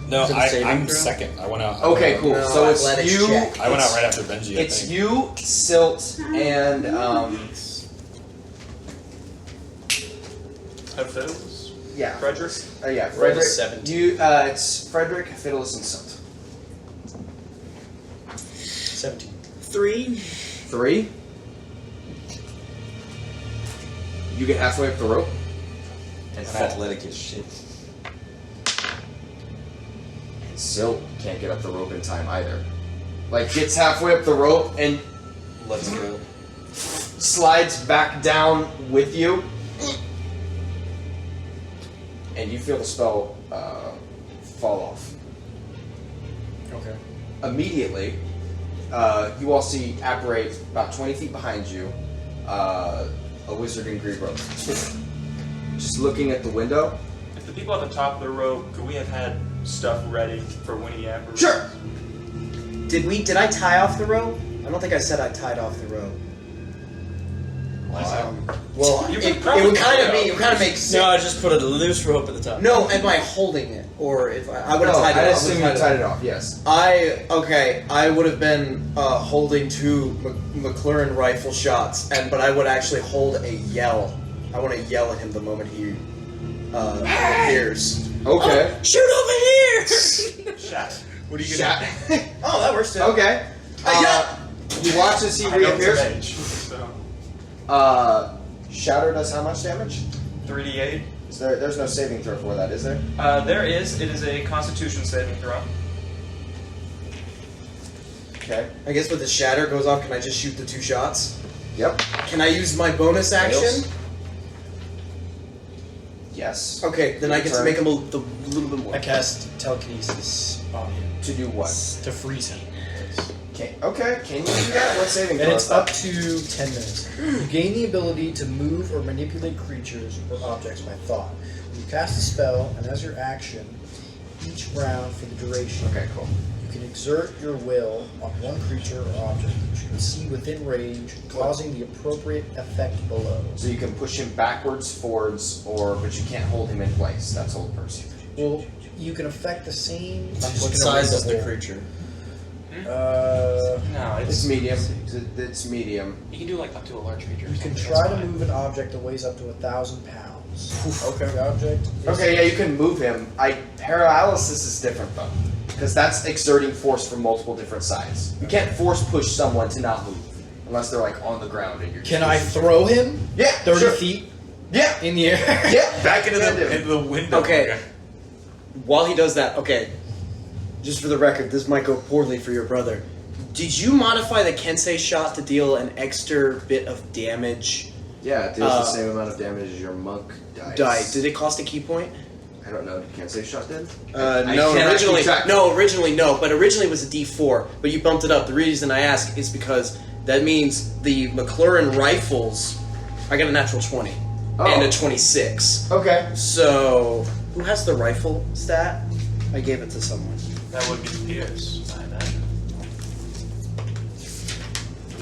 No, Is it a saving I'm throw? second. I went out. Okay, cool. No, So it's athletics you. check. I went out right after Benji. I It's think. you, Silt, and Fiddles? yeah, Frederick? yeah, Roll Frederick. a 17. You, it's Frederick, Fiddles, and Silt. 17. 3. 3. You get halfway up the rope and fall. Athletic as shit. And Silt can't get up the rope in time either. Like gets halfway up the rope and Let's go. slides back down with you, and you feel the spell fall off. Okay. Immediately, you all see apparate about 20 feet behind you, a wizard in green robe. Just looking at the window. If the people at the top of the rope, could we have had stuff ready for when he apparates? Sure. Did I tie off the rope? I don't think I said I tied off the rope. Well, You it could probably would kind tie of it be. It off. kind of makes sense. No, I just put a loose rope at the top. No, am I holding it, or if I would have No, tied it I off? assume you tied it off. Yes. I would have been holding 2 McLaren rifle shots, but I would actually hold a yell. I want to yell at him the moment he appears. Okay. Shoot over here! Shot. What are you gonna? Oh, that works too. Okay. You watch as he I know it's a reappears. mage, so. Shatter does how much damage? 3d8. There's no saving throw for that, is there? There is. It is a Constitution saving throw. Okay. I guess when the shatter goes off, can I just shoot the 2 shots? Yep. Can I use my bonus action? Fails. Yes. Okay, then I get to Turn. make him a little bit more. I cast telekinesis on him To do what? to freeze him. Okay. Can you do that? What saving throw? And is it's that? up to 10 minutes. You gain the ability to move or manipulate creatures or objects by thought. You cast a spell, and as your action, each round for the duration, Okay, cool. you can exert your will on one creature or object that you can see within range, causing the appropriate effect below. So you can push him backwards, forwards, but you can't hold him in place. That's hold person. Well, you can affect the same. I'm just What gonna read size is the whole- creature? No, It's medium. It's medium. You can do like up to a large creature. You can try to move an object that weighs up to 1,000 pounds. Okay. The object. Is Okay, yeah, you can move him. Paralysis is different though, because that's exerting force from multiple different sides. You can't force push someone to not move unless they're like on the ground and you're. Can I throw him Yeah, 30 sure. feet Yeah, in the air? yeah, Back into the. the window. Okay. While he does that, okay, just for the record, this might go poorly for your brother. Did you modify the Kensei shot to deal an extra bit of damage? Yeah, it deals the same amount of damage as your monk dice. Did it cost a key point? I don't know. Can't say shot did. No, can't originally keep track. no, but originally it was a D4, but you bumped it up. The reason I ask is because that means the McLaren rifles. I got a natural 20 and a 26. Okay. So who has the rifle stat? I gave it to someone. That would be Pierce, I imagine.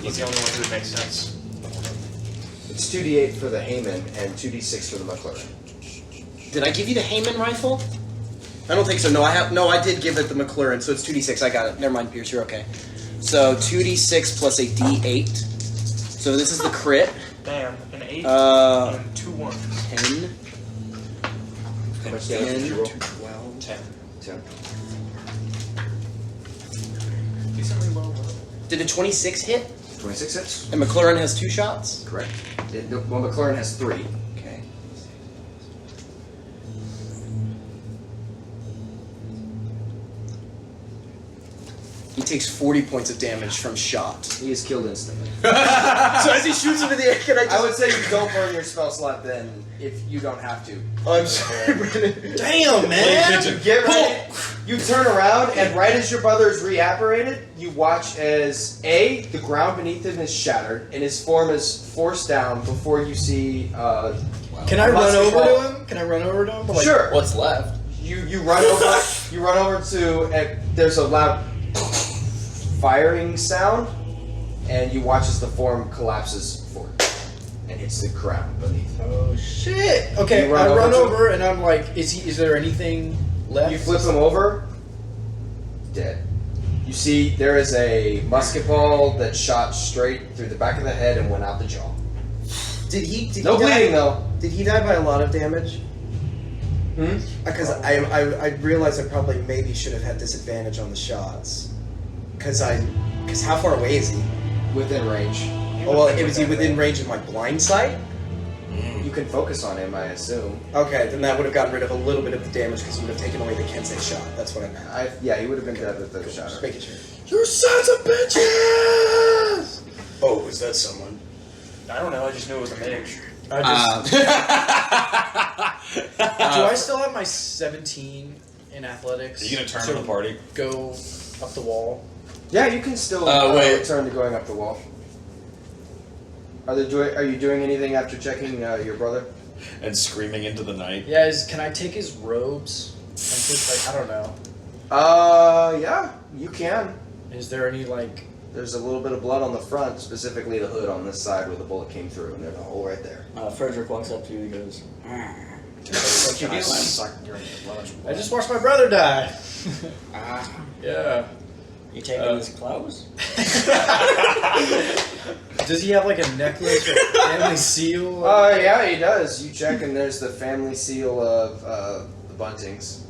He's the only one who would make sense. It's 2d8 for the Heyman and 2d6 for the McLaren. Did I give you the Heyman rifle? I don't think so. No, I did give it the McLaren, so it's 2d6. I got it. Never mind, Pierce. You're okay. So 2d6 plus a d8. So this is the crit. Damn, an 8 and 2 1s. 10. How much damage did you roll? 12. 10. 10. Decently low. Did a 26 hit? 26 hits. And McLaren has 2 shots? Correct. Well, McLaren has 3. Okay. He takes 40 points of damage from shot. He is killed instantly. So as he shoots into the air, can I just... I would say you don't burn your spell slot then if you don't have to. Oh, I'm sorry, Brennan. Damn, man! You get ready, you turn around, and right as your brother is reapparated, you watch as A, the ground beneath him is shattered, and his form is forced down before you see Can I run over to him? Can I run over to him? Like, sure. What's left? You run over. You run over to. There's a loud firing sound, and you watch as the form collapses forward and hits the ground beneath. Oh shit! Okay, You I run to over and I'm like, is there anything left? You flip him over. Dead. You see, there is a musket ball that shot straight through the back of the head and went out the jaw. Did he No die? bleeding though. Did he die by a lot of damage? Because I realized I probably maybe should have had disadvantage on the shots. Because how far away is he? Within range. Oh, well, is he within range of my blind sight? You can focus on him, I assume. Okay, then that would have gotten rid of a little bit of the damage because he would have taken away the Kensei shot. That's what I meant. Yeah, he would have been dead with the shot. Just making sure. You sons of bitches! Oh, is that someone? I don't know. I just knew it was a mage. I just. Do I still have my 17 in athletics? Are you gonna turn on the party? Go up the wall. Yeah, you can still wait. return to going up the wall. Are you doing anything after checking your brother? And screaming into the night. Yeah, can I take his robes? I don't know. Yeah, you can. Is there any like? There's a little bit of blood on the front, specifically the hood on this side where the bullet came through, and there's a hole right there. Frederick walks up to you and goes, I just watched my brother die. Yeah. You taking his clothes? Does he have like a necklace or family seal? Yeah, he does. You check, and there's the family seal of the Buntings.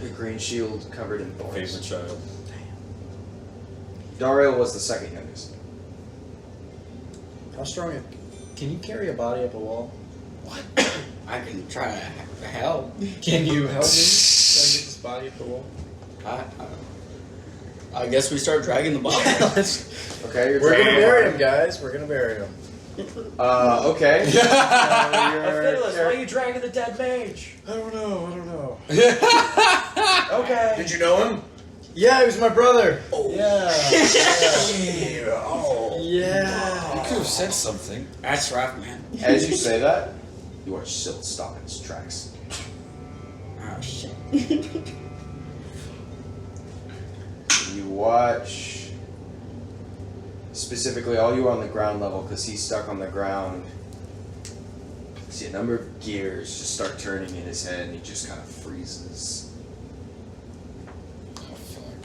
A green shield covered in thorns. Favorite child. Dario was the second youngest. How strong? Can you carry a body up a wall? What? I can try to help. Can you help me? Try to get this body up the wall. I guess we start dragging the body. Okay, you're We're gonna dragging bury the him, guys. We're gonna bury him. Okay. Fiddlers, why are you dragging the dead mage? I don't know. Okay. Did you know him? Yeah, he was my brother. Oh. Yeah. You could have said something. That's rough, man. As you say that, you watch Silt stop in his tracks. Oh, shit. You watch, specifically all you are on the ground level because he's stuck on the ground. You see a number of gears just start turning in his head and he just kind of freezes. Oh, fuck.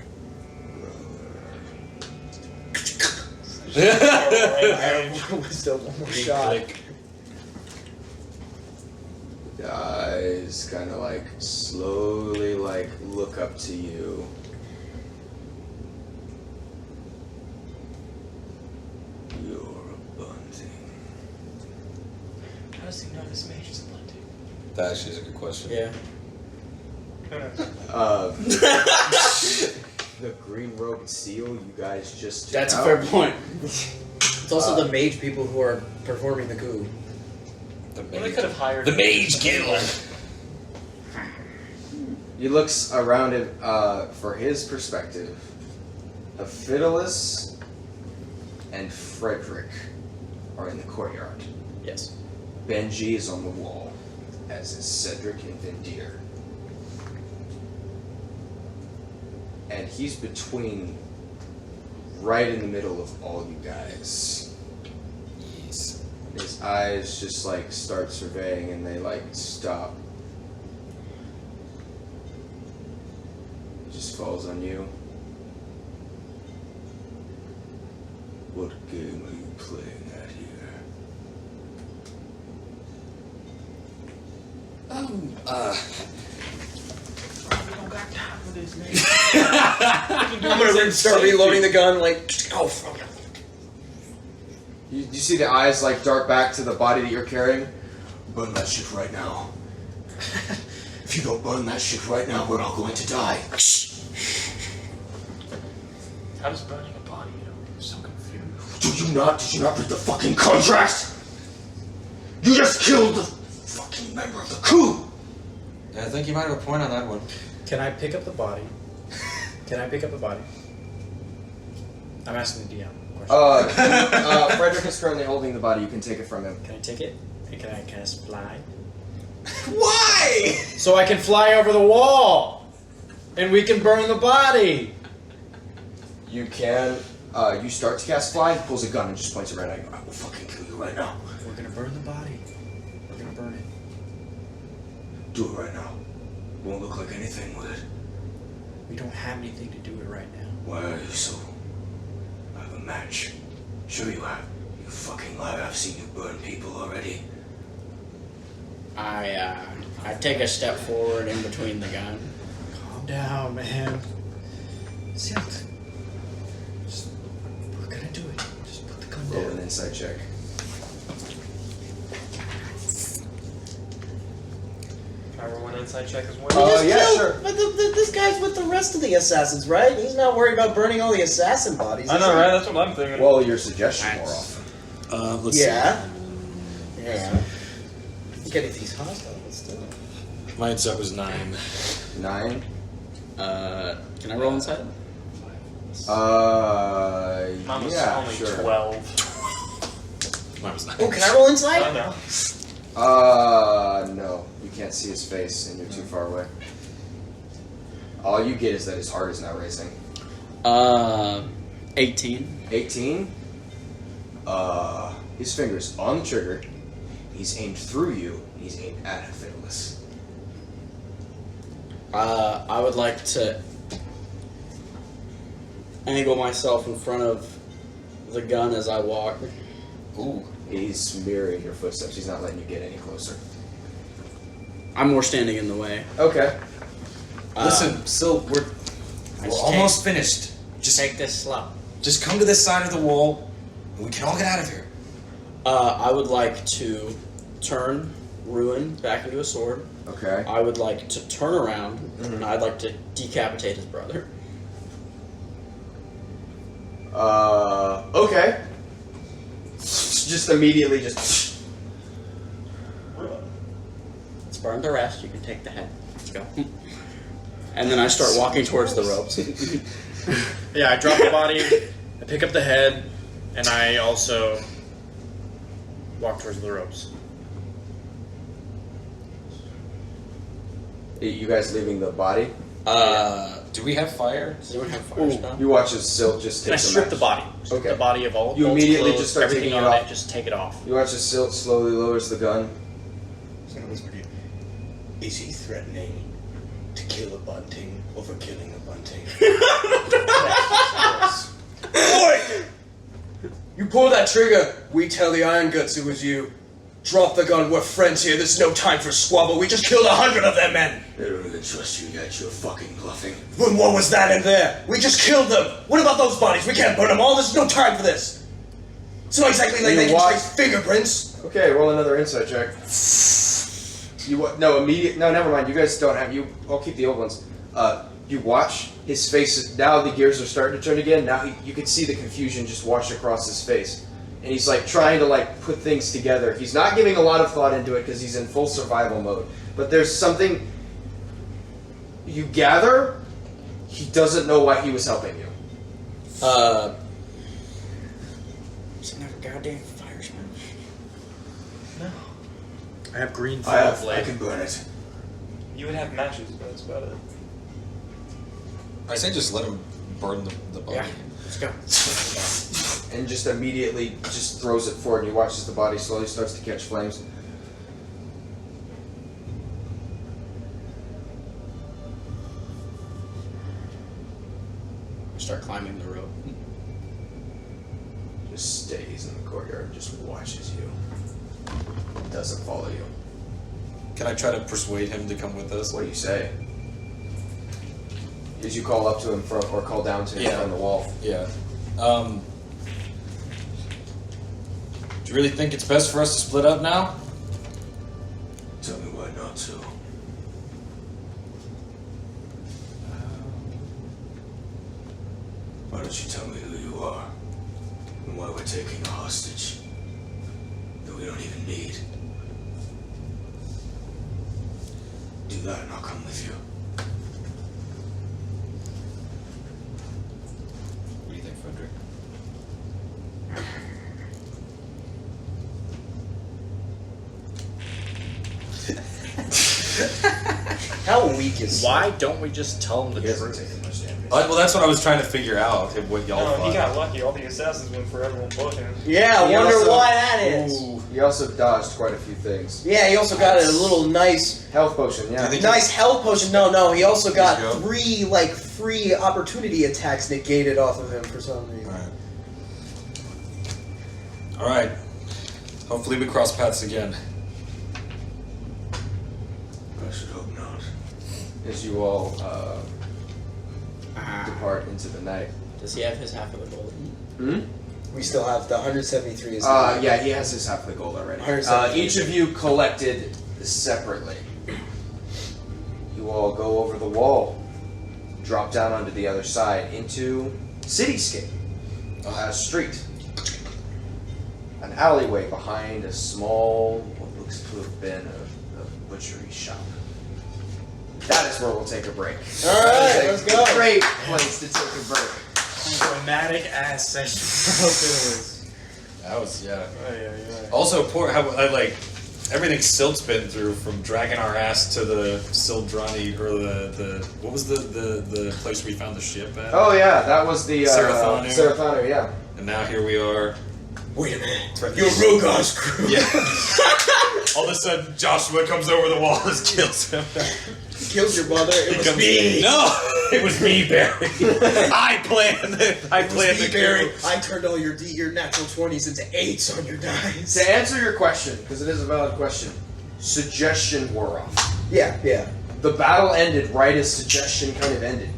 Still one more shot. The eyes kind of like slowly like look up to you. You're a bunting. How does he know this mage is a bunting? That actually is a good question. Yeah. The green robed seal, you guys just That's a took fair out. point. It's also the mage people who are performing the coup. The Well, they mage. could have hired The Mage Guild. He looks around him for his perspective. Fiddlus and Frederick are in the courtyard. Yes. Benji is on the wall, as is Cedric and Vendir. And he's between, right in the middle of all you guys. Yes. His eyes just like start surveying and they like stop. He just falls on you. What game are you playing at here? I'm gonna then start reloading the gun, like, oh, fuck. You see the eyes like dart back to the body that you're carrying? Burn that shit right now. If you don't burn that shit right now, we're all going to die. How does burning a body? I'm so confused. Did you not read the fucking contract? You just killed the fucking member of the crew! I think you might have a point on that one. Can I pick up the body? Can I pick up the body? I'm asking the DM. Frederick is currently holding the body. You can take it from him. Can I take it? And can I cast fly? Why? So I can fly over the wall! And we can burn the body! You can. You start to cast fly. He pulls a gun and just points it right at you. I will fucking kill you right now. We're gonna burn the body. We're gonna burn it. Do it right now. Won't look like anything, will it? We don't have anything to do it right now. Why are you so... I have a match. Sure you have. You fucking liar. I've seen you burn people already. I take a step forward in between the gun. Calm down, man. Silk. We're gonna do it. Just put the gun Roll down. an insight check. Can I roll an inside check as well? Yeah, sure. But this guy's with the rest of the assassins, right? He's not worried about burning all the assassin bodies. I is know, he? right? That's what I'm thinking. Well, your suggestion more often. Let's Yeah. see. Yeah. You get these hostile, but still. My insight was 9. 9. Can I roll inside? Mine was Yeah, only sure. 12. Mine was 9. Oh, can I roll inside? I know. No. You can't see his face and you're too far away. All you get is that his heart is now racing. 18. 18. His finger's on the trigger. He's aimed through you. He's aimed at Fiddless. I would like to angle myself in front of the gun as I walk. Ooh. He's mirroring your footsteps. He's not letting you get any closer. I'm more standing in the way. Okay. Listen, Sil, we're just almost finished. Just Take this slow. Just come to this side of the wall, and we can all get out of here. I would like to turn Ruin back into a sword. Okay. I would like to turn around, and I'd like to decapitate his brother. Okay. Just immediately just... Let's burn the rest. You can take the head. Let's go. And then I start walking towards the ropes. Yeah, I drop the body, I pick up the head, and I also walk towards the ropes. You guys leaving the body? Do we have fire? Does anyone have fire stuff? You watch as Silk just And I takes a strip match. the body. Strip Okay. the body of all You bolts, immediately clothes, just start everything taking it on off. it. Just take it off. You watch as Silk slowly lowers the gun. He's gonna whisper to you. Is he threatening to kill a bunting over killing a bunting? Boy! You pull that trigger, we tell the Iron Guts it was you. Drop the gun, we're friends here, there's no time for squabble, we just killed 100 of them men! They don't even trust you yet, you're fucking bluffing. When what was that in there? We just killed them! What about those bodies? We can't burn them all, there's no time for this! It's not exactly like You they can watch- trace fingerprints! Okay, roll another insight check. No, never mind. You guys don't have I'll keep the old ones. You watch his face. Now the gears are starting to turn again. Now you can see the confusion just wash across his face, and he's like trying to like put things together. He's not giving a lot of thought into it because he's in full survival mode. But there's something you gather. He doesn't know why he was helping you. Doesn't have a goddamn fire smell. I have green I flame. can burn it. You would have matches, but that's about it. I say just let him burn the body. Yeah, let's go. And just immediately just throws it forward. And you watch as the body slowly starts to catch flames. Start climbing the rope. Just stays in the courtyard and just watches you. Doesn't follow you. Can I try to persuade him to come with us? What do you say? Did you call up to him or call down to him Yeah. from the wall? Yeah. Do you really think it's best for us to split up now? Tell me why not to. Why don't don't you tell me who you are and why we're taking a hostage that we don't even need? Do that and I'll come with you. What do you think, Frederick? How weak is? Why don't we just tell him the He hasn't truth? taken much damage. Well, that's what I was trying to figure out. What y'all No, thought. he got lucky. All the assassins went for everyone but him. Yeah, I He wonder also- why that is. Ooh. He also dodged quite a few things. Yeah, he also got a little nice Health potion, yeah. Do you think- nice health potion. No, he also got Let's go. 3 like free opportunity attacks negated off of him for some reason. All right. Hopefully we cross paths again. I should hope not. As you all depart into the night. Does he have his half of the gold? We still have the 173 is Yeah, he has his half of the gold already. 173. Each of you collected separately. You all go over the wall, drop down onto the other side into cityscape, a street, an alleyway behind a small, what looks to have been a butchery shop. That is where we'll take a break. All right, let's go. Great place to take a break. Dramatic ass session. That was yeah. Yeah. Also, poor how like everything Silt's been through from dragging our ass to the Sildrani or the what was the place we found the ship at? Oh yeah, that was the Serathanu. Serathanu, yeah. And now here we are. Wait a minute. You're Rogar's crew. Yeah. All of a sudden, Joshua comes over the wall and kills him. Kills your mother. It was Comes- me. No, it was me, Barry. I planned it. I planned the Barry. coup. I turned all your natural 20s into 8s on your dice. To answer your question, because it is a valid question, suggestion wore off. Yeah. The battle ended right as suggestion kind of ended.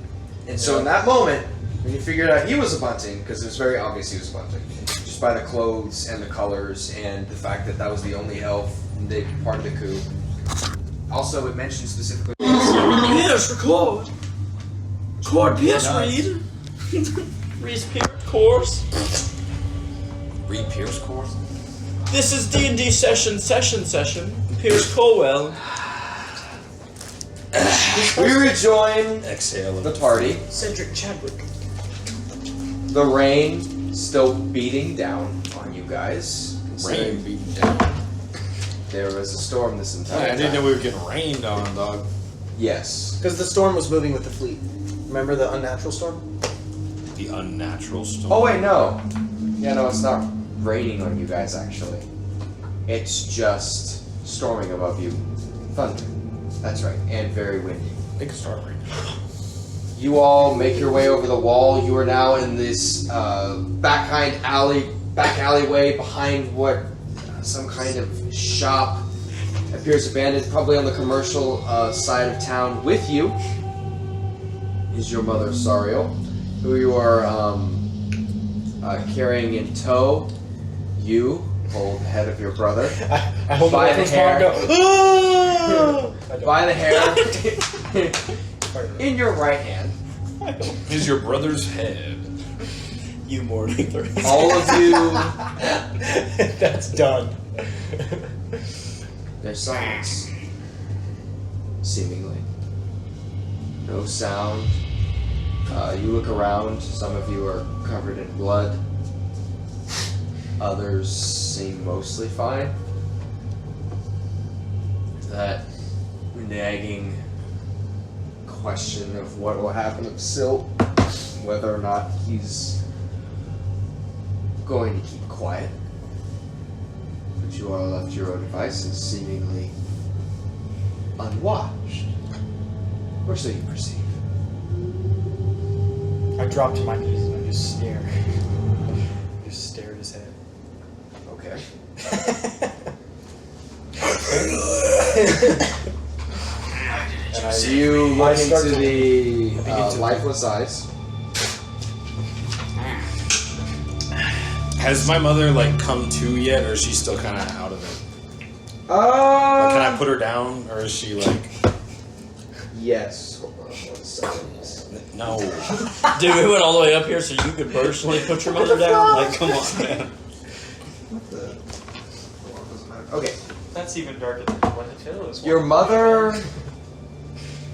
And so in that moment, when you figured out he was a bunting, because it was very obvious he was a bunting, just by the clothes and the colors and the fact that that was the only elf part of the coup. Also, it mentioned specifically... Yes, Claude. Claude, yes, read. Read Pierce course. Read Pierce course. This is D&D session. Pierce Colwell. We rejoin Exhale. the party. Cedric Chadwick. The rain still beating down on you guys. Rain beating down. There was a storm this entire I didn't know time. we were getting rained on, dog. Yes. Because the storm was moving with the fleet. Remember the unnatural storm? The unnatural storm. Oh wait, no. Yeah, no, it's not raining on you guys actually. It's just storming above you. Thunder. That's right. And very windy. It could start raining. You all make your way over the wall. You are now in this back alleyway behind what some kind of shop appears abandoned, probably on the commercial side of town. With you is your mother, Sariel, who you are carrying in tow. You hold the head of your brother I hold by the the hair. go. By the hair in your right hand. Is your brother's head. You morning three. All of you. That's done. There's silence. Seemingly. No sound. You look around. Some of you are covered in blood. Others seem mostly fine. That nagging question of what will happen to Silt, whether or not he's going to keep quiet. But you are left to your own devices, seemingly unwatched. Or so you perceive. I drop to my knees and I just stare. Just stare at his head. Okay. You look start into to- the begin to- lifeless eyes. Has my mother like come to yet, or is she still kind of out of it? Like, can I put her down, or is she like? Yes. Hold on 1 second. No. Dude, we went all the way up here so you could personally put your mother down? Like, come on, man. What the? Well, it doesn't matter. Okay. That's even darker than what the tail is. Your mother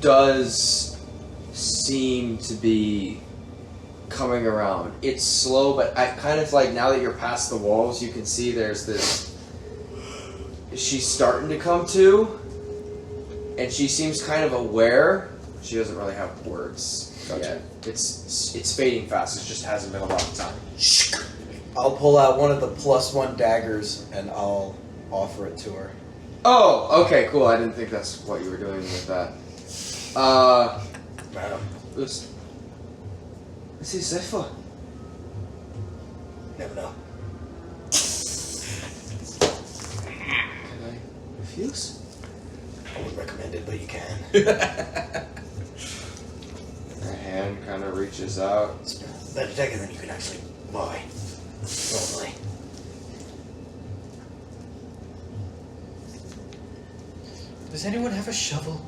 does seem to be coming around. It's slow, but I kind of like now that you're past the walls, you can see there's this. She's starting to come to, and she seems kind of aware. She doesn't really have words yet. It's fading fast. It just hasn't been a long time. I'll pull out one of the +1 daggers and I'll offer it to her. Oh, okay, cool. I didn't think that's what you were doing with that. Madam. This is Zephyr. Never know. Can I refuse? I wouldn't recommend it, but you can. Her hand kind of reaches out. It's better dagger than you can actually buy. Normally. Does anyone have a shovel?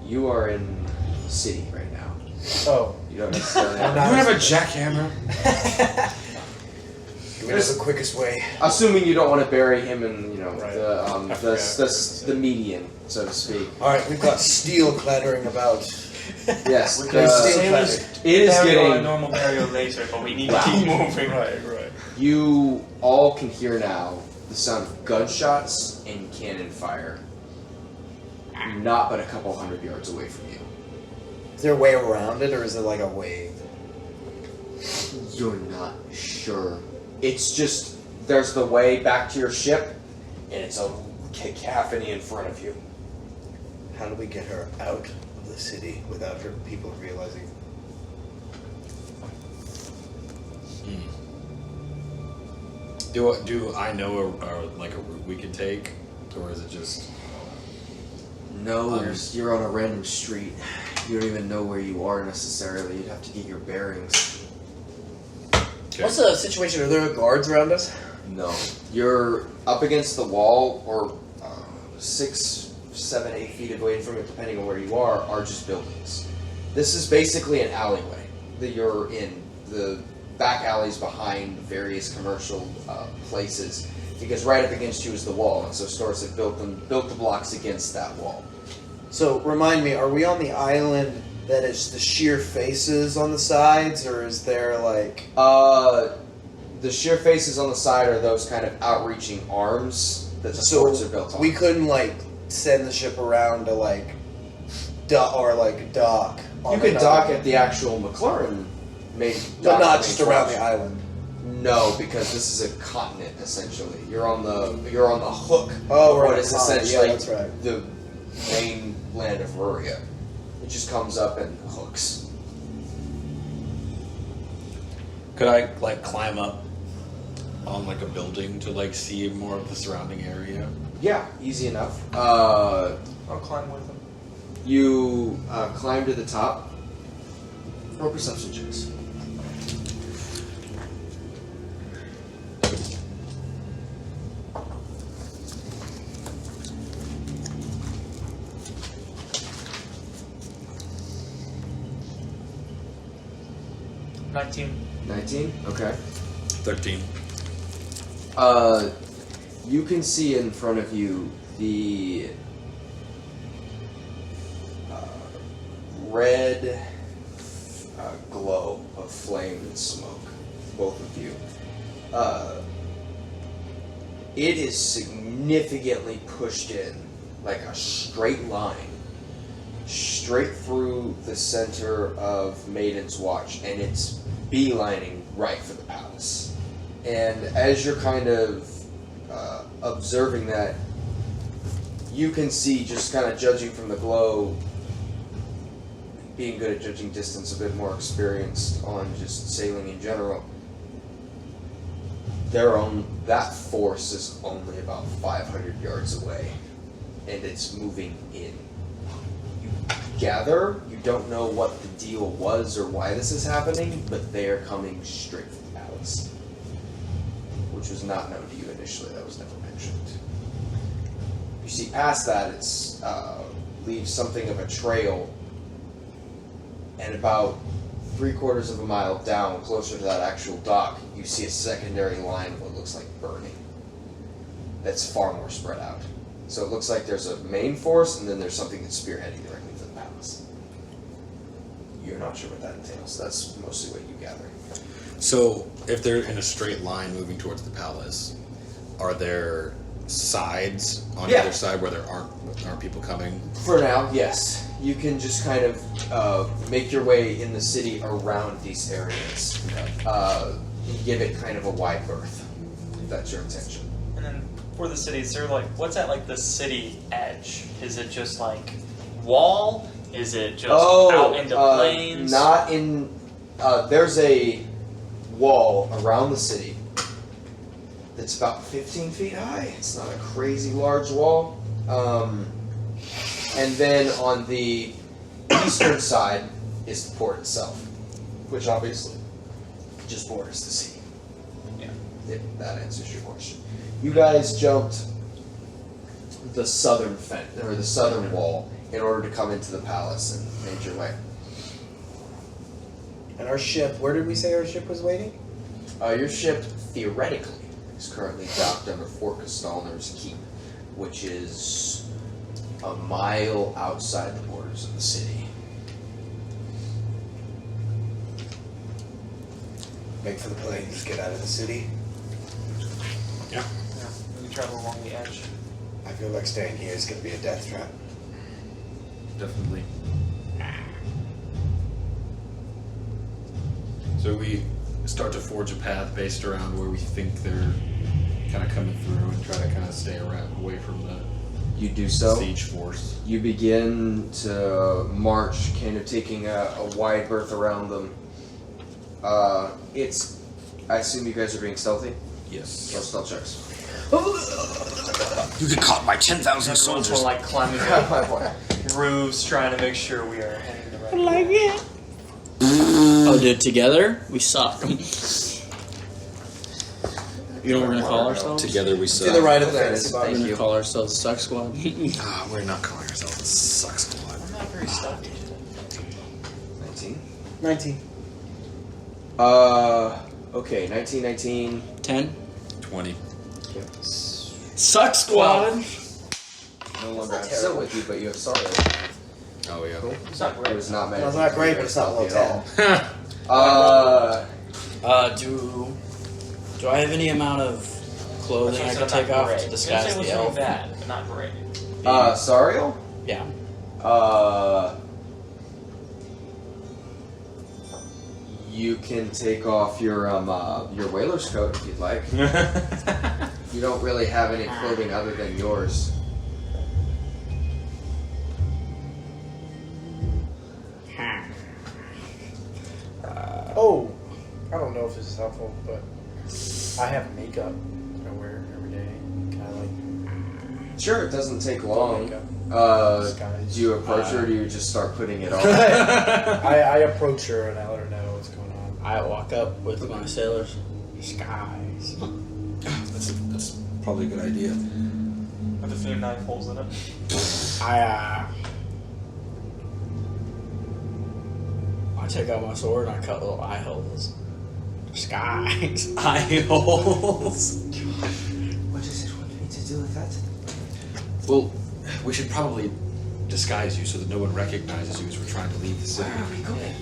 You are in the city right now. Oh. You don't necessarily You don't have a jackhammer? Do it the quickest way. Assuming you don't want to bury him in, you know, Right. the median, so to speak. Alright, we've got steel clattering about. Yes, We the- can it is a getting. normal burial later, but we need Wow. to keep moving. Right. You all can hear now the sound of gunshots and cannon fire. Not but a couple hundred yards away from you. Is there a way around it, or is it like a wave? You're not sure. It's just there's the way back to your ship, and it's a cacophony in front of you. How do we get her out of the city without her people realizing? Do I know a route we can take, or is it just? No, you're on a random street. You don't even know where you are necessarily. You'd have to get your bearings. Okay. What's the situation? Are there guards around us? No, you're up against the wall, or 6, 7, 8 feet away from it, depending on where you are just buildings. This is basically an alleyway that you're in. The back alleys behind various commercial places, because right up against you is the wall, and so stores have built the blocks against that wall. So remind me, are we on the island that is the sheer faces on the sides, or is there like? The sheer faces on the side are those kind of outreaching arms that the So forts are built on. we couldn't like send the ship around to like dock. You could dock at the actual McLaren main but dock not main just around watch. the island. No, because this is a continent essentially. You're on the hook. Oh, we're of on what a is continent. essentially Yeah, that's right. the mainland of Ruria. It just comes up and hooks. Could I like climb up on like a building to like see more of the surrounding area? Yeah, easy enough. I'll climb with them. You climb to the top. Roll perception checks. $19. 19? Okay. 13. You can see in front of you the red glow of flame and smoke, both of you. It is significantly pushed in, like a straight line, straight through the center of Maiden's Watch, and it's beelining right for the palace. And as you're kind of observing that, you can see, just kind of judging from the glow, being good at judging distance, a bit more experienced on just sailing in general, that force is only about 500 yards away, and it's moving in. You gather, you don't know what the deal was or why this is happening, but they are coming straight for the palace, which was not known to you initially. That was never mentioned. You see past that, it's leaves something of a trail And about 3/4 of a mile down, closer to that actual dock, you see a secondary line of what looks like burning. That's far more spread out. So it looks like there's a main force, and then there's something that's spearheading directly to the palace. You're not sure what that entails. That's mostly what you gather. So, if they're in a straight line moving towards the palace, are there sides on Yeah. either side where there aren't people coming? For now, yes. You can just kind of make your way in the city around these areas. Give it kind of a wide berth, if that's your intention. And then for the city, is there like what's at like the city edge? Is it just like wall? Is it just out into plains? Not in. There's a wall around the city that's about 15 feet high. It's not a crazy large wall. And then on the eastern side is the port itself, which obviously just borders the sea. Yeah. If that answers your question. You guys jumped the southern fence, or the southern wall, in order to come into the palace and made your way. And our ship, where did we say our ship was waiting? Your ship, theoretically, is currently docked under Fort Castalner's Keep, which is a mile outside the borders of the city. Make for the plains, get out of the city. Yeah, we can travel along the edge. I feel like staying here is going to be a death trap. Definitely. So we start to forge a path based around where we think they're kind of coming through and try to kind of stay around away from the You do so. siege force. You begin to march, kind of taking a wide berth around them. I assume you guys are being stealthy? Yes. Roll stealth checks. You get caught by 10,000 Everyone's soldiers. like climbing up roofs, trying to make sure we are heading the right way. Oh, dude, together we suck. You know what we're gonna call ourselves? Together we suck. To the right of the That fence. is- We're Thank gonna you. call ourselves the Suck Squad. We're not calling ourselves the Suck Squad. I'm not very stealthy. 19. 19. Okay, 19. 10. 20. Suck Squad. No longer have sit with you, but you have sorrow. Oh, yeah. Cool. It's not great. It was not meant No, it's to not be great, very but it's not stealthy low at all. Do I have any amount of clothing I can take off to disguise the elf? Bad, but not great. Sariel? Yeah. You can take off your whaler's coat if you'd like. You don't really have any clothing other than yours. Oh, I don't know if this is helpful, but I have makeup I wear every day. Can I like Sure, it doesn't take put long. makeup? Do you approach her or do you just start putting it on? I approach her and I let her know what's going on. I walk up with my sailor's disguise. That's probably a good idea. With a few knife holes in it. I take out my sword and I cut little eye holes. Disguise. Eye holes. What does it want me to do with that? Well, we should probably disguise you so that no one recognizes you as we're trying to leave the city. Where are we going?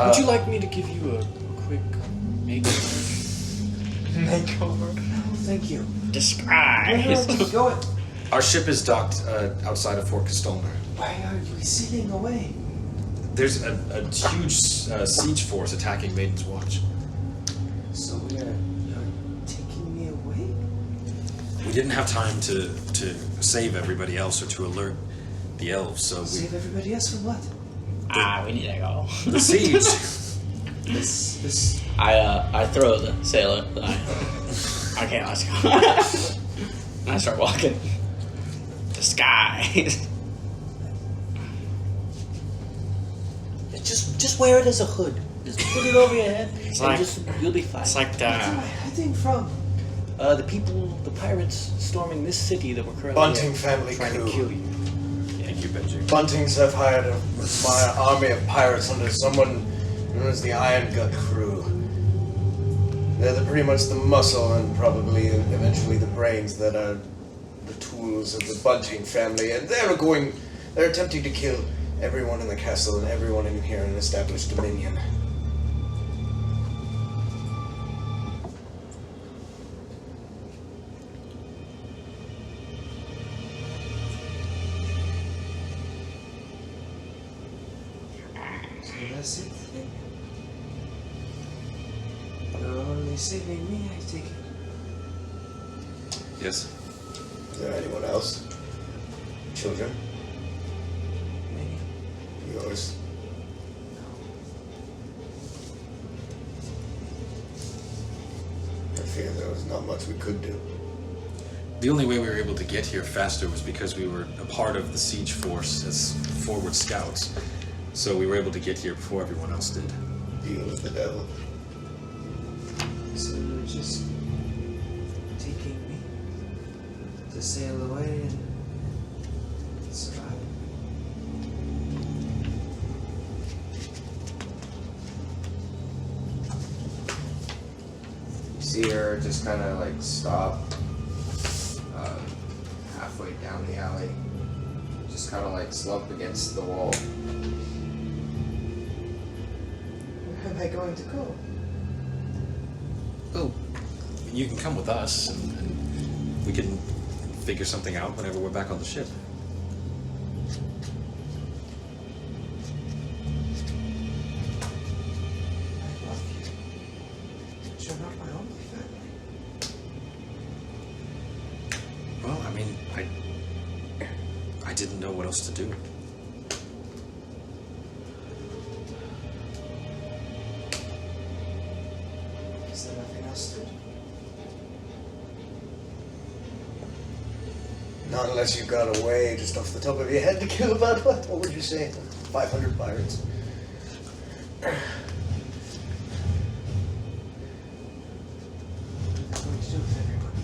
Would you like me to give you a quick makeover? Makeover. No, thank you. Disguise. Keep going. Our ship is docked outside of Fort Castalner. Why are you sitting away? There's a huge siege force attacking Maiden's Watch. So you're taking me away? We didn't have time to save everybody else or to alert the elves, so Save everybody else from what? We need to go. the siege. This. I throw the sailor. Okay, let's go. And I start walking. Disguise. Just wear it as a hood. Just put it over your head, and you'll be fine. It's like Where am I heading from? the pirates storming this city that we're currently Bunting family trying coup. to kill you. You Thank you, Benji. Buntings have hired my army of pirates under someone known as the Iron Gut crew. They're pretty much the muscle and probably eventually the brains that are the tools of the Bunting family, and they're attempting to kill everyone in the castle and everyone in here and establish dominion. So that's it. You're only saving me, I take it. Yes. Is there anyone else? Children? Maybe. Yours? I fear there was not much we could do. The only way we were able to get here faster was because we were a part of the siege force as forward scouts. So we were able to get here before everyone else did. Deal with the devil. So you're just taking me to sail away and survive. You see her just kind of like stop halfway down the alley, just kind of like slump against the wall. Where am I going to go? Oh, you can come with us, and we can figure something out whenever we're back on the ship. I love you. But you're not my only family. Well, I mean, I didn't know what else to do. Is there nothing else to do? Not unless you got away just off the top of your head to kill about what would you say? 500 pirates. What's going to do with everyone?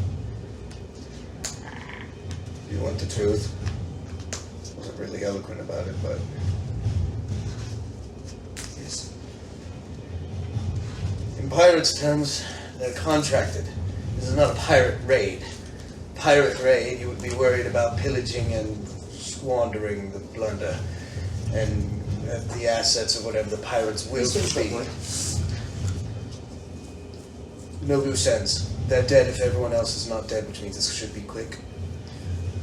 You want the truth? Wasn't really eloquent about it, but Yes. in pirates' terms, they're contracted. This is not a pirate raid. Pirate raid, you would be worried about pillaging and squandering the plunder and the assets of whatever the pirates will be. No loose ends. They're dead if everyone else is not dead, which means this should be quick.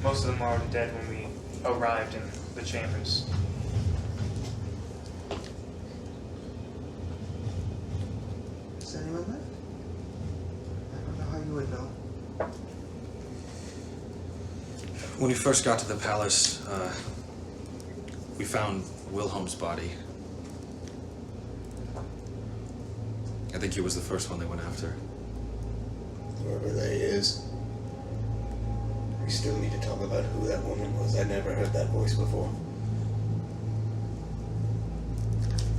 Most of them are already dead when we arrived in the chambers. Is anyone left? I don't know how you would know. When we first got to the palace, we found Wilhelm's body. I think he was the first one they went after. Whoever they is. We still need to talk about who that woman was. I never heard that voice before.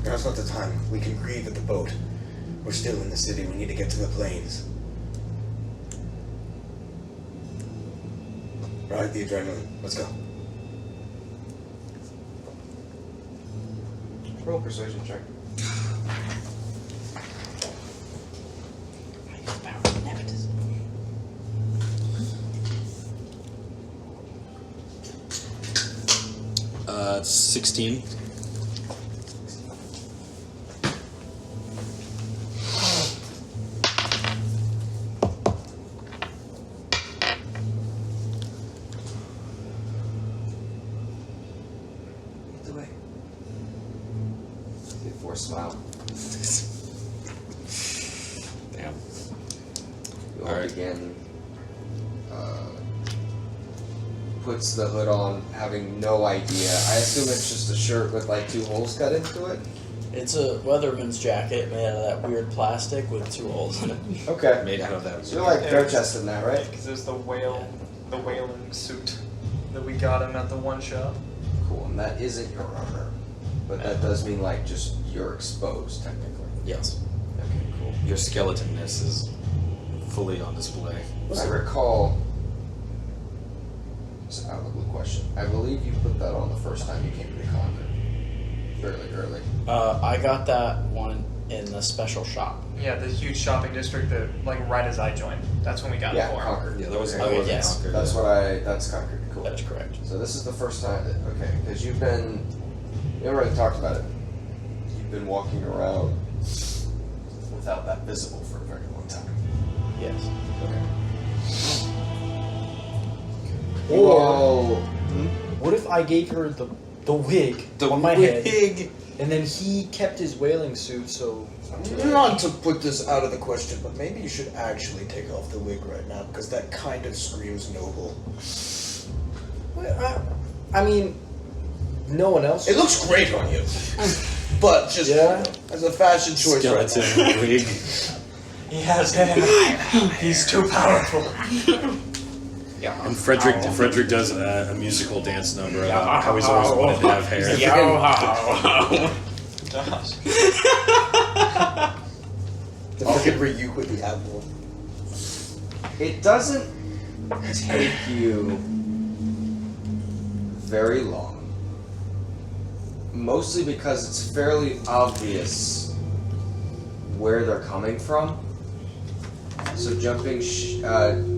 Now's not the time. We can grieve at the boat. We're still in the city. We need to get to the plains. Ride the adrenaline. Let's go. Roll persuasion check. It's 16. Either way. The forced smile. Damn. You all Alright. begin. Puts the hood on, having no idea. I assume it's just a shirt with like 2 holes cut into it. It's a weatherman's jacket made out of that weird plastic with 2 holes in it. Okay. Made out of that. So you're like bare chested that, right? Because there's the whaling suit that we got him at the one shop. Cool. And that isn't your armor, but that does mean like just you're exposed technically. Yes. Okay. Cool. Your skeletonness is fully on display. I recall It's out of the question. I believe you put that on the first time you came to Concord. Fairly early. I got that one in the special shop. Yeah, the huge shopping district that, like, right as I joined. That's when we got Yeah, it for. Concord. Yeah, that was Okay. yes. Concord. That's Concord. Cool. That's correct. So this is the first time that, okay, because we already talked about it. You've been walking around without that visible for a very long time. Yes. Okay. Or what if I gave her the wig on my head, and then he kept his whaling suit? So Not to put this out of the question, but maybe you should actually take off the wig right now because that kind of screams noble. I mean, no one else. It looks great on you, but just as a fashion choice right Skeleton now. wig. He has him. He's too powerful. And Frederick does a musical dance number about how he's always wanted to have hair. Gosh. The freaking Ryuk with the apple. It doesn't take you very long. Mostly because it's fairly obvious where they're coming from. So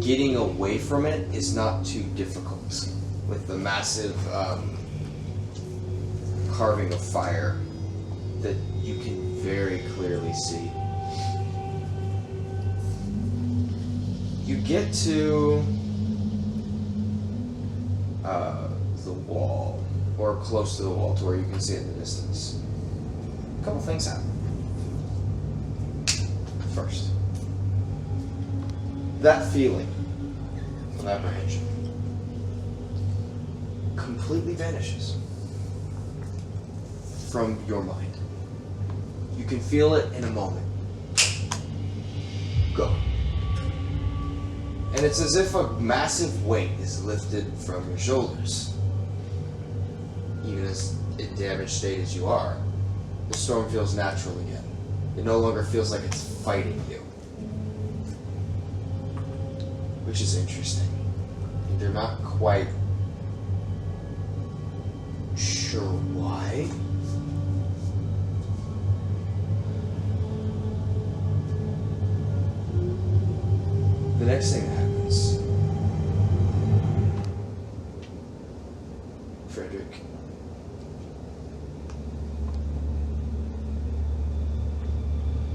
getting away from it is not too difficult with the massive carving of fire that you can very clearly see. You get to the wall, or close to the wall, to where you can see it in the distance. A couple things happen. First, that feeling of apprehension completely vanishes from your mind. You can feel it in a moment. Go. And it's as if a massive weight is lifted from your shoulders. Even as in damaged state as you are, the storm feels natural again. It no longer feels like it's fighting you. Which is interesting. They're not quite sure why. The next thing that happens, Frederick,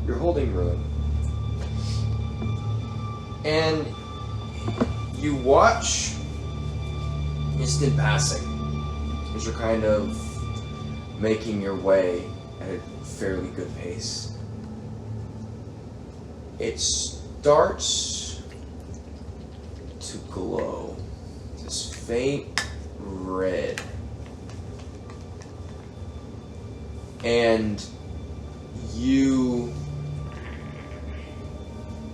you're holding Ruin, and you watch instant passing as you're kind of making your way at a fairly good pace. It starts to glow, this faint red, and you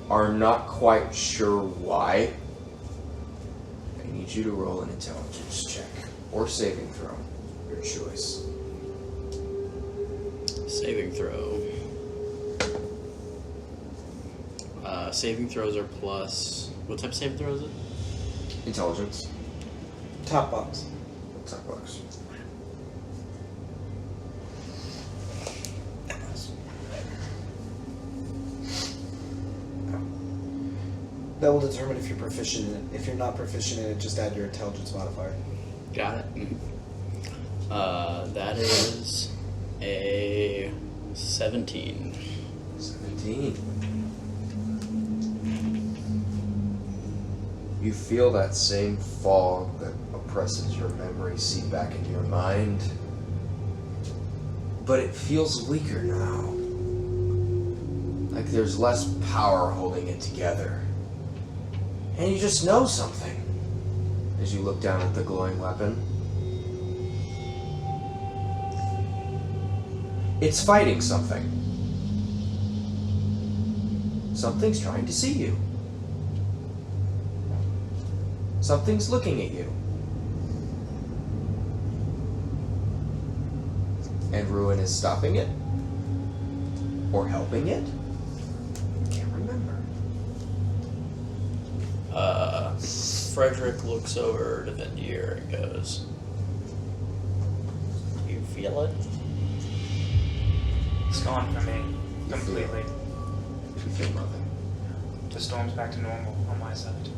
are not quite sure why. I need you to roll an intelligence check or saving throw, your choice. Saving throw. Saving throws are plus. What type of saving throw is it? Intelligence. Top box. Top box. That will determine if you're proficient in it. If you're not proficient in it, just add your intelligence modifier. Got it. That is a 17. 17. You feel that same fog that oppresses your memory seep back into your mind, but it feels weaker now. Like there's less power holding it together. And you just know something as you look down at the glowing weapon. It's fighting something. Something's trying to see you. Something's looking at you. And Ruin is stopping it? Or helping it? Can't remember. Frederick looks over to Vendier and goes, "You feel it?" It's gone for me completely. You feel nothing. The storm's back to normal on my side.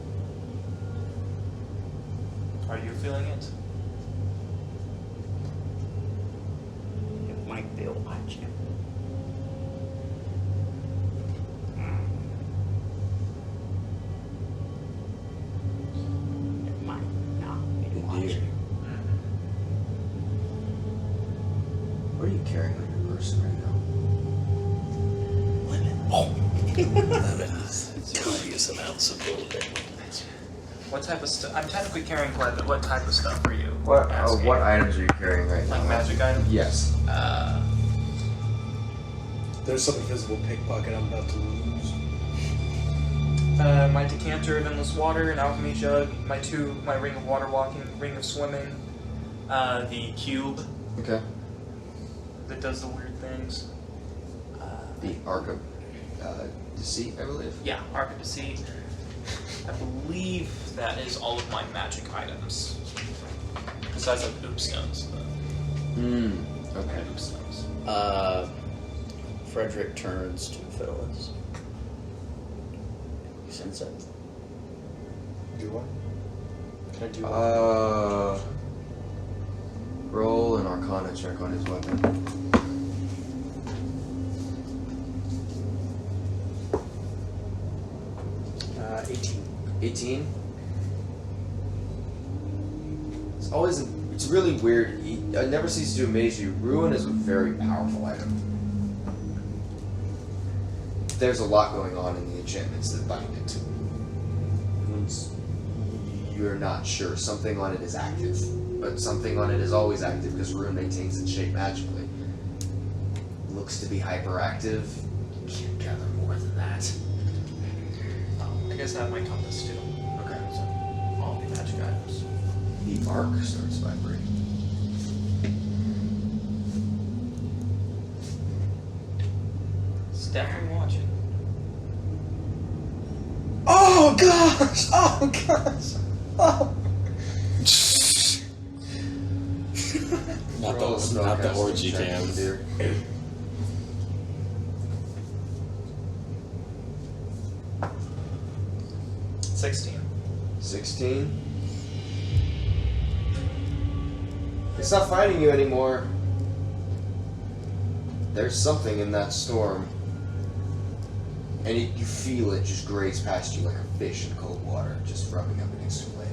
Are you feeling it? It might feel like you. It might not be watching. What are you carrying on your person right now? Copious amounts of gold. What type of stuff? I'm technically carrying quite a bit. What type of stuff are you? What asking? what items are you carrying right now? Like magic items? Yes. There's some invisible pickpocket I'm about to lose. My decanter of endless water, an alchemy jug, my ring of water walking, ring of swimming, the cube Okay. that does the weird things. The Ark of Deceit, I believe. Yeah, Ark of Deceit. I believe that is all of my magic items. Besides like oop stones. Okay. Oop stones. Frederick turns to Phyllis. You sense it? Do what? Can I do what? Roll an Arcana check on his weapon. 18. It's really weird. It never ceases to amaze you. Ruin is a very powerful item. There's a lot going on in the enchantments that bind it. You're not sure. Something on it is active, but something on it is always active because Ruin maintains its shape magically. Looks to be hyperactive. Can't gather more than that. I guess I have my compass too. Okay. So all the magic items. The arc starts vibrating. It's definitely watching. Oh gosh! Oh gosh! Oh. Not the orgy cam. Dear. $16. 16. It's not fighting you anymore. There's something in that storm. And you feel it just graze past you like a fish in cold water, just rubbing up against your leg.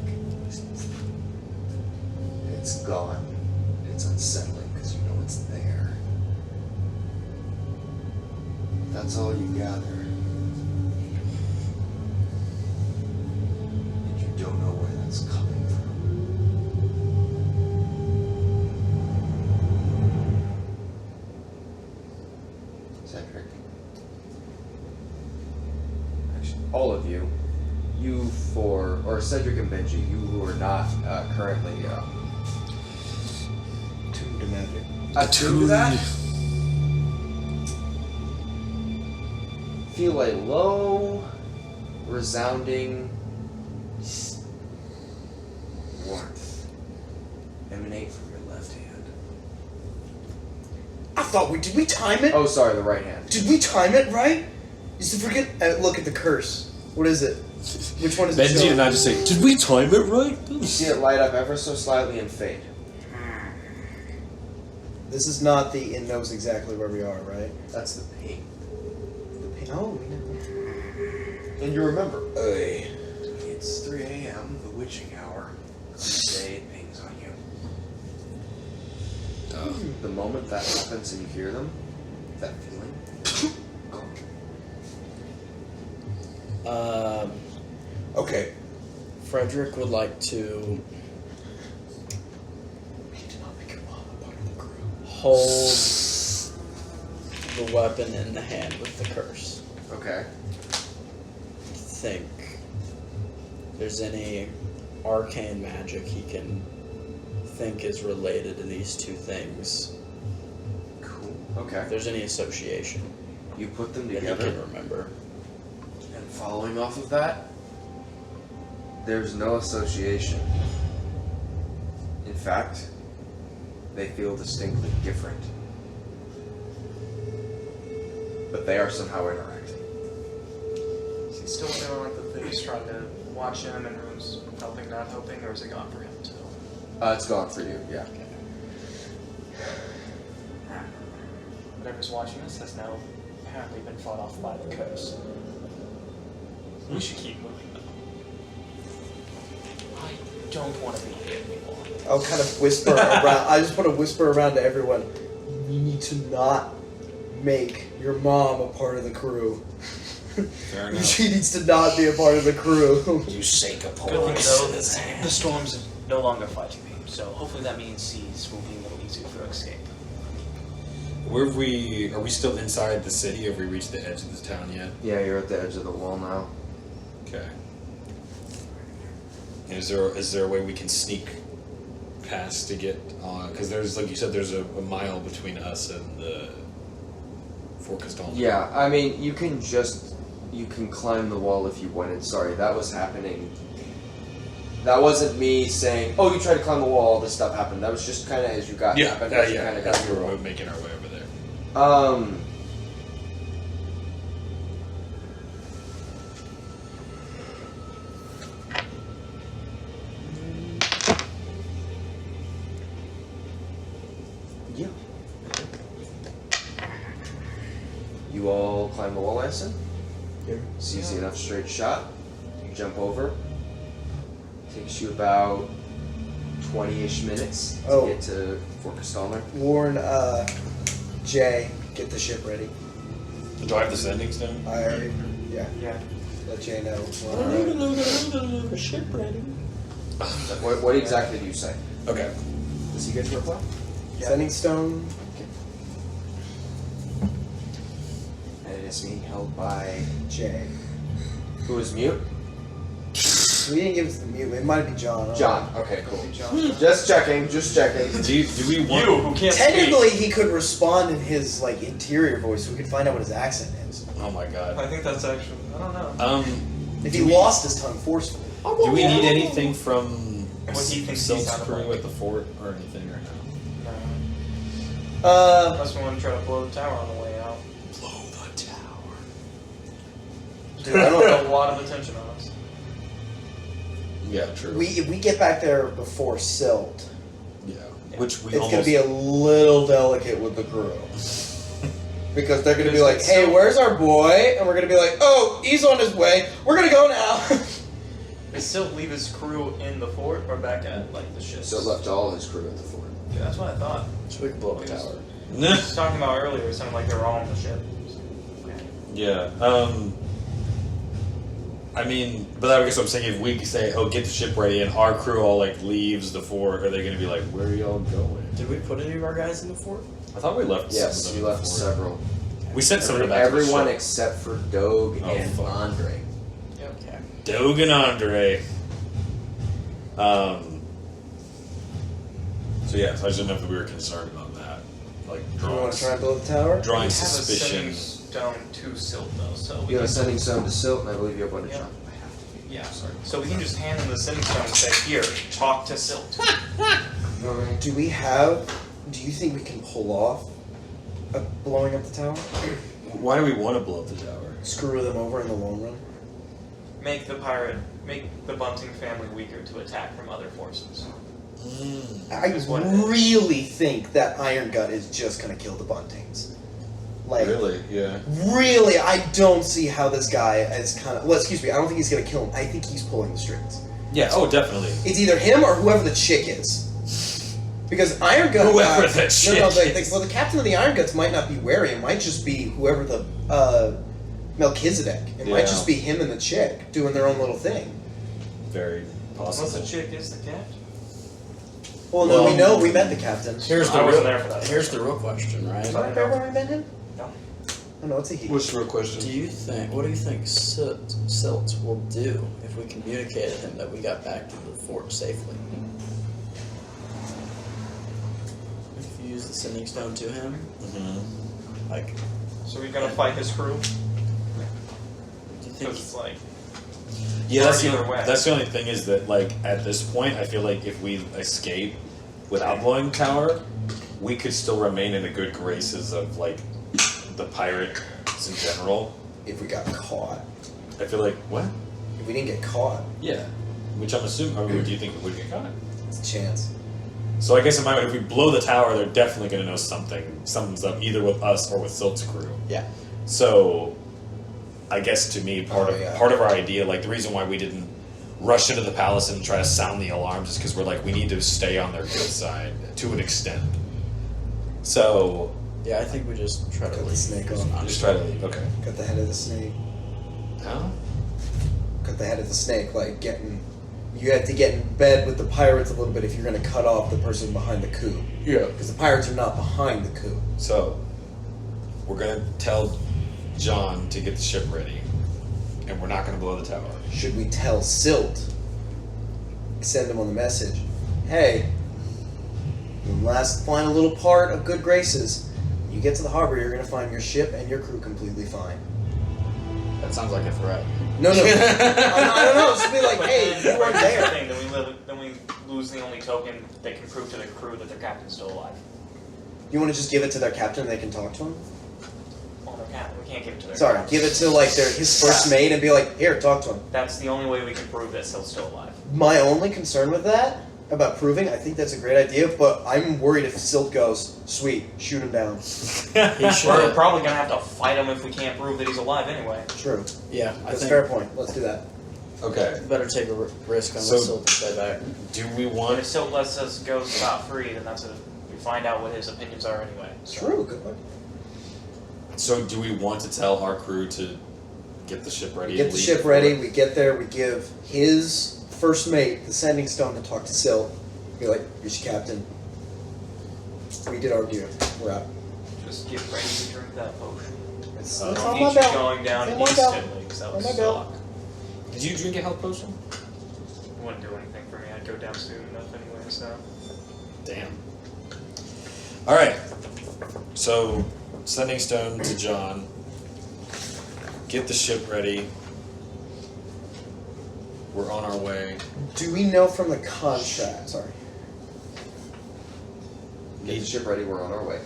It's gone. It's unsettling because you know it's there. That's all you gather. And you don't know where that's coming from. Cedric. Actually, all of you. You four, or Cedric and Benji, you who are not currently Tuned to magic. attuned to that, feel a low, resounding warmth emanate from your left hand. I thought did we time it? Oh, sorry, the right hand. Did we time it right? Is to forget. Look at the curse. What is it? Which one is it? Benji and I just say, did we time it right? You see it light up ever so slightly and fade. This is not the. It knows exactly where we are, right? That's the ping. The oh, we know. And you remember, it's 3 a.m., the witching hour. Today it pings on you. The moment that happens and you hear them, that feeling, gone. Okay. Frederick would like to hold the weapon in the hand with the curse. Okay. Think there's any arcane magic he can think is related to these two things. Cool. Okay. If there's any association You put them that he together, can remember. and following off of that, There's no association. In fact, they feel distinctly different. But they are somehow interacting. Is he still doing like the thing? He's trying to watch him and who's helping, not helping, or is it gone for him too? It's gone for you, yeah. Whatever's watching us has now apparently been fought off by the curse. We should keep moving though. I don't want to be here anymore. I'll kind of whisper around. I just want to whisper around to everyone. You need to not make your mom a part of the crew. Fair enough. She needs to not be a part of the crew. You shake a Good thing though, police. the storm's no longer fighting me, so hopefully that means seas will be a little easier for escape. Where have we? Are we still inside the city? Have we reached the edge of the town yet? Yeah, you're at the edge of the wall now. Okay. And is there a way we can sneak past to get on? Because there's, like you said, there's a mile between us and the Fort Castellano. Yeah, I mean, you can climb the wall if you wanted. Sorry, that was happening. That wasn't me saying, "Oh, you tried to climb the wall." All this stuff happened. That was just kind of as you got. happened, as you kinda got As we through the were wall. making our way over there. Yeah. You all climb the wall, I assume? Yeah. It's easy enough, straight shot. You jump over. Takes you about 20-ish minutes to Oh. get to Fort Castellano. Warn Jay, get the ship ready. Do I have the sending stone? I already, yeah. Yeah. Let Jay know. The ship ready. What exactly do you say? Okay. Does he get to reply? Sending stone. And it is being held by Jay. who is mute? We didn't give it to the mute. It might be John. John. Okay, cool. John. Just checking. Just checking. Do we want? You who can't Technically, he could respond in his like interior voice. So we could find out what his accent is. Oh my speak. god. I think that's actually. I don't know. If he lost his tongue forcefully. Do we need anything from What he thinks Silk's he's out of crew line. at the fort or anything or no? No. Unless we want to try to blow the tower on the way out. Blow the tower. Dude, I don't have a lot of attention on us. Yeah, true. If we get back there before Silt, yeah. Which we it's almost. gonna be a little delicate with the crew. Because they're gonna be Because like, it's "Hey, so- where's our boy?" And we're gonna be like, "Oh, he's on his way. We're gonna go now." Does Silt leave his crew in the fort or back at like the ships? So left all his crew at the fort. Yeah, that's what I thought. So we can blow up the Because tower. we were just talking about earlier, it sounded like they were all on the ship. Yeah. I mean, but I guess what I'm saying, if we say, "Oh, get the ship ready," and our crew all like leaves the fort, are they going to be like, "Where are y'all going?" Did we put any of our guys in the fort? I thought we left. Yes, some of you them in left the fort. several. We sent some of them back Everyone to the ship. except for Dogue Oh, and fuck. Andre. Okay. Dogue and Andre. So yeah, so I just didn't know if we were concerned about that, like You drawing, want to try and build a tower? drawing We have suspicion. a stone to Silt though, so we You have a can, sending stone to Silt, and I believe you have one to Yeah. John. yeah, sorry. So we can just hand them the sending stone and say, "Here, talk to Silt." Alright. Do you think we can pull off blowing up the tower? Why do we want to blow up the tower? Screw them over in the long run? Make the Bunting family weaker to attack from other forces. I Is what it is. really think that Iron Gut is just gonna kill the Buntings. Like, Really? Yeah. really, I don't see how this guy is kind of. Well, excuse me, I don't think he's gonna kill him. I think he's pulling the strings. Yeah. Oh, definitely. It's either him or whoever the chick is. Because Iron Gut. Whoever the chick is. Well, the captain of the Iron Guts might not be wary. It might just be whoever the Melchizedek. It might Yeah. just be him and the chick doing their own little thing. Very Unless possible. the chick is the cat. Well, no, Well, we know we met the captain. Here's I the wasn't real. there for that. Here's the real question, right? Remember we met him? No. Oh no, it's a he. What's the real question? Do you think? What do you think Silt will do if we communicated him that we got back to the fort safely? If you use the sending stone to him, like, So we're gonna fight his crew? do you think? Because it's like, Yeah, Or either way. that's the only thing is that, like, at this point, I feel like if we escape without blowing the tower, we could still remain in the good graces of, like, the pirates in general. If we got caught. I feel like, what? If we didn't get caught, Yeah. Which I'm assuming, or do you think we would get caught? it's a chance. So I guess in my mind, if we blow the tower, they're definitely going to know something's up, either with us or with Silt's crew. Yeah. So, I guess to me, part of our idea, like the reason why we didn't rush into the palace and try to sound the alarms is because we're like, we need to stay on their good side to an extent. So, Yeah, I think we just try to Cut the leave. snake off. just try to leave. Okay. Cut the head of the snake. Huh? Cut the head of the snake, like getting. You have to get in bed with the pirates a little bit if you're going to cut off the person behind the coup. Yeah. Because the pirates are not behind the coup. So, we're going to tell John to get the ship ready, and we're not going to blow the tower. Should we tell Silt? Send him on the message. Hey, the last final little part of Good Graces. You get to the harbor, you're going to find your ship and your crew completely fine. That sounds like a threat. No. I don't know. Just be like, But hey, then, you weren't here's the there. thing, then we lose the only token that can prove to the crew that their captain's still alive. You want to just give it to their captain and they can talk to him? Well, their captain, we can't give it to their Sorry, captain. give it to like his first mate and be like, here, talk to him. That's the only way we can prove that Sil's still alive. My only concern with that, about proving, I think that's a great idea, but I'm worried if Silt goes, sweet, shoot him down. He should. We're probably gonna have to fight him if we can't prove that he's alive anyway. True. Yeah, I That's a think fair point. Let's do that. Okay. better take a risk on So- the silver stay back. Do we But want... if Sil lets us go scot free, then we find out what his opinions are anyway. So. True, good one. So do we want to tell our crew to get the ship ready? We get and the leave ship for ready, it? we get there, we give his first mate the sending stone to talk to Silt. Be like, you're your captain. We did our due. We're out. Just get ready to drink that potion. It's Don't on need my you belt. going down It's on my belt. instantly, because that On would my belt. suck. Did you drink a health potion? It wouldn't do anything for me. I'd go down soon enough anyway, so. Damn. Alright. So, sending stone to John. Get the ship ready. We're on our way. Do we know from the contract? Sorry. Get the ship ready, we're on our way.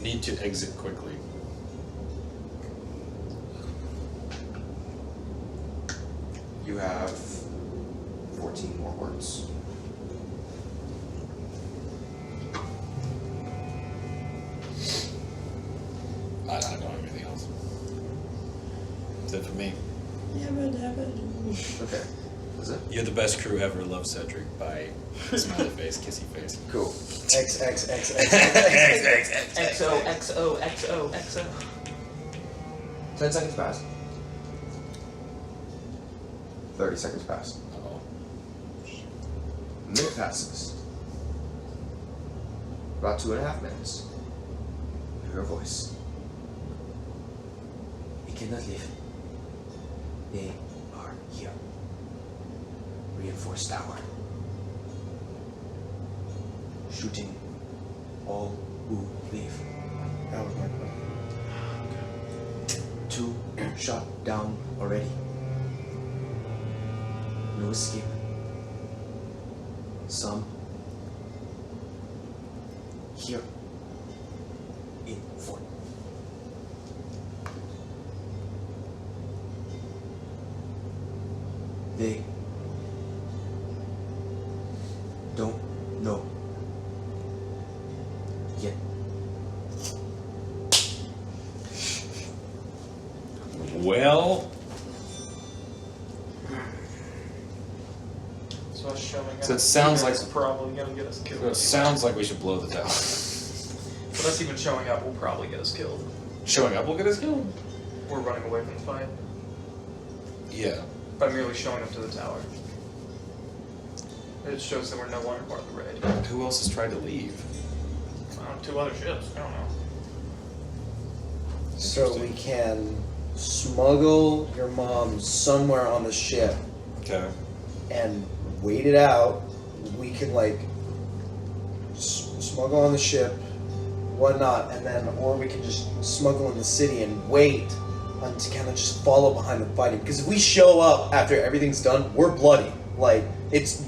Need to exit quickly. You have 14 more words. I don't know anything else. That's it for me. Okay. Is it? You're the best crew ever. Love Cedric. Bye. Smiley face, kissy face. Cool. XO. 10 seconds pass. 30 seconds pass. Uh-oh. A minute passes. About 2.5 minutes. You hear a voice. We cannot leave. They are here. Reinforced tower. Shooting all who leave. That was my point. 2 shot down already. No escape. Some here in fort. They don't know yet. Well, So us showing up. So it sounds like- is probably gonna get us killed. it sounds like we should blow the tower. But us even showing up will probably get us killed. Showing up will get us killed. We're running away from the fight Yeah. by merely showing up to the tower. It shows that we're no longer part of the raid. Who else has tried to leave? I don't know, 2 other ships. I don't know. So we can smuggle your mom somewhere on the ship Okay. and wait it out. We can like smuggle on the ship, whatnot, and then, or we can just smuggle in the city and wait to kind of just follow behind the fighting. Because if we show up after everything's done, we're bloody. Like, it's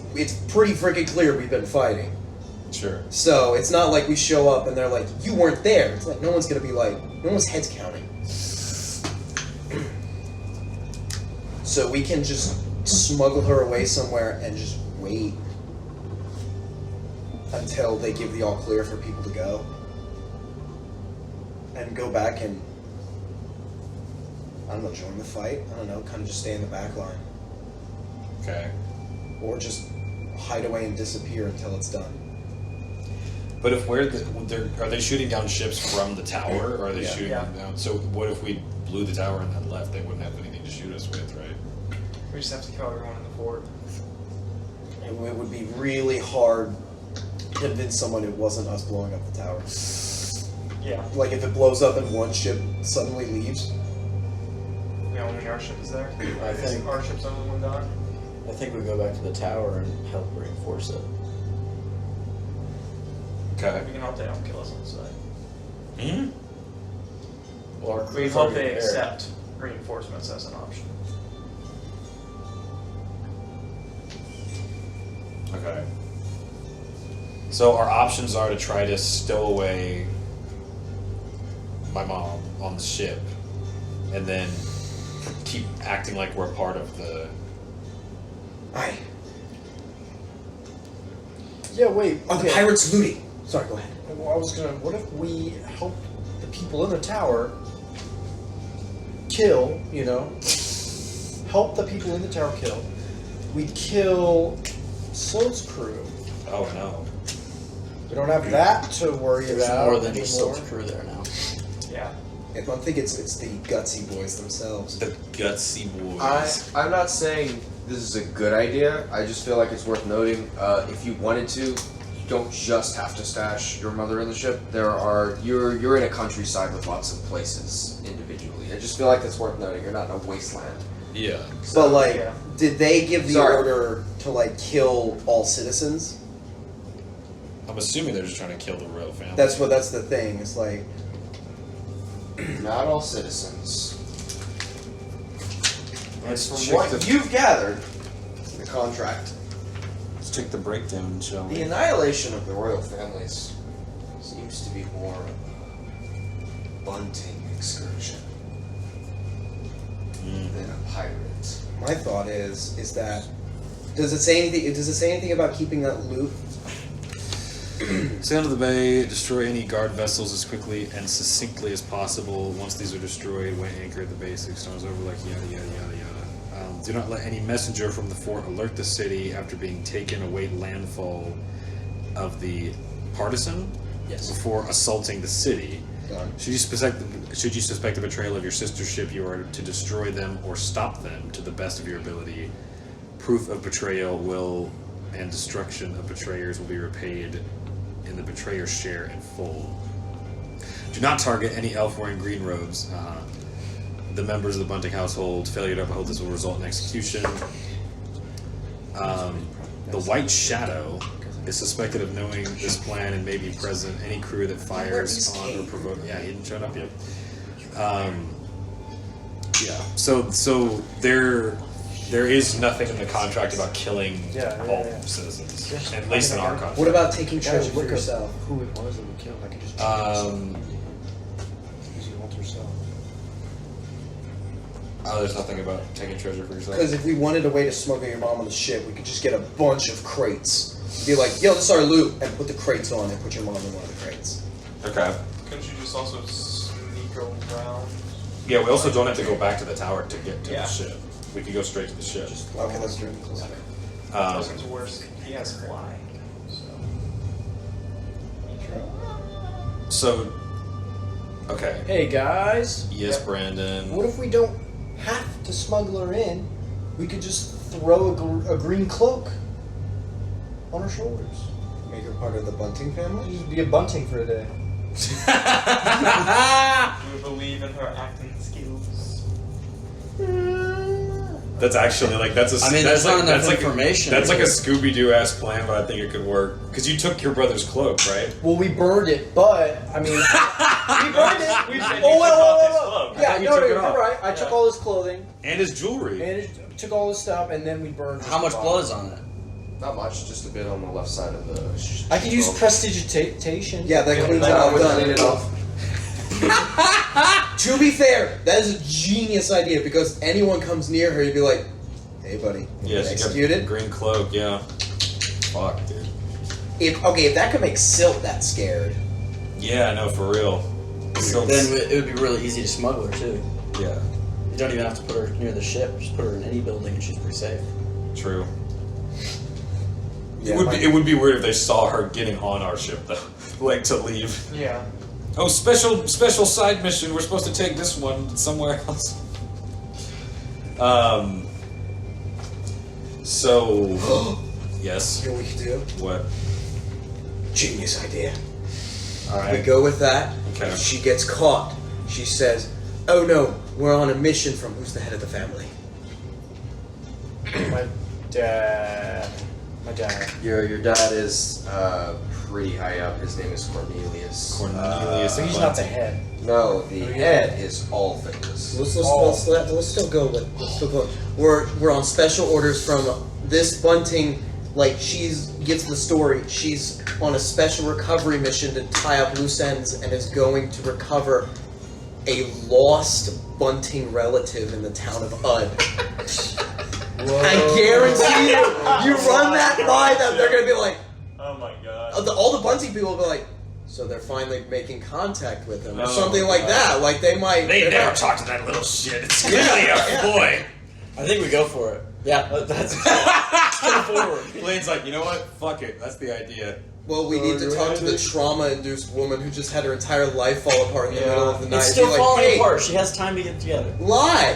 pretty freaking clear we've been fighting. Sure. So it's not like we show up and they're like, you weren't there. It's like no one's gonna be like, no one's head's counting. So we can just smuggle her away somewhere and just wait until they give the all clear for people to go. And go back and, I don't know, join the fight. I don't know, kind of just stay in the back line. Okay. Or just hide away and disappear until it's done. But if are they shooting down ships from the tower, or are they shooting them down? So what if we blew the tower and then left? They wouldn't have anything to shoot us with, right? We just have to kill everyone in the fort. It would be really hard to convince someone it wasn't us blowing up the tower. Yeah. Like if it blows up and one ship suddenly leaves. Yeah, only our ship is there. I think our ship's the only one down. I think we go back to the tower and help reinforce it. Okay. We can hope they don't kill us on the side. Hmm? Well, our We crew's hope already they there. accept reinforcements as an option. Okay. So our options are to try to stow away my mom on the ship, and then keep acting like we're part of the. Aye. Yeah, wait. Are the pirates looting? Sorry, go ahead. Well, I was gonna. What if we help the people in the tower kill? You know, help the people in the tower kill. We kill Silt's crew. Oh no. We don't have that to worry There's about more than just anymore. Silt's crew there now. Yeah. I think it's the gutsy boys themselves. The gutsy boys. I'm not saying this is a good idea. I just feel like it's worth noting. If you wanted to, you don't just have to stash your mother in the ship. You're in a countryside with lots of places individually. I just feel like it's worth noting. You're not in a wasteland. Yeah. But like, yeah. did they give the Sorry. order to like kill all citizens? I'm assuming they're just trying to kill the royal family. That's the thing. It's like, Not all citizens. Let's From check what the- you've gathered, the contract, Let's check the breakdown, shall the we? annihilation of the royal families seems to be more of a bunting excursion than a pirate. my thought is that does it say anything? Does it say anything about keeping that loot? Sail to the bay, destroy any guard vessels as quickly and succinctly as possible. Once these are destroyed, weigh anchor at the bay 6 stars over, like yada yada yada yada. Do not let any messenger from the fort alert the city after being taken. Await landfall of the partisan before assaulting the city. Done. Should you suspect the betrayal of your sister ship, you are to destroy them or stop them to the best of your ability. Proof of betrayal and destruction of betrayers will be repaid in the betrayer's share in full. Do not target any elf wearing green robes. The members of the Bunting household. Failure to uphold this will result in execution. The White Shadow is suspected of knowing this plan and may be present. Any crew that fires on or provoke. Yeah, he didn't show up yet. Yeah. So there is nothing in the contract about killing all citizens, at least in our contract. What about taking treasure for Look up yourself? who it was that we killed. I could just use the altar cell. Oh, there's nothing about taking treasure for yourself. Because if we wanted a way to smuggle your mom on the ship, we could just get a bunch of crates. Be like, yo, this is our loot, and put the crates on and put your mom in one of the crates. Okay. Couldn't you just also sneak around? Yeah, we also don't have to go back to the tower to get to Yeah. the ship. We can go straight to the ship. Okay, that's true. Doesn't worse. He has fly. So, okay. Hey guys, Yes, Brandon. what if we don't have to smuggle her in? We could just throw a green cloak on her shoulders. Make her part of the Bunting family? Just be a bunting for a day. Do you believe in her acting skills? That's actually like that's a. I mean, that's there's not enough that's like information. That's like a Scooby Doo ass plan, but I think it could work because you took your brother's cloak, right? Well, we burned it, but I mean, we burned it. We said Oh, you well, took well, off his well, cloak. well. Yeah, thought you no, took it you're off. right. I took all his clothing And his jewelry. and took all his stuff, and then we burned. How much blood is on it? Not much, just a bit on the left side of the. I could use prestidigitation. Yeah, that cleans it I all would done. clean it off. To be fair, that is a genius idea because anyone comes near her, you'd be like, "Hey, buddy, Yes, executed." green cloak. Yeah. Fuck, dude. If that could make Silt that scared. Yeah, no, for real. So, Then it would be really easy to smuggle her too. yeah, You don't even have to put her near the ship. Just put her in any building, and she's pretty safe. true. Yeah, It would be weird if they saw her getting on our ship though, like to leave. Yeah. Oh, special side mission. We're supposed to take this one somewhere else. So, yes. You know what we could do? What? Genius idea. All We right. go with that. Okay. If she gets caught, she says, "Oh no, we're on a mission from who's the head of the family." My dad. My dad. Your dad is pretty high up. His name is Cornelius. Cornelius. So he's not the head. No, the head is all things. Let's still go with. Let's still go. We're on special orders from this Bunting. Like she's gets the story. She's on a special recovery mission to tie up loose ends and is going to recover a lost Bunting relative in the town of Ud. I guarantee you run that by them, they're gonna be like, Oh my god. all the Bunting people will be like, so they're finally making contact with him or Oh, something like God. that. Like they might. They they're never not- talk to that little shit. It's Yeah, clearly a yeah. boy. I think we go for it. Yeah, that's go forward. Blaine's like, you know what? Fuck it. That's the idea. Well, we need to talk to the trauma-induced woman who just had her entire life fall apart in the middle of the night. It's and still be like, falling hey, apart. She has time to get together. lie.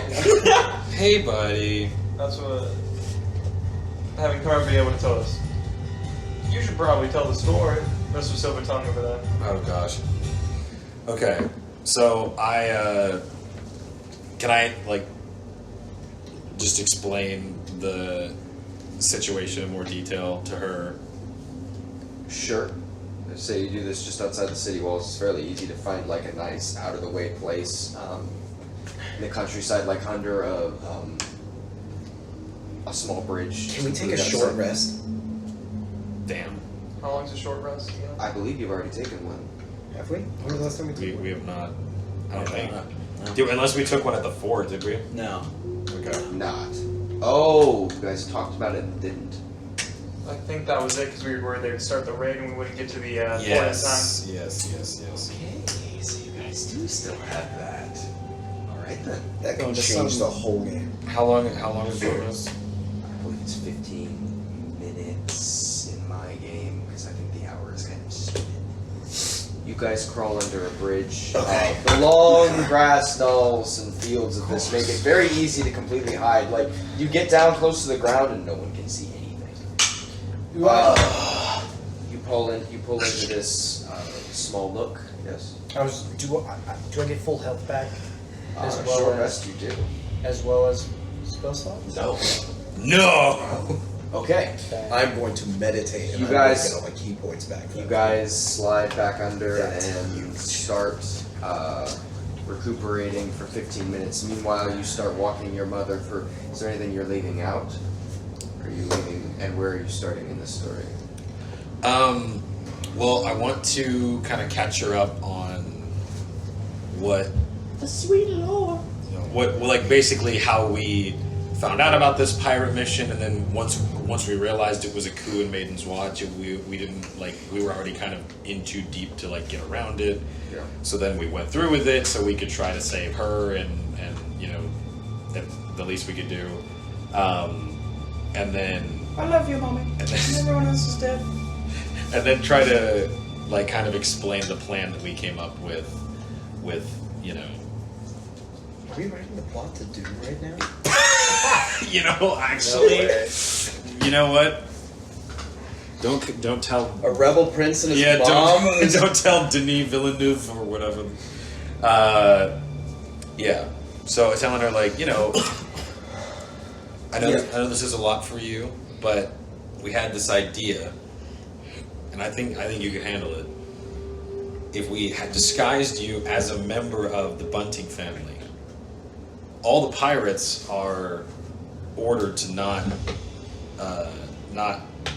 Hey, buddy. That's what having Carmen be able to tell us. You should probably tell the story. Mr. Silver Tongue over there. Oh gosh. Okay, so can I like just explain the situation in more detail to her? Sure. Say you do this just outside the city walls. It's fairly easy to find like a nice out of the way place in the countryside, like under a small bridge. Can we take a Outside. short rest? Damn, How long's a short rest again? I believe you've already taken one. Have we? When was the last time we took we have not. I don't think. No. Unless we took one at the fort, did we? No. Okay. Not. Oh, you guys talked about it and didn't. I think that was it because we were worried they would start the raid and we wouldn't get to the port in time. Yes. Okay, so you guys do still have that. All right then. That can Going to change some- the whole game. How long is the rest? I believe it's 15 minutes in my game because I think the hour is kind of stupid. You guys crawl under a bridge. Okay. The long grass knolls and fields of this make it very easy to completely hide. Like you get down close to the ground and no one can see anything. You pull into this small nook. Yes. Do I get full health back as well short as rest you do. spell slots? No. No. Okay. I'm going to meditate and You I'm guys- going to get all my key points back. You guys slide back under That's and start recuperating for 15 minutes. Meanwhile, you start walking your mother for. Is there anything you're leaving out? Are you leaving? And where are you starting in this story? Well, I want to kind of catch her up on what The sweet lore. what like basically how we found out about this pirate mission, and then once we realized it was a coup in Maiden's Watch, we didn't we were already kind of in too deep to like get around it. Yeah. So then we went through with it so we could try to save her, and you know, at the least we could do. And then I love you, mommy. and then Everyone else is dead. and then try to like kind of explain the plan that we came up with you know. Are we writing the plot to do right now? You know, actually, you know what? Don't tell. A rebel prince and his Yeah, mom? don't tell Denis Villeneuve or whatever. Yeah. So telling her like, you know, I know this is a lot for you, but we had this idea, and I think you can handle it. If we had disguised you as a member of the Bunting family, all the pirates are ordered to not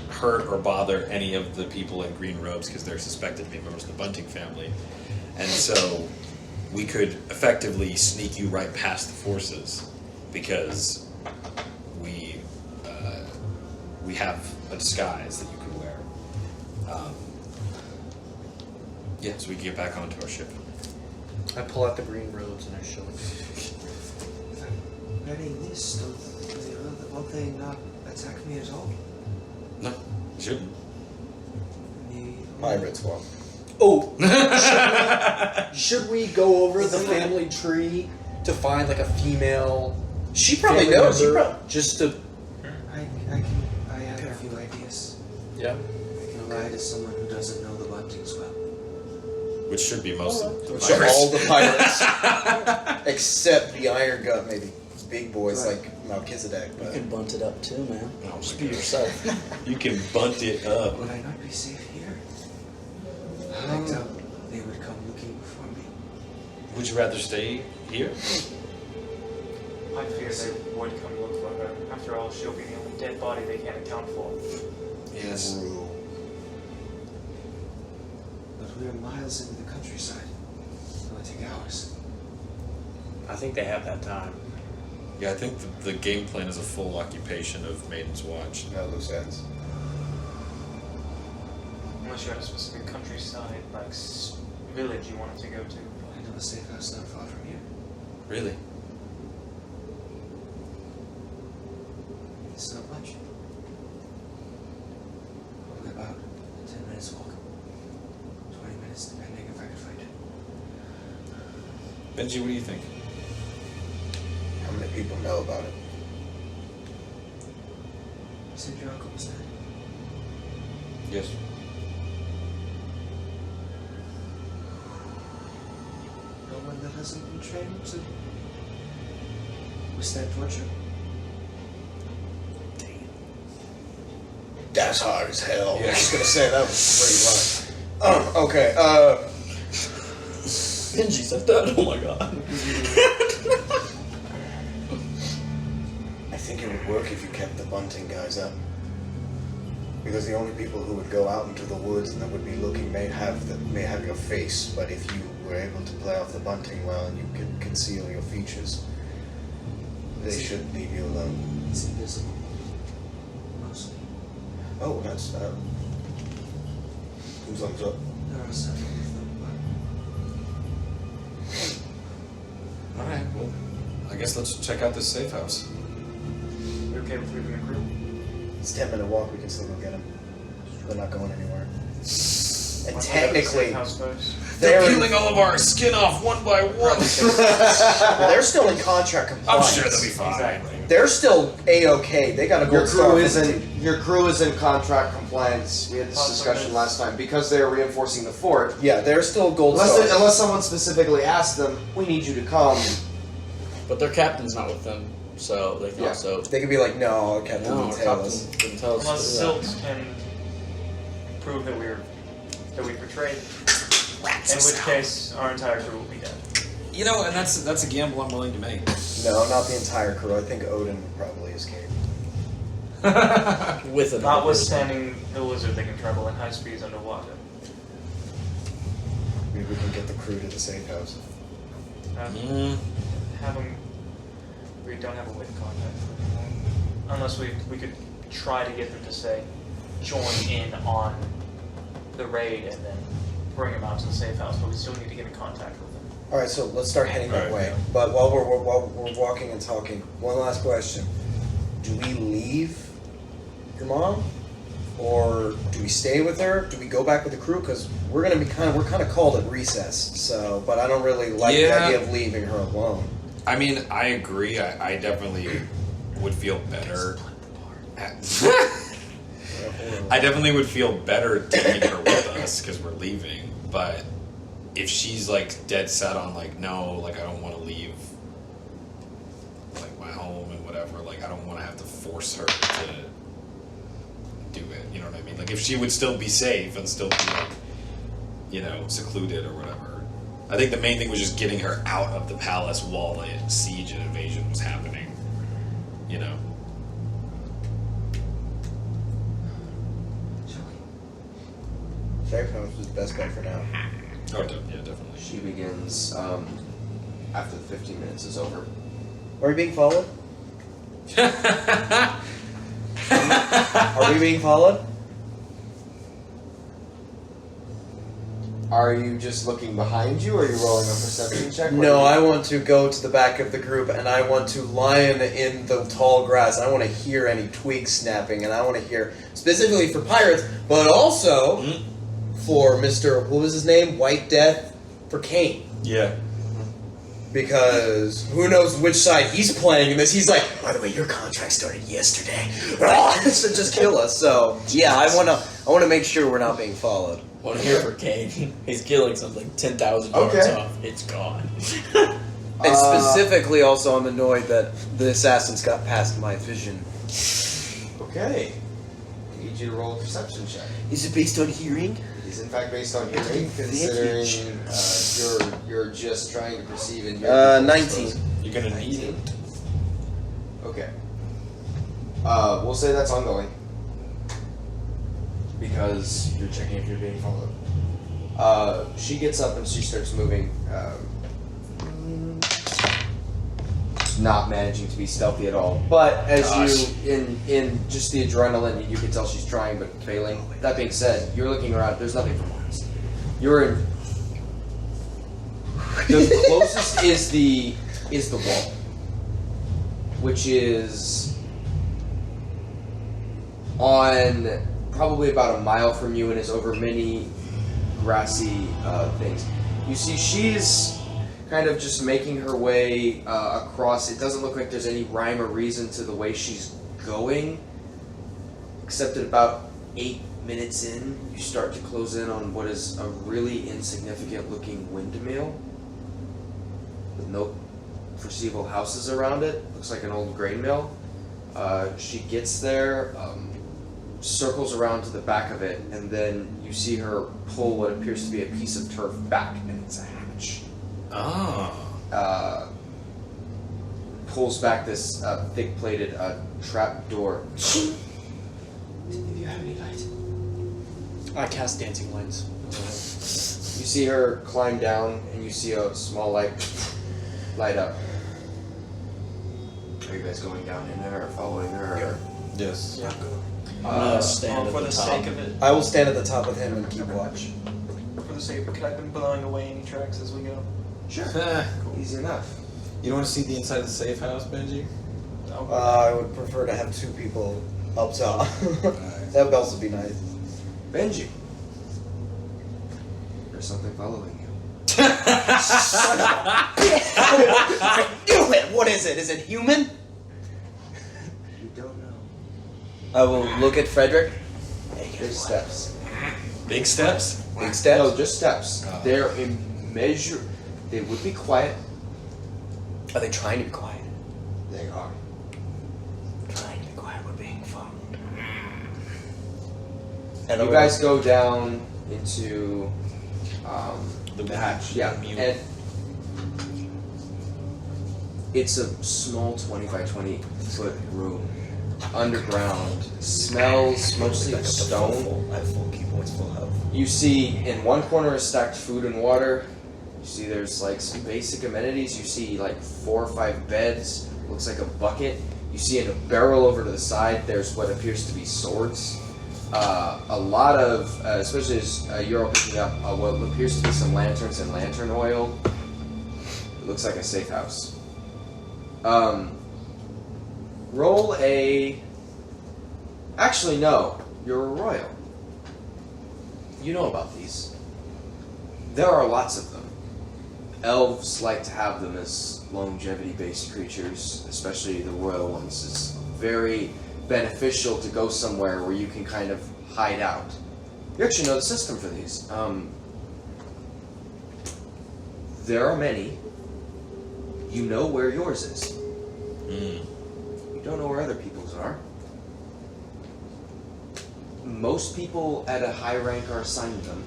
hurt or bother any of the people in green robes because they're suspected to be members of the Bunting family, and so we could effectively sneak you right past the forces because we have a disguise that you could wear. So we can get back onto our ship. I pull out the green robes and I show it. Wearing this, will they not attack me at all? No, you shouldn't. Pirates won't. Oh, should we go over the family tree to find like a female? She probably family knows. She member? probably Just to. I have a few ideas. Yeah. I can lie to someone who doesn't know the Buntings well. Which should be most of the So pirates. all the pirates, except the Iron Gut, maybe big boys like Melchizedek. You But can bunt it up too, man. Oh, Just my be God. yourself. You can bunt it up. Would I not be safe here? I doubt they would come looking for me. Would you rather stay here? I fear they would come look for her. After all, she'll be the only dead body they can't account for. Yes. But we're miles into the countryside. It will take hours. I think they have that time. Yeah, I think the game plan is a full occupation of Maiden's Watch. no loose ends. Unless you had a specific countryside, like village you wanted to go to. I know a safe house not far from here. Really? It's not much. Only about 10 minutes walk. 20 minutes, depending if I can find it. Benji, what do you think? How many people know about it? You said your uncle was dead. Yes. No one that hasn't been trained to withstand torture. That's hard as hell. Yeah. I was gonna say that was a great line. Okay. Benji said that. Oh my god. I think it would work if you kept the Bunting guys up. Because the only people who would go out into the woods and that would be looking may have your face, but if you were able to play off the Bunting well and you could conceal your features, they should leave you alone. It's invisible. Mostly. Oh, that's whose thumbs up? There are several of them, but Alright, well, I guess let's check out this safe house. You okay with leaving the crew? It's a 10-minute walk. We can still go get them. They're not going anywhere. And Why don't we go to the technically, safe house first? They're peeling all of our skin off one by one. they're still in contract I'm compliance. sure they'll be fine. Exactly. They're still a-okay. They got a your gold star. your crew is in contract compliance. We had this discussion last time because they are reinforcing the fort. Yeah, they're still gold stars. Unless someone specifically asked them, we need you to come. But their captain's not with them, so they can Yeah. also. They could be like, no, our captain No, didn't our tell captain us. didn't tell us. Unless to do that. Silt can prove that we betrayed. In which case, our entire crew will be dead. You know, and that's a gamble I'm willing to make. No, not the entire crew. I think Odin would probably escape. With another Notwithstanding the lizard that can travel at high speeds underwater. Maybe we can get the crew to the safe house. Have them. We don't have a way to contact them anymore. Unless we could try to get them to say, join in on the raid and then bring them out to the safe house, but we still need to get in contact with them. All right, so let's start heading that Right, way. yeah. But while we're walking and talking, one last question: do we leave your mom, or do we stay with her? Do we go back with the crew? Because we're kind of called at recess. So, but I don't really like the Yeah. idea of leaving her alone. I mean, I agree. I definitely would feel better. I definitely would feel better taking her with us because we're leaving. But if she's like dead set on like no, like I don't want to leave like my home and whatever, like I don't want to have to force her to do it. You know what I mean? Like if she would still be safe and still be like, you know, secluded or whatever. I think the main thing was just getting her out of the palace while the siege and invasion was happening. You know. Safe house was the best bet for now. Oh, yeah, definitely. She begins after the 15 minutes is over. Are we being followed? Are we being followed? Are you just looking behind you, or are you rolling a perception check? No, I want to go to the back of the group and I want to lion in the tall grass. I want to hear any twigs snapping, and I want to hear specifically for pirates, but also for Mr. What was his name? White Death for Kane. Yeah. Because who knows which side he's playing in this. He's like, by the way, your contract started yesterday. So just kill us. So yeah, I wanna make sure we're not being followed. What here for Kane? He's killing something 10,000 yards Okay. off. It's gone. And specifically, also, I'm annoyed that the assassins got past my vision. Okay. I need you to roll a perception check. Is it based on hearing? It is in fact based on hearing, considering you're just trying to perceive in your 19. You're gonna need it. Okay. We'll say that's ongoing. Because you're checking if you're being followed. She gets up and she starts moving. Not managing to be stealthy at all. But as you, in just the adrenaline, you can tell she's trying but failing. That being said, you're looking around. There's nothing for miles. You're in. The closest is the wall, which is on probably about a mile from you and is over many grassy things. You see, she's kind of just making her way across. It doesn't look like there's any rhyme or reason to the way she's going, except at about 8 minutes in, you start to close in on what is a really insignificant looking windmill with no foreseeable houses around it. Looks like an old grain mill. She gets there, circles around to the back of it, and then you see her pull what appears to be a piece of turf back, and it's a hatch. Pulls back this thick-plated trap door. If you have any light. I cast dancing lights. You see her climb down, and you see a small light light up. Are you guys going down in there or following her? Yes. Yeah. I'm gonna stand at for the the top. sake of it, I will stand at the top with him and keep watch. for the sake of it, could I have been blowing away any tracks as we go? Sure. Easy enough. You don't want to see the inside of the safe house, Benji? I would prefer to have 2 people up top. That would also be nice. Benji. There's something following you. I knew it! What is it? Is it human? You don't know. I will look at Frederick. There's steps. Big steps? Big steps? No, just steps. They're immeasurable. They would be quiet. Are they trying to be quiet? They are. Trying to be quiet. We're being followed. And you guys go down into the hatch. Yeah, mute. and it's a small 20 by 20 foot room, underground. Smells mostly of stone. I have full key points, full health. You see in one corner is stacked food and water. You see there's like some basic amenities. You see like 4 or 5 beds. Looks like a bucket. You see in a barrel over to the side there's what appears to be swords. A lot of, especially as you're all picking up what appears to be some lanterns and lantern oil. It looks like a safe house. Roll a... Actually, no. You're a royal. You know about these. There are lots of them. Elves like to have them as longevity-based creatures, especially the royal ones. It's very beneficial to go somewhere where you can kind of hide out. You actually know the system for these. There are many. You know where yours is. You You don't know where other people's are. Most people at a high rank are assigned them.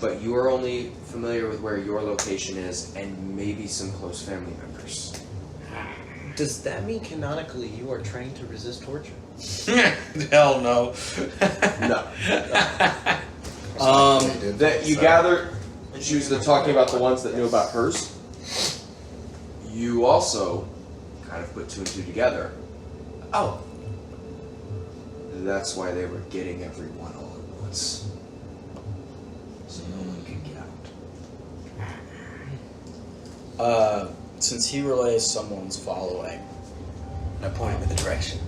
But you are only familiar with where your location is and maybe some close family members. Does that mean canonically you are trained to resist torture? Hell no. No. That you gather, she was talking about the ones that knew about hers. You also kind of put two and two together. Oh. That's why they were getting everyone all at once. So no one could get out. Since he relays someone's following, And I point with the direction.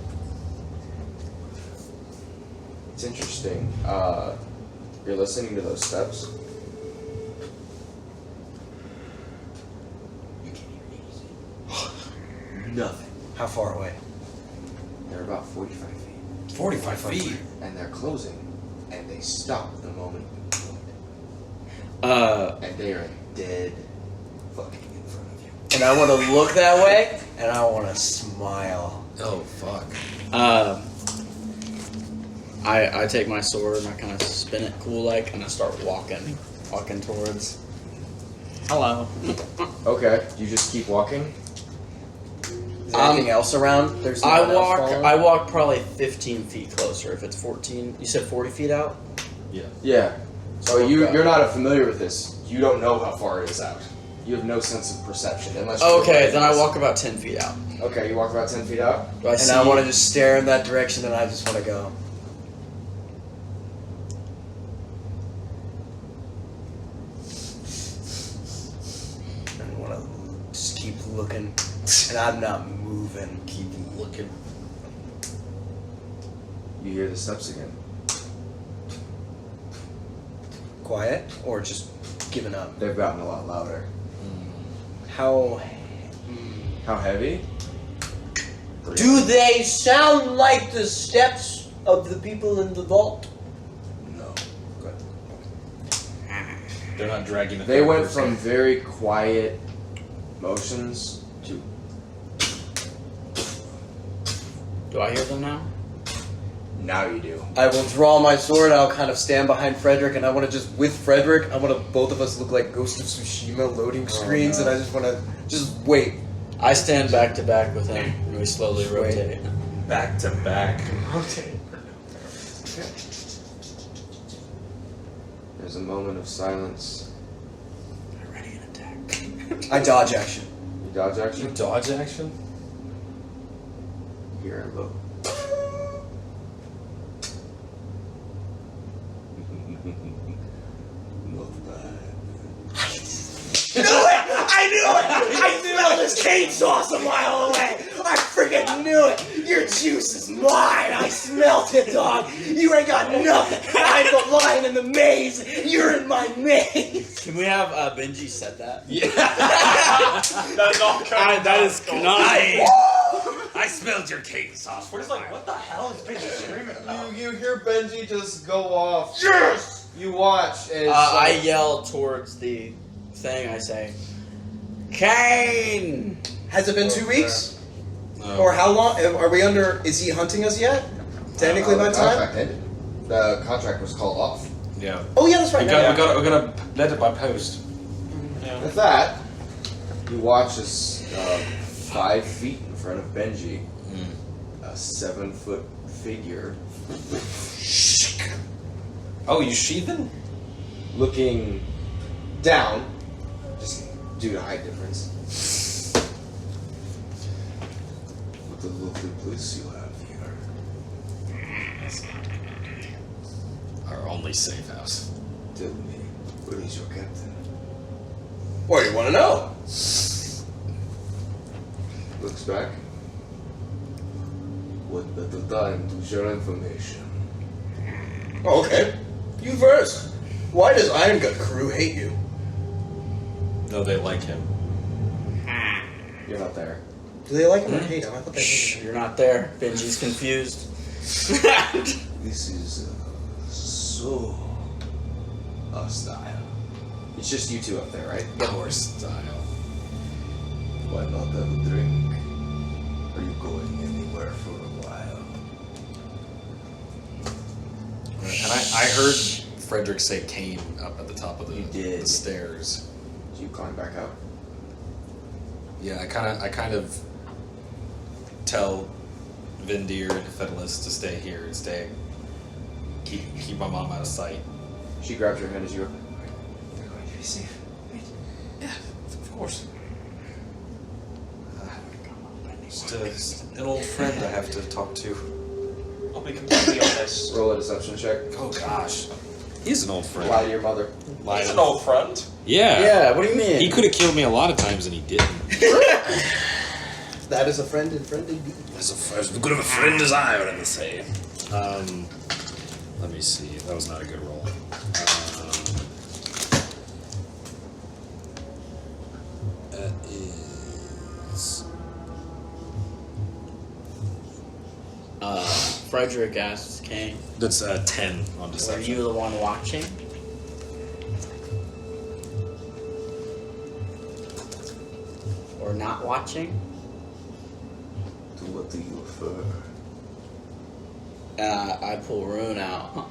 It's interesting. You're listening to those steps. You can't hear anything. Nothing. How far away? They're about 45 feet. 45 feet. And they're closing. And they stop the moment you point. And they are dead fucking in front of you. And I want to look that way, and I want to smile. Oh, fuck. I take my sword and I kind of spin it cool like, and I start walking towards. Hello. Okay, you just keep walking. Is there anything else around? There's no one else following? I walk probably 15 feet closer. If it's 14, you said 40 feet out. Yeah. So you're not familiar with this. You don't know how far it is out. You have no sense of perception unless. Okay, then I walk about 10 feet out. Okay, you walk about 10 feet out. Do I And see? I want to just stare in that direction, and I just want to go. I want to just keep looking, and I'm not moving. Keep looking. You hear the steps again. Quiet, or just giving up? They've gotten a lot louder. How How heavy? do they sound like the steps of the people in the vault? No. Good. They're not dragging the They went papers. from very quiet motions to Do I hear them now? now you do. I will draw my sword. I'll kind of stand behind Frederick, and I want to just with Frederick. I want to both of us look like Ghost of Tsushima loading screens, no. and I just want to just wait. I stand back to back with him, and we slowly Wait. rotate. Back to back. Rotate. There's a moment of silence. I'm ready an attack. I dodge action. You dodge action. Dodge action? Here, look. Not bad. I knew it! I smell this cane sauce a mile away! I freaking knew it! Your juice is mine! I smelt it, dog! You ain't got nothing! I'm the lion in the maze! You're in my maze! Can we have Benji said that? Yeah. That is all That is canonical. I smelled your cake sauce. We're just like, what the hell is Benji screaming about? You hear Benji just go off. Yes! You watch as I yell towards the thing. I say, Kane! Has it been 2 weeks? No. Or how long? Are we under. Is he hunting us yet? Technically, by the time? contract ended. The contract was called off. Yeah. Oh, yeah, that's right. We got a letter by post. With that, you watch as 5 feet in front of Benji, a 7-foot figure Oh, you sheathen? looking down, just due to height difference. What a lovely place you have here. Our only safe house. Tell me, where is your captain? What do you want to know? Looks back. What better time to share information? Oh, okay. You first. Why does Iron Gut crew hate you? No, they like him. You're not there. Do they like him or hate him? I thought they hated him. You're not there. Benji's confused. This is so hostile. It's just you two up there, right? Our style. Why not have a drink? Are you going anywhere for a while? And I heard Frederick say Kane up at the top of You did. the stairs. Did you climb back up? Yeah, I kind of tell Vindir and Fidelis to stay here and keep my mom out of sight. She grabs your hand as you. They're going to be safe. Yeah, of course. Just an old friend I have to talk to. I'll be completely honest. Roll a deception check. Oh gosh, he's an old friend. Lie to your mother. He's an old friend. Yeah. Yeah, what do you mean? He could have killed me a lot of times and he didn't. That is a friend and friend indeed. As good of a friend as I would ever say. Let me see. That was not a good roll. That is. Frederick asks Kane, That's 10 on were deception. you the one watching? Or not watching? To what do you refer? I pull Rune out.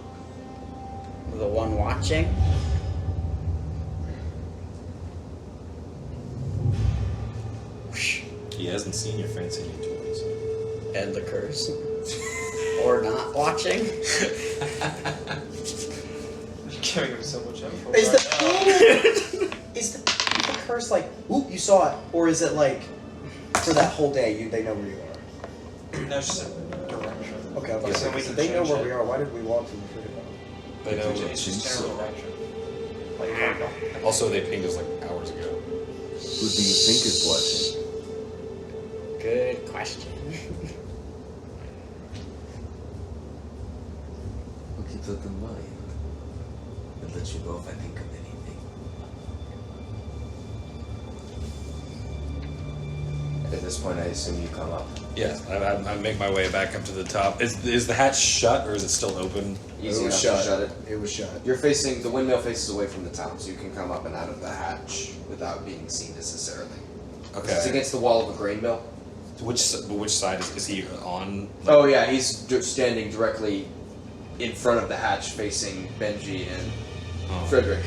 The one watching? He hasn't seen your fancy new toys. And the curse. Or not watching? You're giving him so much info. Is right the is the curse like, oop, you saw it, or is it like for that whole day they know where you are? now. No, it's just a direction. Okay, I was Yeah, so like, we so can they know change where it. we are. Why did we walk to the foot of They know. It's just general direction. Like, Also, they pinged us like hours ago. Who do you think is watching? Good question. I'll keep that in mind. And let you know if I think of anything. At this point, I assume you come up. Yeah, I make my way back up to the top. Is the hatch shut or is it still open? Easy It enough was to shut. shut it. It was shut. You're facing the windmill faces away from the town, so you can come up and out of the hatch without being seen necessarily. It's Okay. against the wall of a grain mill. Which side is he on? Oh yeah, he's standing directly in front of the hatch, facing Benji and Oh. Frederick.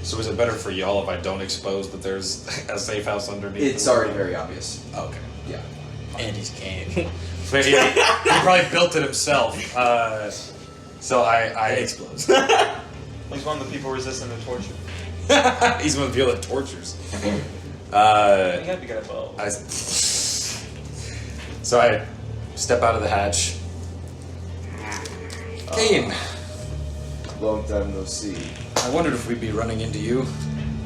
So is it better for y'all if I don't expose that there's a safe house underneath? It's the already window? very obvious. Okay. Yeah. Andy's Kane. But he probably built it himself. So I explodes. he's one of the people resistant to torture. He's one of the people that tortures. You have to get a bow. So I step out of the hatch. Kane, Long time no see. I wondered if we'd be running into you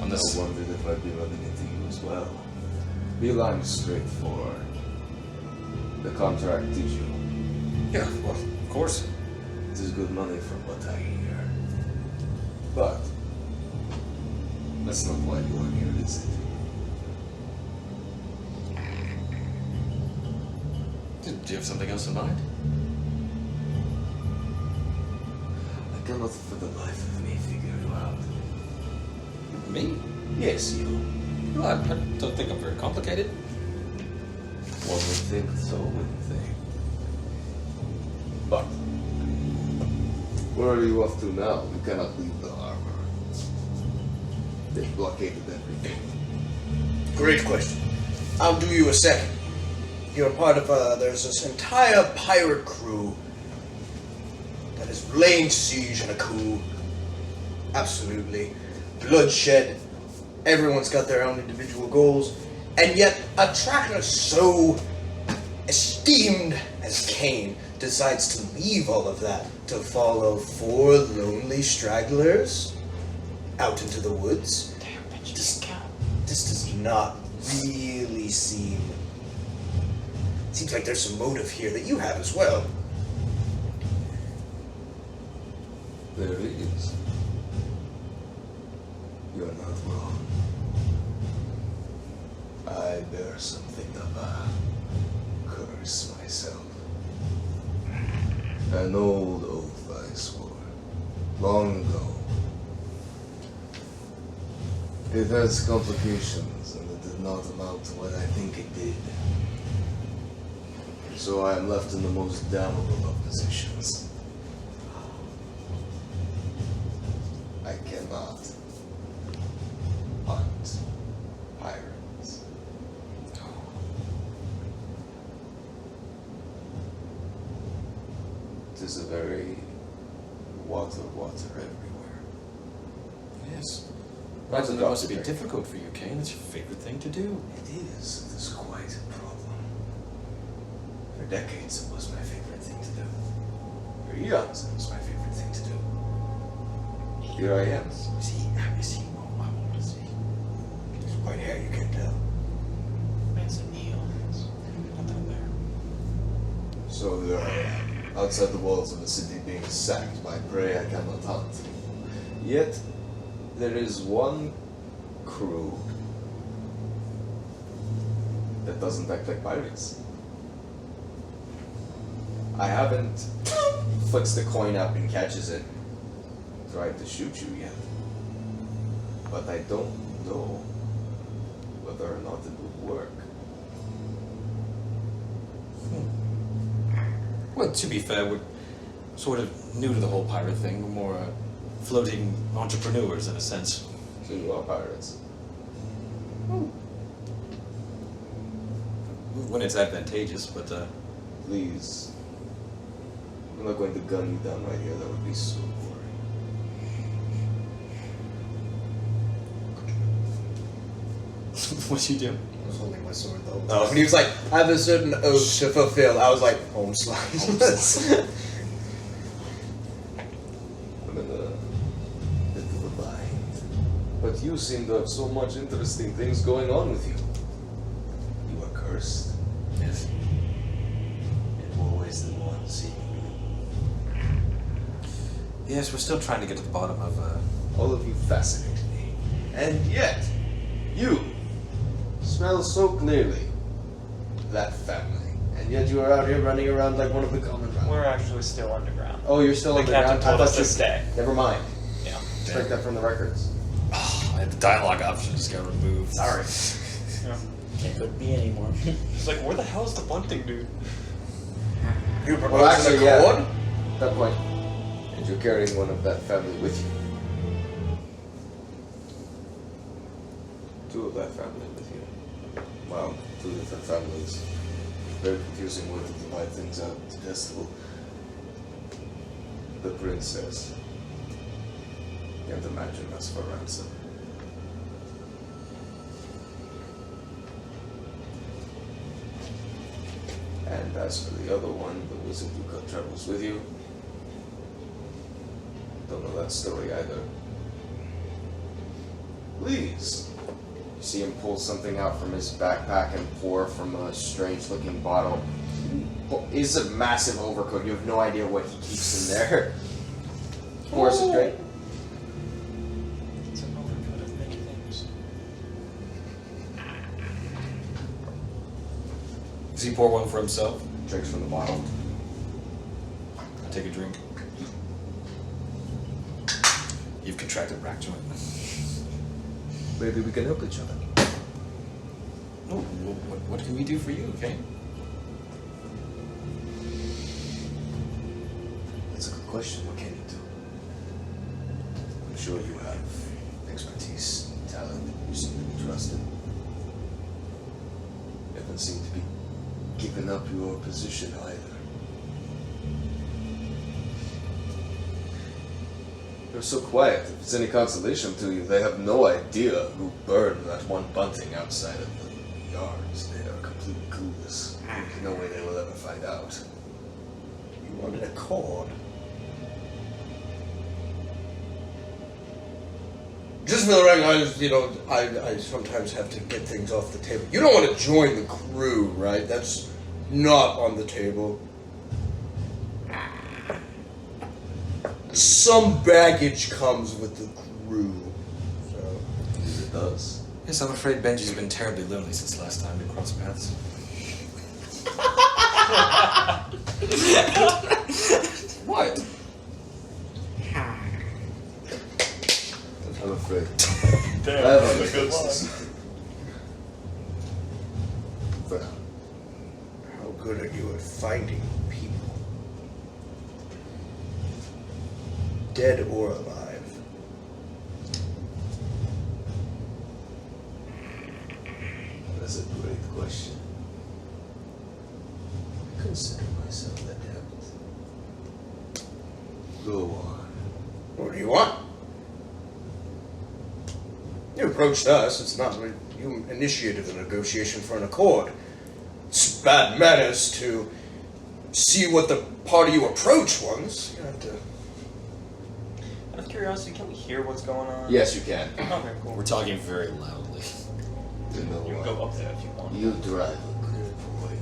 on I this. wondered if I'd be running into you as well. Beeline straight for the contract, did you? Yeah, well, of course. It is good money from what I hear. But that's not why you are here, is it? Do you have something else in mind? I cannot for the life of me figure you out. Me? Yes, you. Well, I don't think I'm very complicated. One would think so, wouldn't they? But where are you off to now? You cannot leave the harbor. They've blockaded everything. Great question. I'll do you a second. You're part of, there's this entire pirate crew that is laying siege in a coup. Absolutely. Bloodshed. Everyone's got their own individual goals. And yet, a tracker so esteemed as Kane decides to leave all of that to follow 4 lonely stragglers out into the woods. This does not really seem... Seems like there's some motive here that you have as well. There is. You're not wrong. I bear something of a curse myself. An old oath I swore, long ago. It has complications, and it did not amount to what I think it did. So I am left in the most damnable of positions. I cannot hunt pirates. It is a very water everywhere. Yes. That's Well, a it must be doctor. difficult for you, Kane. It's your favorite thing to do. It is. It is quite a problem. For decades, it was my favorite thing to do. For eons, it was my favorite thing to do. Here I am. Is he? Oh, I want to see. There's white hair, you can't tell. It's a neons. Nothing there. So there I am, outside the walls of a city being sacked by prey I cannot hunt. Yet, there is one crew that doesn't act like pirates. I haven't flicks the coin up and catches it, tried to shoot you yet. But I don't know whether or not it would work. Well, to be fair, we're sort of new to the whole pirate thing. We're more floating entrepreneurs in a sense. So you are pirates. When it's advantageous, but Please. I'm not going to gun you down right here, that would be so boring. what'd you do? I was holding my sword the whole time. When he was like, I have a certain oath to fulfill, I was like, home slice. I'm in a bit of a bind. But you seem to have so much interesting things going on with you. You are cursed. Yes. In more ways than one, seemingly. Yes, we're still trying to get to the bottom of. All of you fascinate me. And yet, you smell so clearly that family. And yet you are out here running around like one of the common round. We're actually still underground. Oh, you're still The underground? captain told I us thought to you- stay. Never mind. Yeah. Strike that from the records. I had the dialogue option just got removed. Sorry. Yeah. Can't be anymore. It's like, where the hell is the bunting dude? You Well, propose actually, an yeah. accord? At that point, and you're carrying one of that family with you. Two of that family with you. Well, two different families. Very confusing way to divide things out. Detestable. The princess. Can't imagine us for ransom. And as for the other one, the wizard who travels with you, don't know that story either. Please. You see him pull something out from his backpack and pour from a strange-looking bottle. It's a massive overcoat. You have no idea what he keeps in there. Pours a drink. It's an overcoat of many things. Does he pour one for himself? Drinks from the bottle. I take a drink. You've contracted rack joint. Maybe we can help each other. Oh, what can we do for you, okay? That's a good question. What can you do? I'm sure you have expertise, talent. You seem to be trusted. You haven't seemed to be giving up your position either. You're so quiet. If it's any consolation to you, they have no idea who burned that one bunting outside of the yards. They are completely clueless. There's no way they will ever find out. You want an accord? Just for the record, I sometimes have to get things off the table. You don't want to join the crew, right? That's not on the table. Some baggage comes with the crew. So. It does. Yes, I'm afraid Benji's been terribly lonely since last time we crossed paths. What? I'm afraid. Damn, I have that's other a good places. How good are you at dead or alive? That's a great question. I consider myself adept. Go on. What do you want? You approached us. It's not you initiated the negotiation for an accord. It's bad manners to see what the party you approach wants. You have to. Out of curiosity, can we hear what's going on? Yes, you can. Okay, cool. We're talking very loudly. You know You can what? go up there if you want. You drive a good point.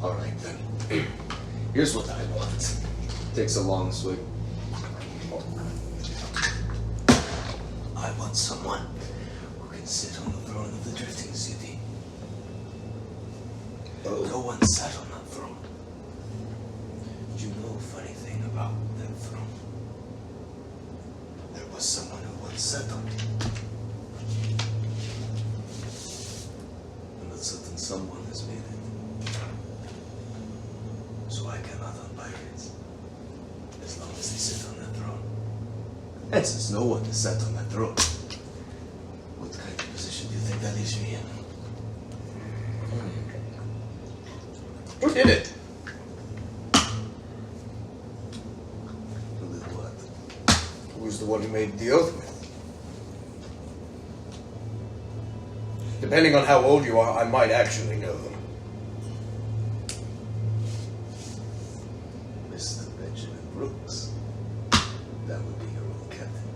Alright then. Here's what I want. Takes a long swig. I want someone who can sit on the throne of the drifting city. No one sat on that throne. Do you know a funny thing about that throne? There was someone who once sat on it. And that certain someone has made it. So I cannot hunt pirates. As long as they sit on that throne. And since no one has sat on that throne, what kind of position do you think that leaves me in? Who did it? Who did what? Who's the one who made the oath with? Depending on how old you are, I might actually know them. Mr. Benjamin Brooks. That would be your old captain.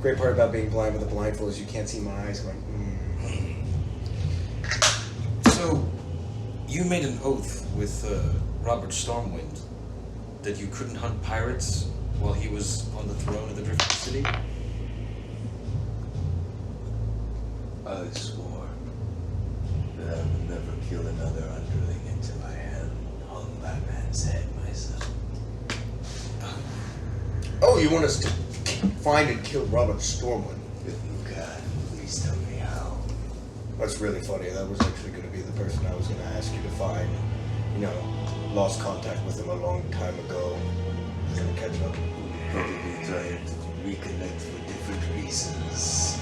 Great part about being blind with a blindfold is you can't see my eyes going, So, you made an oath with Robert Stormwind that you couldn't hunt pirates while he was on the throne of the Drifting City? I swore that I would never kill another underling until I had hung that man's head myself. Oh, you want us to find and kill Robert Stormwind? If you can, please tell me how. That's really funny. That was actually going to be the person I was going to ask you to find. You know, lost contact with him a long time ago. He's going to catch up. Probably trying to reconnect for different reasons.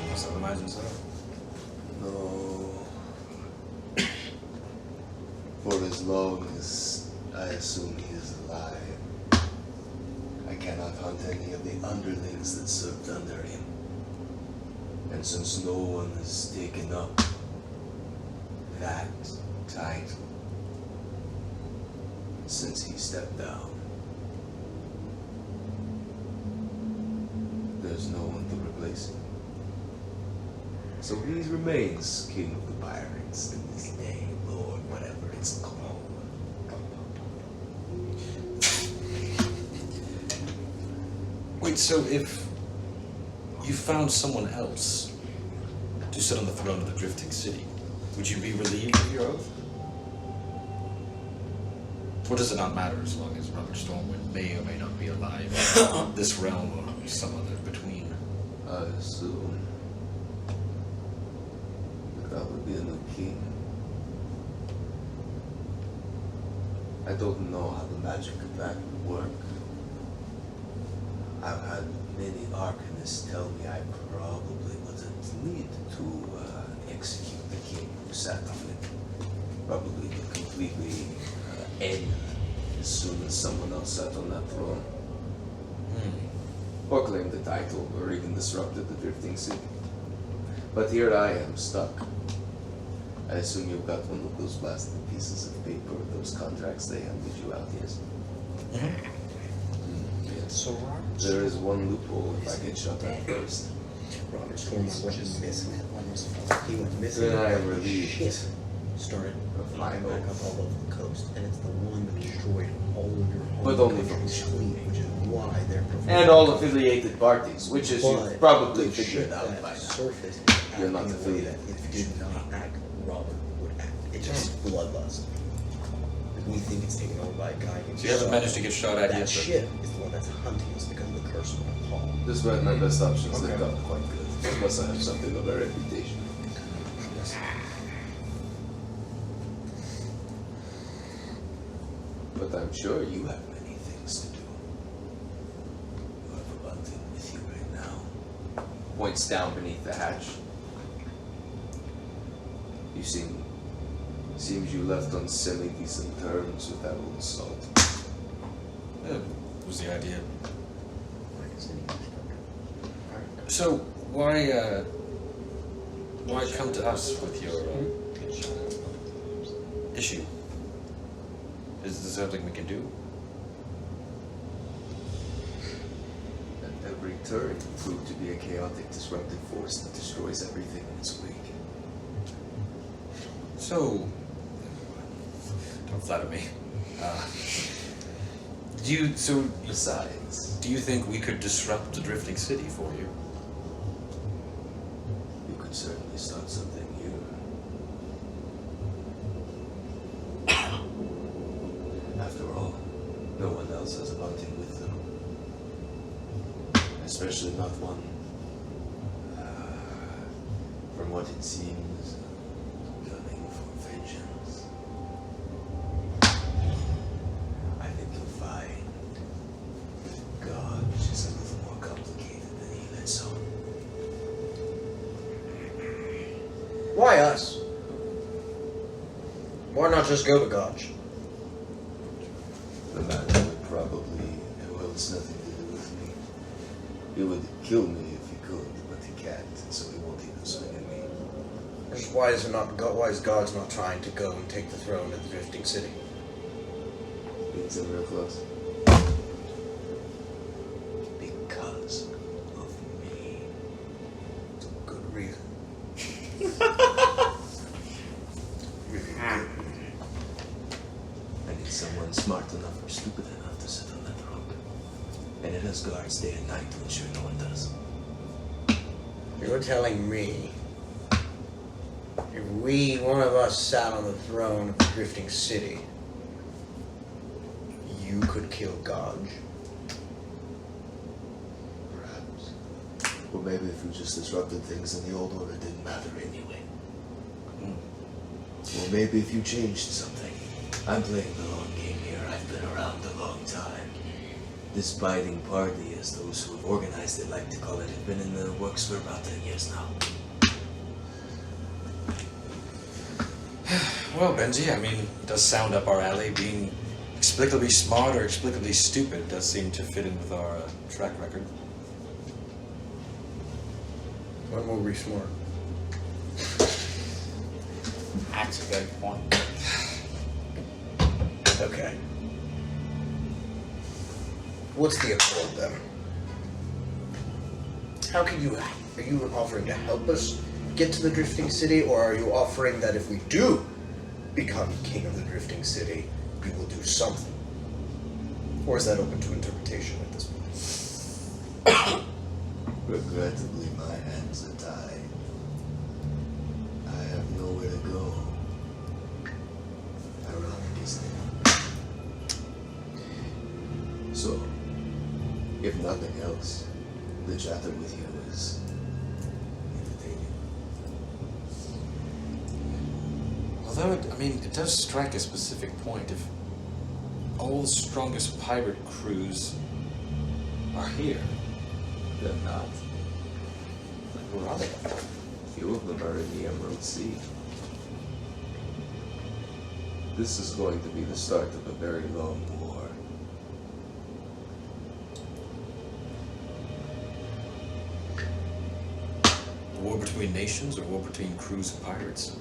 Yes, I imagine so. No. For as long as I assume he is alive, I cannot hunt any of the underlings that served under him. And since no one has taken up that title since he stepped down, there's no one to replace him. So he remains king of the pirates in this name, Lord, whatever it's called. Wait, so if you found someone else to sit on the throne of the Drifting City, would you be relieved of your oath? Or does it not matter as long as Robert Stormwind may or may not be alive in this realm or some other between? I assume that I would be a new king. I don't know how the magic of that would work. I've had many arcanists tell me I probably wouldn't need to execute the king who sat on it. Probably would completely end as soon as someone else sat on that throne. Or claimed the title, or even disrupted the Drifting City. But here I am, stuck. I assume you've got one of those blasted pieces of paper, those contracts they handed you out, yes? Mm-hmm. Yes. So Robert There is one loophole if I get shot at first. Robert Stormwind went missing. He went missing. Then I am relieved. Shit started of my flying back up oath. all over the coast, and it's the one that destroyed all of your home But only from country's fleet, which is why they're And all affiliated parties, which is But you've probably the figured ship out that by now. surfaced You're not acting the way affiliated. that if it did not act, Robert would act. It's just bloodlust. We think it's taken over by a guy named So you haven't managed to get shot at That yet, but ship is the one that's hunting us because of the curse of the hall. This were my best options. They've got quite good. must have something of a reputation. Yes. But I'm sure you have many things to do. You have a bunting with you right now. Points down beneath the hatch. Seems you left on semi-decent terms with that old salt. That was the idea. So why come to us with your issue? Is there something we can do? At every turn, you prove to be a chaotic, disruptive force that destroys everything in its wake. So, don't flatter me. Besides, do you think we could disrupt the drifting city for you? you could certainly start something new. After all, no one else has a bunting with them. Especially not one, from what it seems, gunning for vengeance. I think you'll find God is a little more complicated than he lets on. Why us? Why not just go to Gotch? The man would probably, well, it's nothing to do with me. He would kill me if he could, but he can't, so he won't even swing at me. Why is God's not trying to go and take the throne of the Drifting City? Means him real close. Because of me. Good reason. I need someone smart enough or stupid enough to sit on that throne. And it has guards day and night to ensure no one does. You're telling me if one of us sat on the throne of the Drifting City, you could kill Godge? Perhaps. Or maybe if you just disrupted things and the old order didn't matter anyway. Or maybe if you changed something. I'm playing the long game here. I've been around a long time. This biding party, as those who have organized it like to call it, have been in the works for about 10 years now. Well, Benji, I mean, it does sound up our alley. Being explicably smart or explicably stupid does seem to fit in with our track record. When will we smart? That's a good point. Okay. What's the accord then? How can you? Are you offering to help us get to the Drifting City, or are you offering that if we do become king of the Drifting City, we will do something? Or is that open to interpretation at this point? Regrettably, my hands are tied. I have nowhere to go. Ironic, isn't it? So, if nothing else, the chatter with you is entertaining. Although, it does strike a specific point. If all the strongest pirate crews are here, They're not. where are they? Few of them are in the Emerald Sea. This is going to be the start of a very long war. War between nations or war between crews of pirates?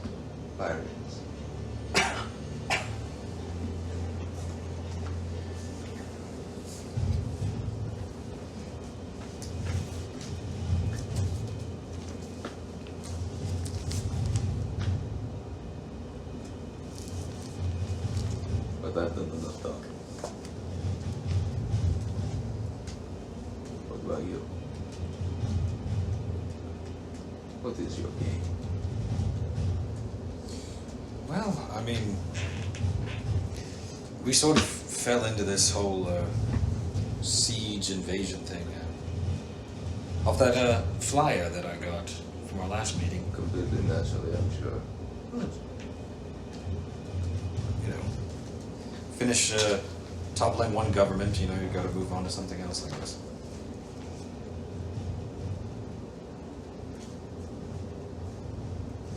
Pirates. But I've done enough talking. What about you? What is your game? Well, we sort of fell into this whole siege invasion thing Of that flyer that I got from our last meeting. Completely naturally, I'm sure. You know, finish toppling one government, you know, you gotta move on to something else, I guess.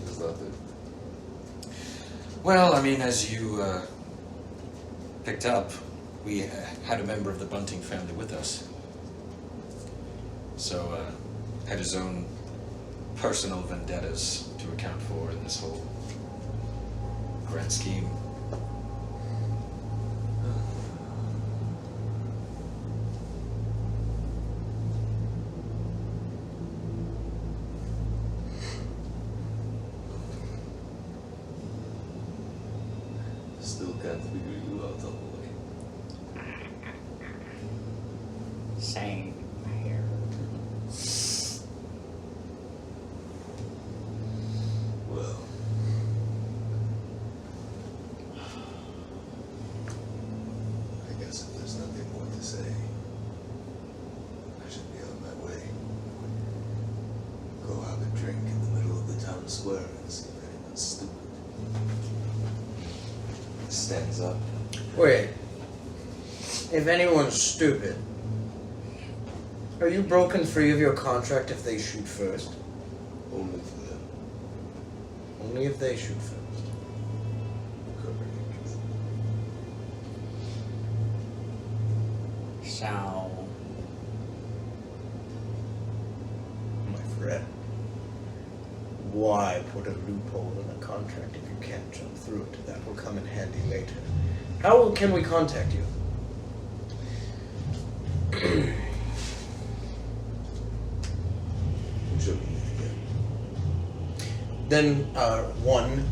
Is that it? Well, I mean, as you picked up, we had a member of the Bunting family with us. So, had his own personal vendettas to account for in this whole grand scheme. Still can't figure you out all the way. Same here. Well, I guess if there's nothing more to say, I should be on my way. Go have a drink in the middle of the town square and see if anyone's stupid. Stands up. Wait. If anyone's stupid, are you broken free of your contract if they shoot first? Only for them. Only if they shoot first. Correct. So, My friend, why put a loophole in a contract if you can't jump through it? That will come in handy later. How can we contact you? I'm sure we meet again. Then, one,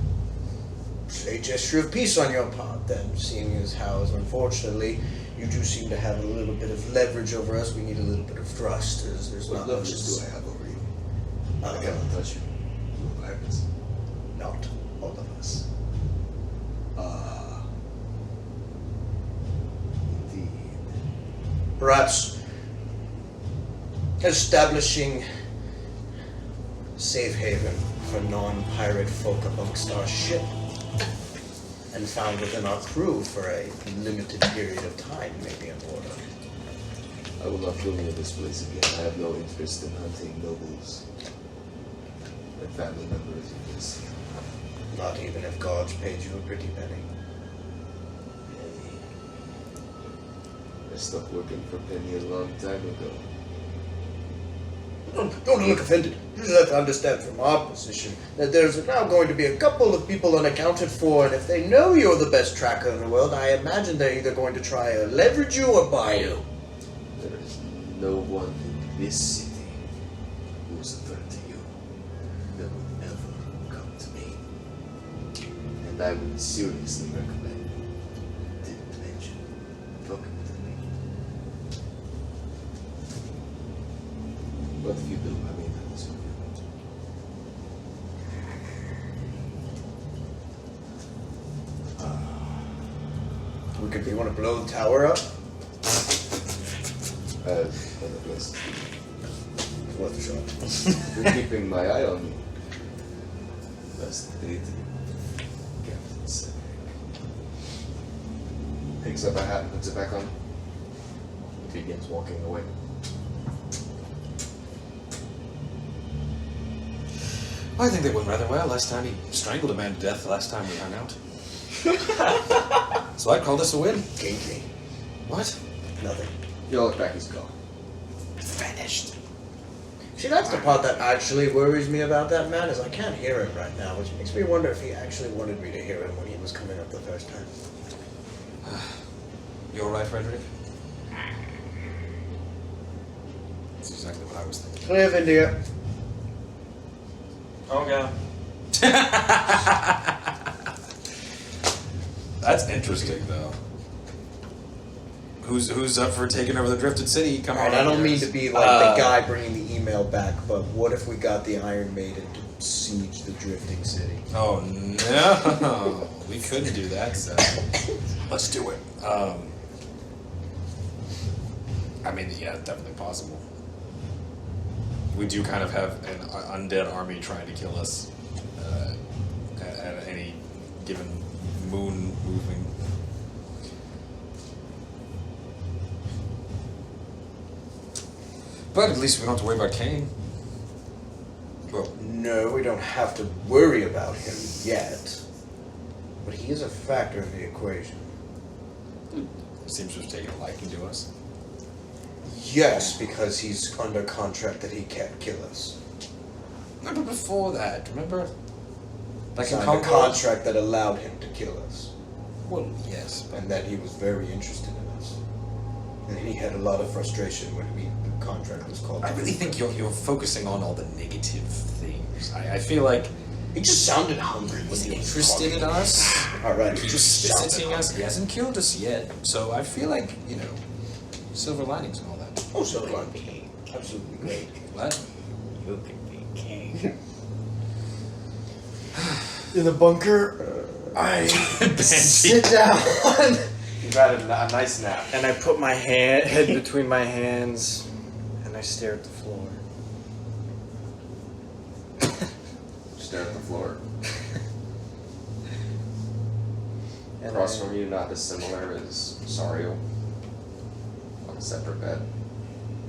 a gesture of peace on your part, then, seeing as how, unfortunately, you do seem to have a little bit of leverage over us. We need a little bit of trust, as there's What not leverage much. do I have over you? I cannot touch you. You are pirates. Not all of us. Ah. Indeed. Perhaps establishing safe haven for non-pirate folk amongst our ship and found within our crew for a limited period of time may be in order. I will not go near this place again. I have no interest in hunting nobles and family members of this. Not even if gods paid you a pretty penny. I stopped working for Penny a long time ago. Don't look offended. You just have to understand from our position that there's now going to be a couple of people unaccounted for, and if they know you're the best tracker in the world, I imagine they're either going to try to leverage you or buy you. There is no one in this city who is a threat to you that would ever come to me. And I would seriously recommend you didn't mention talking to me. What if you do? I mean, that is You want to blow the tower up? Yes. Worth a shot. You're keeping my eye on you. Best date, Captain Cedric. Picks up a hat and puts it back on. Begins walking away. I think they went rather well last time. He strangled a man to death the last time we hung out. So I'd call this a win. Kinky. What? Nothing. Y'all look back, he's gone. Finished. See, that's the part that actually worries me about that man, is I can't hear him right now, which makes me wonder if he actually wanted me to hear him when he was coming up the first time. You alright, Frederick? That's exactly what I was thinking. Clear of India. Oh god. That's interesting, though. Who's up for taking over the Drifted City? Come on. Alright, I don't mean to be like Uh, the guy bringing the email back, but what if we got the Iron Maiden to siege the Drifting City? Oh no, we couldn't do that. So let's do it. I mean, yeah, definitely possible. we do kind of have an undead army trying to kill us at any given moon moving. But at least we don't have to worry about Kane. Well, No, we don't have to worry about him yet. But he is a factor in the equation. seems to have taken a liking to us. Yes, because he's under contract that he can't kill us. No, but before that, remember? Like in Signed a Congo? contract that allowed him to kill us. Well, yes. And that he was very interested in us. And he had a lot of frustration when the contract was called. I really think you're focusing on all the negative things. I feel like he just sounded hungry. He's interested in us. All right, He's just visiting us. He hasn't killed us yet, so I feel like silver linings and all that. Oh, silver linings, absolutely great. What? You could be king. In the bunker, I sit down. You've had a nice nap. And I put my head between my hands and I stare at the floor. Stare at the floor. And Across from you, not dissimilar, is Sario. On a separate bed.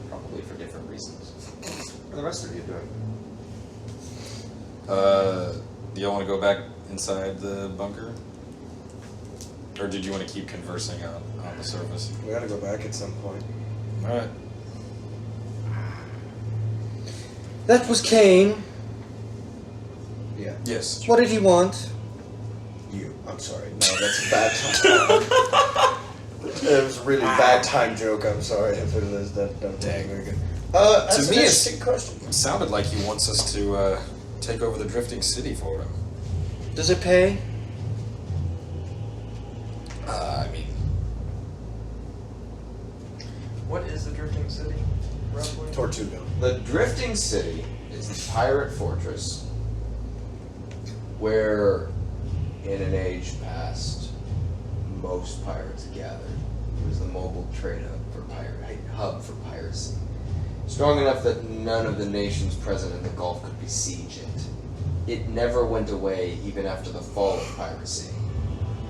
Probably for different reasons. What are the rest of you doing? Do y'all want to go back inside the bunker? Or did you want to keep conversing on the surface? We gotta go back at some point. Alright. that was Cain. Yeah. Yes. What did he want? You. I'm sorry. No, that's a bad time. It was a really bad time joke. I'm sorry if it is. That wasn't very good. That's To an me, interesting question. it sounded like he wants us to take over the drifting city for him. Does it pay? I mean, What is the drifting city, roughly? Tortuga. The Drifting City is the pirate fortress where, in an age past, most pirates gathered. It was the mobile trade hub for piracy. Strong enough that none of the nations present in the Gulf could besiege it. It never went away even after the fall of piracy.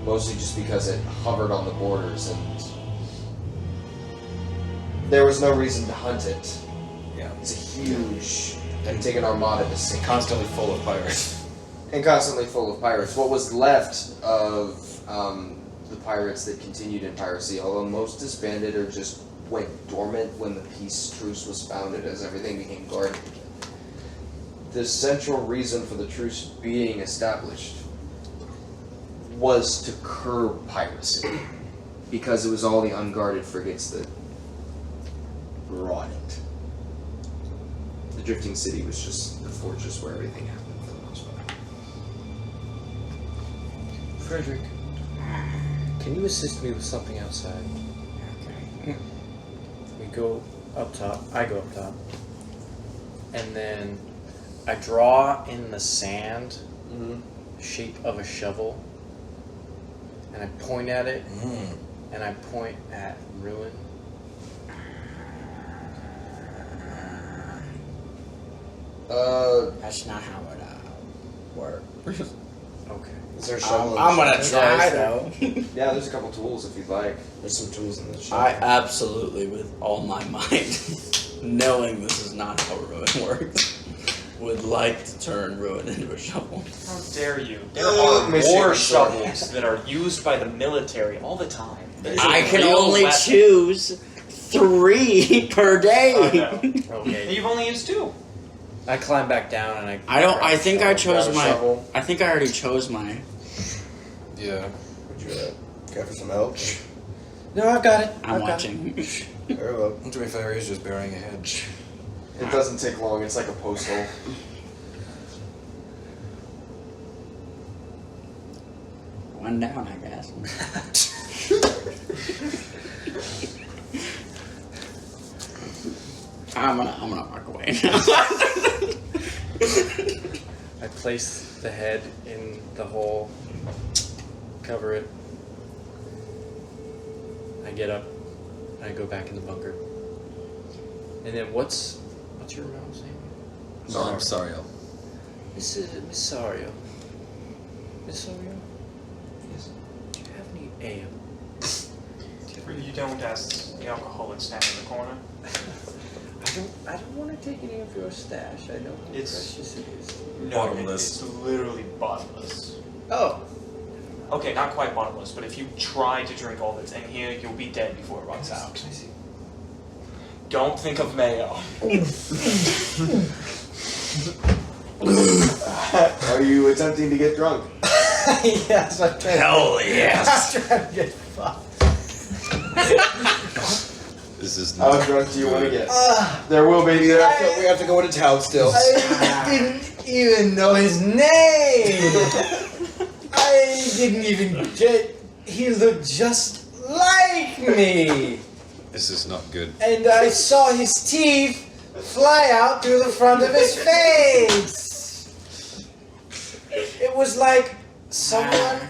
Mostly just because it hovered on the borders and there was no reason to hunt it. yeah. It's a huge, and take an armada to sink. Constantly full of pirates. And constantly full of pirates. What was left of the pirates that continued in piracy, although most disbanded or just went dormant when the peace truce was founded as everything became guarded again. The central reason for the truce being established was to curb piracy, because it was all the unguarded frigates that brought it. The Drifting City was just the fortress where everything happened for the most part. Frederick, can you assist me with something outside? Okay. We go up top. I go up top. And then I draw in the sand shape of a shovel. And I point at it. And I point at Ruin. That's not how it works. Okay. Is there a shovel? I'm in the gonna shop? try though. Yeah, there's a couple tools if you'd like. There's some tools in the shop. I absolutely, with all my might, knowing this is not how Ruin works, would like to turn Ruin into a shovel. How dare you? There are Mission war sword. shovels that are used by the military all the time. That is a I can real only weapon. choose 3 per day. I know. Okay. You've only used 2. I climb back down and I think I chose grab a my. shovel. I think I already chose my. Yeah. Would you care for some help? No, I've got it. I'm I've got watching. Very well. To be fair, he's just burying a head. It doesn't take long, it's like a postal. One down, I guess. I'm gonna walk away now. I place the head in the hole, cover it. I get up, and I go back in the bunker. And then what's your mom's name? No, I'm sorry. Miss Sario. Miss Sario? Yes. Do you have any ale? You don't ask the alcoholic standing in the corner. I don't want to take any of your stash. I know how precious it is. No, Bottomless. It's literally bottomless. Oh. Okay, not quite bottomless, but if you try to drink all that's in here, you'll be dead before it runs out. I see. Don't think of mayo. Are you attempting to get drunk? Yes, I'm trying. Hell yes. I'm trying to get fucked. This is How not drunk do you want to good. get? There will be. We have to go into town still. I didn't even know his name. I didn't even get. He looked just like me, This is not good. and I saw his teeth fly out through the front of his face. It was like someone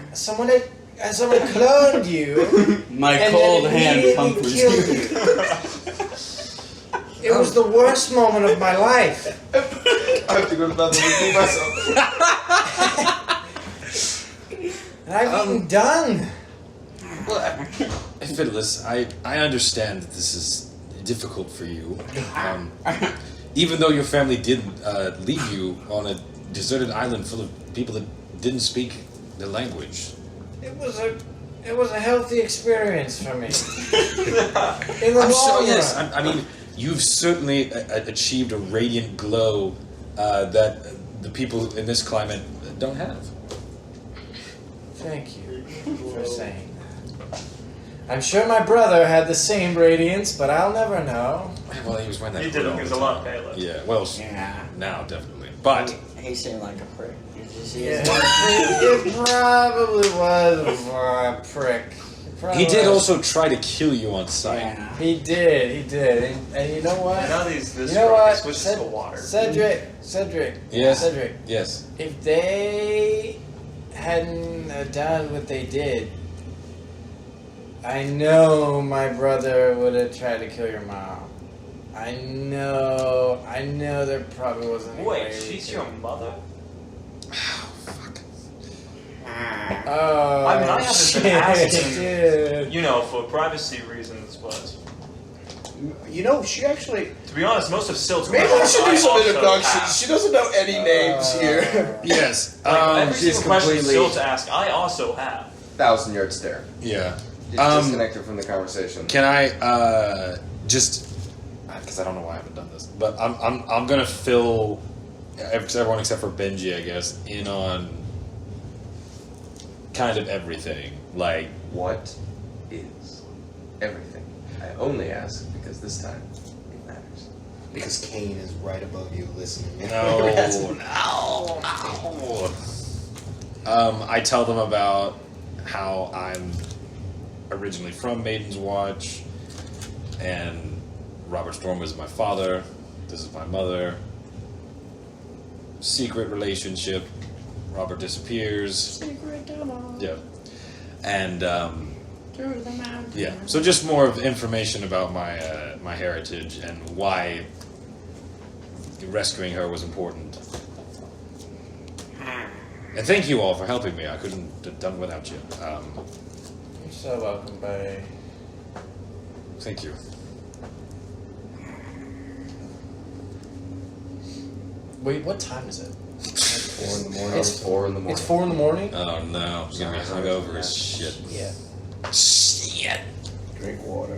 cloned you. My and cold then hand immediately comforts killed you. you. It was the worst moment of my life. I have to go to the bathroom and pee myself. And I've eaten dung. Fiddless, I understand that this is difficult for you. Even though your family did leave you on a deserted island full of people that didn't speak the language. It was a healthy experience for me. In the I'm sure, long yes. run. I mean, you've certainly achieved a radiant glow that the people in this climate don't have. Thank you for saying that. I'm sure my brother had the same radiance, but I'll never know. Well, he was wearing that. He hood did. all He was the a lot time. paler. Yeah. Well, Yeah. now definitely. But He seemed like a prick. Did you see Yeah, his it probably was a prick. It probably he did was. also try to kill you on sight. Yeah. He did, and you know what? Now this You know rock what? switches to water. Cedric. Yes. Cedric. Yes. If they hadn't done what they did, I know my brother would have tried to kill your mom. I know there probably wasn't any way Wait, we she's could- your mother? Oh, I mean, I haven't shit, been asking, dude. you know, for privacy reasons, but You know, she actually. to be honest, most of Silt's Maybe I should do questions some I also introductions. have. She doesn't know any names here. Yes. Like, every she's single question completely- Silt asked, I also have. 1,000-yard stare. Yeah. Just disconnect her from the conversation. Can I just because I don't know why I haven't done this, but I'm gonna fill everyone except for Benji, I guess, in on kind of everything. Like What is everything? I only ask because this time it matters. Because Kane is right above you listening. no. I tell them about how I'm originally from Maiden's Watch, and Robert Storm is my father. This is my mother. Secret relationship. Robert disappears. Secret tunnel Yeah, and through the mountain. yeah. So just more of information about my my heritage and why rescuing her was important. And thank you all for helping me. I couldn't have done without you. You're so welcome, buddy. Thank you. Wait, what time is it? 4 in the morning. It's 4 in the morning. It's 4 in the morning? Oh no, I'm gonna be hungover as shit. Yeah. Shit. Drink water.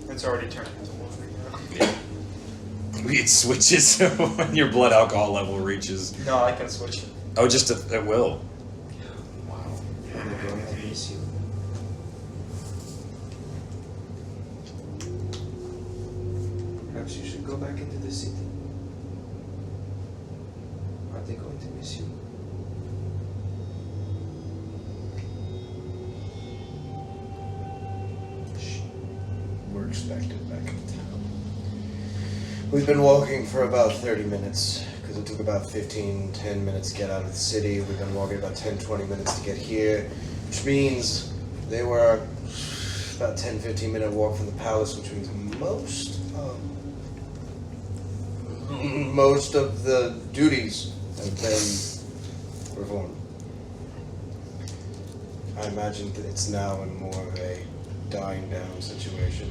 It's already turned into water. It switches when your blood alcohol level reaches. No, I can switch it. Oh, just it will. I'm going to miss you. Perhaps you should go back into the city. Are they going to miss you? We're expected back in town. We've been walking for about 30 minutes because it took about 10 minutes to get out of the city. We've been walking about 10-20 minutes to get here, which means they were about 10-15 minute walk from the palace, which means most of most of the duties have been performed. I imagine that it's now in more of a dying down situation.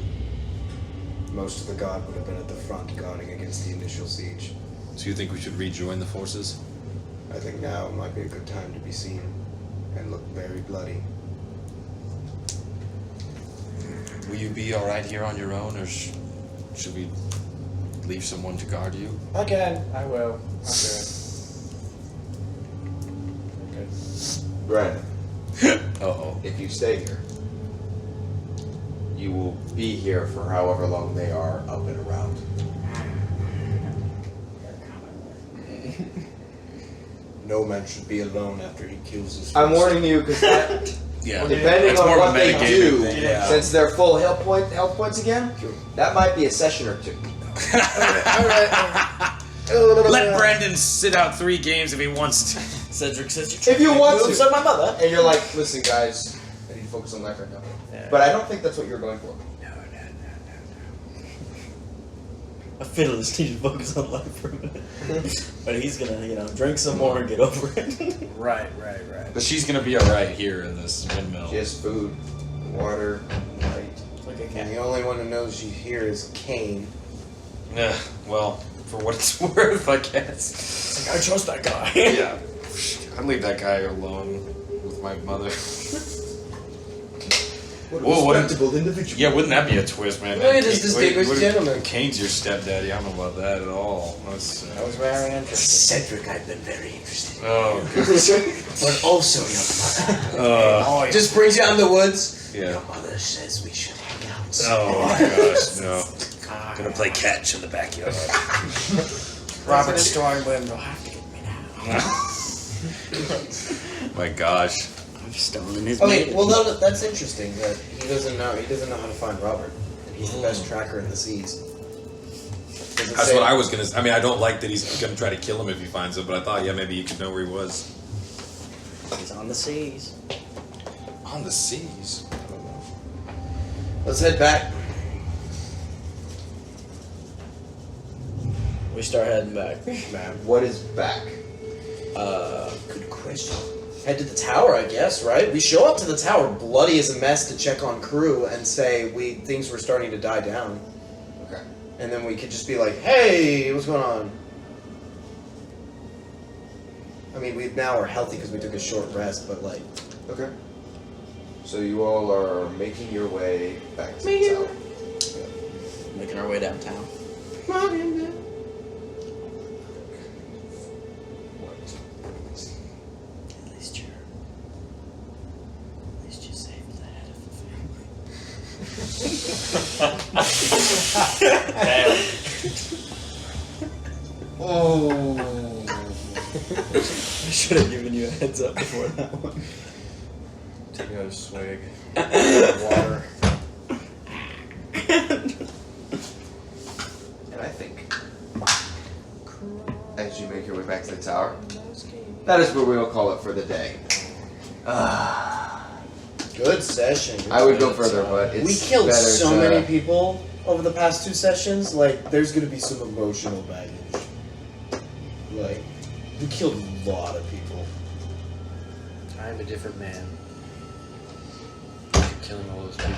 Most of the guard would have been at the front guarding against the initial siege. So you think we should rejoin the forces? I think now might be a good time to be seen and look very bloody. Will you be all right here on your own, or should we leave someone to guard you? I can. I will. I'll do it. Okay. Brandon, Uh-oh. if you stay here, you will be here for however long they are up and around. No man should be alone after he kills his I'm warning you because Yeah. depending That's on more of what a they metagaming do, thing, yeah. since they're full health points again, that might be a session or two. Let Brandon sit out 3 games if he wants to. Cedric says If you want moves to. like my mother. And you're like, listen, guys, I need to focus on life right now. Yeah. But I don't think that's what you're going for. I feel this need to focus on life for a minute. But he's gonna, drink some more and get over it. Right. But she's gonna be alright here in this windmill. Just food, water, light. Like a And cat. the only one who knows she's here is Kane. Yeah, well, for what it's worth, I guess. It's like, I trust that guy. Yeah. I'd leave that guy alone with my mother. What a Whoa, what a- respectable individual. Yeah, wouldn't that be a twist, man? Look at this distinguished gentleman. Kane's your stepdaddy. I don't know about that at all. That's, That was very interesting. Cedric, I've been very interested. oh, But also your mother. Just brings you out in the woods. yeah. Your mother says we should hang out. Oh my gosh, no. Gonna play catch in the backyard. Robert Stormwind will have to get me now. My gosh. I've stolen his Okay, maiden. well that's interesting that he doesn't know how to find Robert. And he's the best tracker in the seas. That's what I was gonna. I mean, I don't like that he's gonna try to kill him if he finds him, but I thought, yeah, maybe you could know where he was. He's on the seas. On the seas. I don't know. Let's head back. We start heading back. What is back? Good question. Head to the tower, I guess, right? We show up to the tower bloody as a mess to check on crew and say things were starting to die down. Okay. And then we could just be like, hey, what's going on? I mean, we now are healthy because we took a short rest, but like... Okay. So you all are making your way back to the tower. Making our way downtown. At least you're saved the head of the family. Oh. I should have given you a heads up before that one. Take another swig. Water. And I think, as you make your way back to the tower, that is where we'll call it for the day. Good session. I would go further, but it's we killed better so to- many people over the past 2 sessions. Like, there's gonna be some emotional baggage. Like, we killed a lot of people. I am a different man. After killing all those people.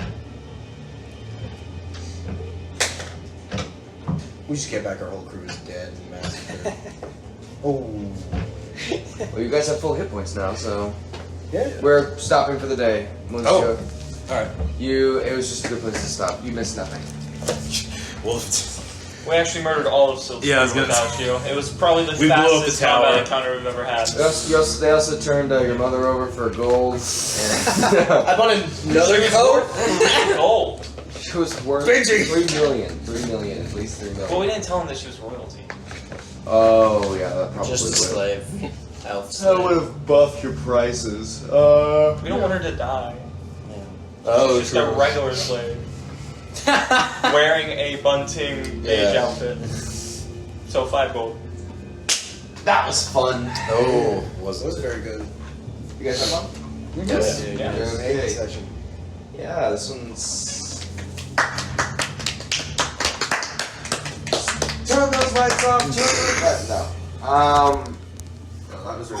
We just get back, our whole crew is dead and massacred. Oh. Well, you guys have full hit points now, so Yeah. we're stopping for the day. Monsieur. Alright. It was just a good place to stop. You missed nothing. Well, We actually murdered all of Sildrani Yeah, I was gonna without you. It was probably the We blew up the fastest tower. combat encounter we've ever had. They also turned your mother over for gold, and I bought another coat. Gold. she was worth Benji. 3 million. 3 million, at least 3 Well, we million. didn't tell him that she was royalty. Oh yeah, that probably Just a would. slave. Elf That slave. would have buffed your prices. We don't want her to die. Oh, She's just a regular slave. Wearing a bunting beige Yeah. outfit. So 5 gold. That was fun. oh, That was was it? very good. You guys have fun? Yes. Yeah. Amazing Okay. session. Yeah, this one's. Turn those lights Knock off turn. No. No, that was